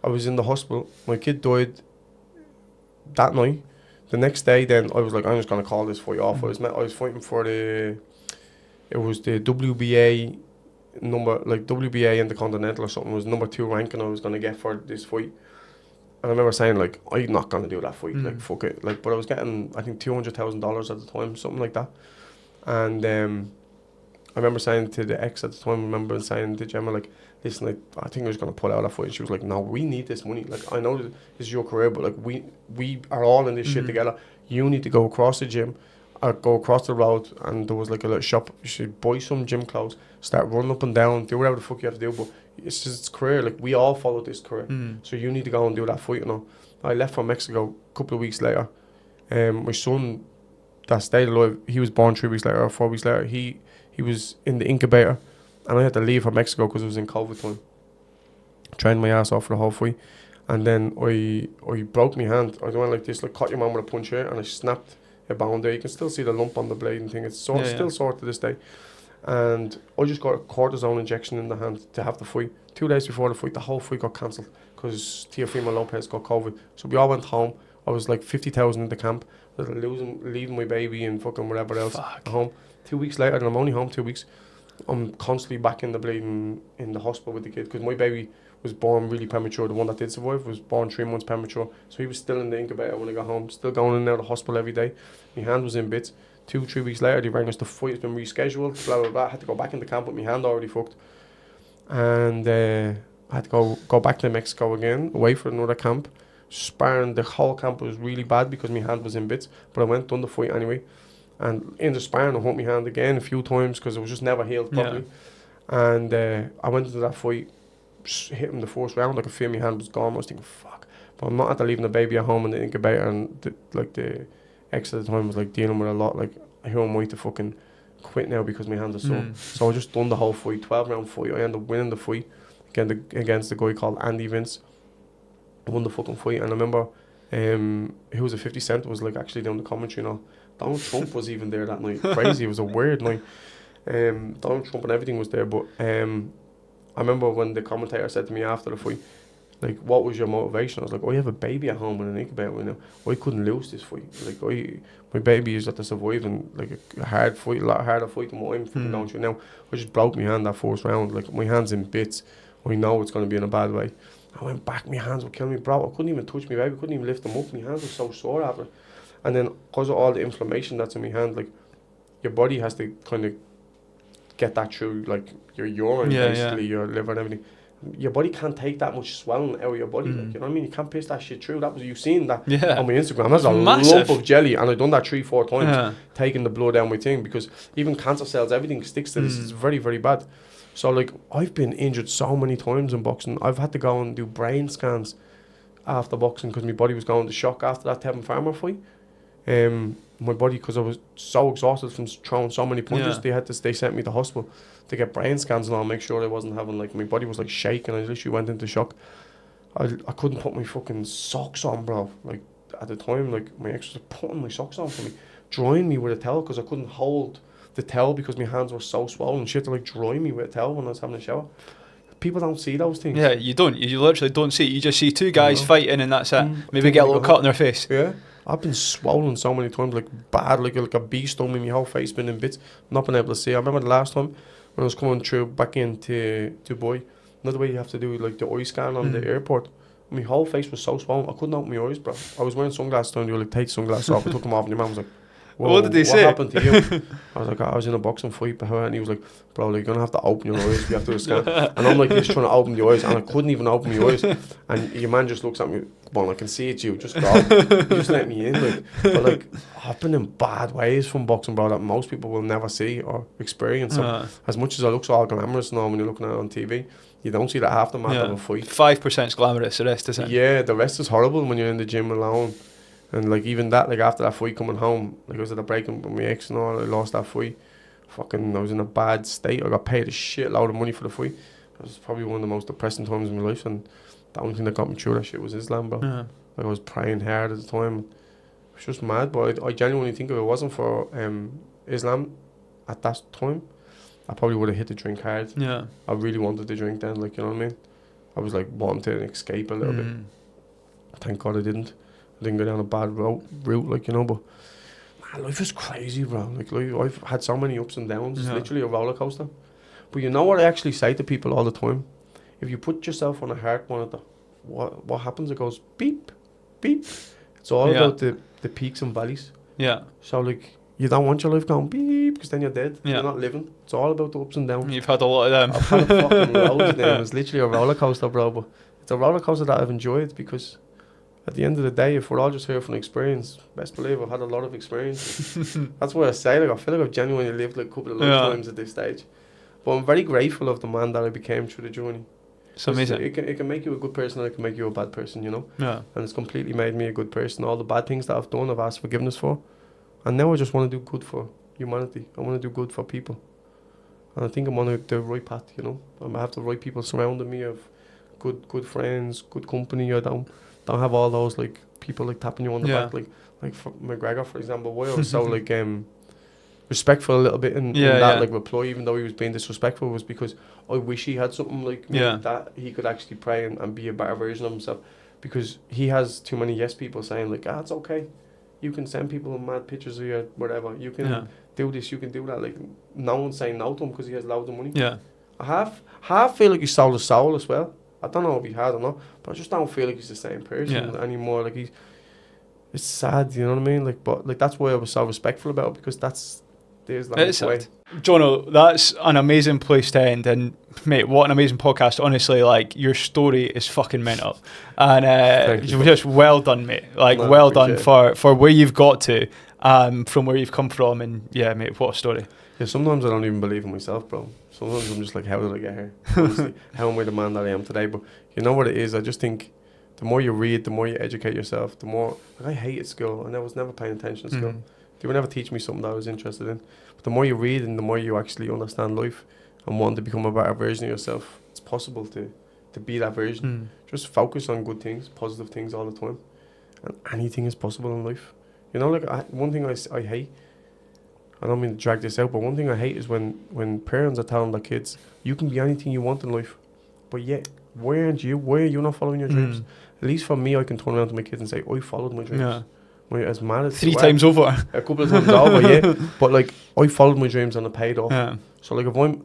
I was in the hospital. My kid died that night. The next day, then I was like, I'm just gonna call this fight off. I was fighting for the WBA number, like WBA Intercontinental or something. It was number 2 ranking I was gonna get for this fight. And I remember saying, like, I'm not going to do that fight, like, fuck it. Like, but I was getting, I think, $200,000 at the time, something like that. And I remember saying to the ex at the time, saying to Gemma, like, listen, like, I think I was going to pull out that fight. And she was like, no, we need this money. Like, I know this is your career, but, like, we are all in this shit together. You need to go across the gym, or go across the road, and there was, like, a little shop. You should buy some gym clothes, start running up and down, do whatever the fuck you have to do, but it's just career. Like, we all follow this career, so you need to go and do that fight. You know, I left for Mexico a couple of weeks later. My son that stayed alive, he was born 3 weeks later or 4 weeks later. He was in the incubator, and I had to leave for Mexico because it was in COVID time. Trained my ass off for the whole fight, and then I broke my hand. I went like this, like caught your man with a punch here, and I snapped a bone there. You can still see the lump on the blade and thing. It's still sore to this day. And I just got a cortisone injection in the hand to have the fight. 2 days before the fight, the whole fight got cancelled because Teofimo Lopez got COVID. So we all went home. I was like 50,000 in the camp. I was leaving my baby and fucking whatever else at home. 2 weeks later, and I'm only home 2 weeks, I'm constantly back in the bleeding in the hospital with the kid because my baby was born really premature. The one that did survive was born 3 months premature. So he was still in the incubator when I got home, still going in and out of the hospital every day. My hand was in bits. 2-3 weeks later, they rang us, the fight has been rescheduled, blah, blah, blah. I had to go back in the camp with my hand already fucked. And I had to go back to Mexico again, away for another camp. Sparring, the whole camp was really bad because my hand was in bits. But I went, done the fight anyway. And in the sparring, I hurt my hand again a few times because it was just never healed properly. Yeah. And I went into that fight, hit him the first round. I could feel my hand was gone. I was thinking, fuck. But I'm not after leaving the baby at home in the incubator, and the ex at the time was like dealing with a lot. Like, who am I to fucking quit now because my hands are sore? So I just done the whole fight, 12-round fight. I ended up winning the fight against the guy called Andy Vince. I won the fucking fight, and I remember who was a 50 Cent was like actually down the commentary and all. Donald Trump was even there that night. Crazy. It was a weird night. Donald Trump and everything was there, but I remember when the commentator said to me after the fight, like, what was your motivation? I was like, I have a baby at home in an incubator, you know. I couldn't lose this fight. Like, my baby is at the surviving, like a hard fight, a lot harder fight than what I'm fucking going through now. I just broke my hand that first round. Like, my hand's in bits. I know it's going to be in a bad way. I went back, my hands were killing me, bro. I couldn't even touch my baby, couldn't even lift them up. My hands were so sore after. And then, because of all the inflammation that's in my hand, like, your body has to kind of get that through, like, your urine, basically, your liver and everything. Your body can't take that much swelling out of your body, like, you know what I mean? You can't piss that shit through. That was, you've seen that on my Instagram. That's a lump of jelly, and I've done that 3-4 times, taking the blood down my thing, because even cancer cells, everything sticks to this. It's very, very bad. So, like, I've been injured so many times in boxing. I've had to go and do brain scans after boxing because my body was going to shock after that Tevin Farmer fight. My body, because I was so exhausted from throwing so many punches, they sent me to hospital to get brain scans and all, make sure I wasn't having, like, my body was like shaking. I literally went into shock. I couldn't put my fucking socks on, bro. Like, at the time, like, my ex was putting my socks on for me, drying me with a towel because I couldn't hold the towel because my hands were so swollen. She had to, like, dry me with a towel when I was having a shower. People don't see those things. Yeah, you don't. You literally don't see it. You just see two guys fighting and that's it. Maybe get a little cut in their face. Yeah. I've been swollen so many times, like bad, like a bee stung me, my whole face been in bits, not been able to see. I remember the last time when I was coming through back into Dubai, another way you have to do like the eye scan on the airport. My whole face was so swollen, I couldn't open my eyes, bro. I was wearing sunglasses and they were like, take sunglasses off. I took them off and your man was like, what did they say? What happened to you? I was like, I was in a boxing fight, and he was like, bro, like, you're going to have to open your eyes if you have to do a scan. And I'm like this trying to open the eyes, and I couldn't even open my eyes. And your man just looks at me, well, I can see it's you, just go. Just let me in. Like, but like, I've been in bad ways from boxing, bro, that most people will never see or experience. So, as much as it looks all glamorous now when you're looking at it on TV, you don't see that aftermath of a fight. 5% is glamorous, the rest isn't. Yeah, the rest is horrible when you're in the gym alone. And like even that, like after that fight coming home, like I was at a break with my ex and all, I lost that fight. Fucking, I was in a bad state. I got paid a shitload of money for the fight. It was probably one of the most depressing times in my life, and the only thing that got me through that shit was Islam, bro. Like I was praying hard at the time. It was just mad, but I genuinely think if it wasn't for Islam at that time, I probably would have hit the drink hard. Yeah. I really wanted to drink then, like, you know what I mean? I was like wanting to escape a little bit. Thank God I didn't. I didn't go down a bad route, like, you know, but man, life is crazy, bro. Like, I've had so many ups and downs. It's literally a roller coaster. But you know what I actually say to people all the time? If you put yourself on a heart monitor, what happens? It goes beep, beep. It's all about the peaks and valleys. Yeah. So, like, you don't want your life going beep because then you're dead. You're not living. It's all about the ups and downs. You've had a lot of them. I've had a fucking loads of them. It's literally a roller coaster, bro. But it's a roller coaster that I've enjoyed because at the end of the day, if we're all just here for an experience, best believe I've had a lot of experience. That's why I say, like, I feel like I've genuinely lived like a couple of lifetimes at this stage. But I'm very grateful of the man that I became through the journey. It's amazing. It can make you a good person, or it can make you a bad person, you know? Yeah. And it's completely made me a good person. All the bad things that I've done, I've asked forgiveness for. And now I just want to do good for humanity. I want to do good for people. And I think I'm on the right path, you know. I have the right people surrounding me of good friends, good company. I don't have all those like people like tapping you on the back, like for McGregor, for example. Why I was so like respectful a little bit in that like reply, even though he was being disrespectful, was because I wish he had something like me that he could actually pray and be a better version of himself, because he has too many yes people saying like, it's okay, you can send people mad pictures of you, whatever, you can do this, you can do that. Like, no one's saying no to him because he has loads of money. I half feel like he sold his soul as well. I don't know if he had or not, but I just don't feel like he's the same person anymore. Like, it's sad, you know what I mean? Like, but like that's why I was so respectful about it, because there's like way. Jono, that's an amazing place to end, and mate, what an amazing podcast. Honestly, like, your story is fucking mental, and just well done, mate. Like, well done for where you've got to, from where you've come from, and yeah, mate, what a story. Yeah, sometimes I don't even believe in myself, bro. Sometimes I'm just like, how did I get here? Honestly, how am I the man that I am today? But you know what it is? I just think the more you read, the more you educate yourself, the more... Like, I hated school, and I was never paying attention to school. They would never teach me something that I was interested in. But the more you read and the more you actually understand life and want to become a better version of yourself, it's possible to be that version. Just focus on good things, positive things all the time. And anything is possible in life. You know, like, one thing I hate, I don't mean to drag this out, but one thing I hate is when parents are telling their kids, you can be anything you want in life, but yet, why are you not following your dreams? At least for me, I can turn around to my kids and say, I followed my dreams. As mad as 3 times over. A couple of times over, but like, I followed my dreams and I paid off. So like, if I'm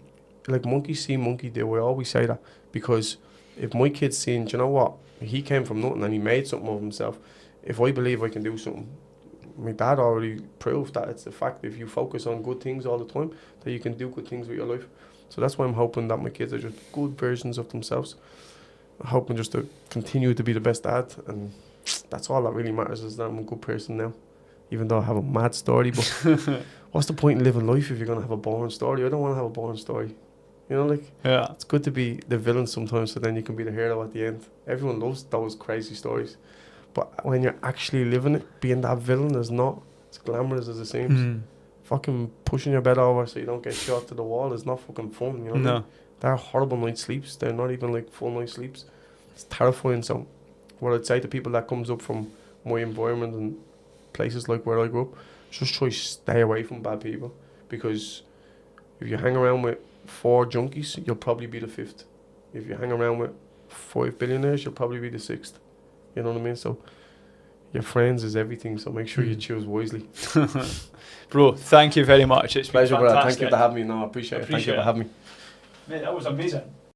like, monkey see, monkey do, I always say that, because if my kid's saying, do you know what, he came from nothing and he made something of himself, if I believe I can do something, my dad already proved that it's a fact. If you focus on good things all the time, that you can do good things with your life. So that's why I'm hoping that my kids are just good versions of themselves. I'm hoping just to continue to be the best dad, and that's all that really matters, is that I'm a good person now, even though I have a mad story. But what's the point in living life if you're going to have a boring story? I don't want to have a boring story. You know, like, it's good to be the villain sometimes, so then you can be the hero at the end. Everyone loves those crazy stories. But when you're actually living it, being that villain is not as glamorous as it seems. Fucking pushing your bed over so you don't get shot to the wall is not fucking fun, you know? No. They're horrible night sleeps. They're not even like full night sleeps. It's terrifying. So what I'd say to people that comes up from my environment and places like where I grew up, just try to stay away from bad people, because if you hang around with 4 junkies, you'll probably be the 5th. If you hang around with 5 billionaires, you'll probably be the 6th. You know what I mean? So your friends is everything, so make sure you choose wisely. Bro, thank you very much. It's been pleasure, fantastic. Thank you for having me. No, I appreciate it. Thank you for having me. Mate, that was amazing.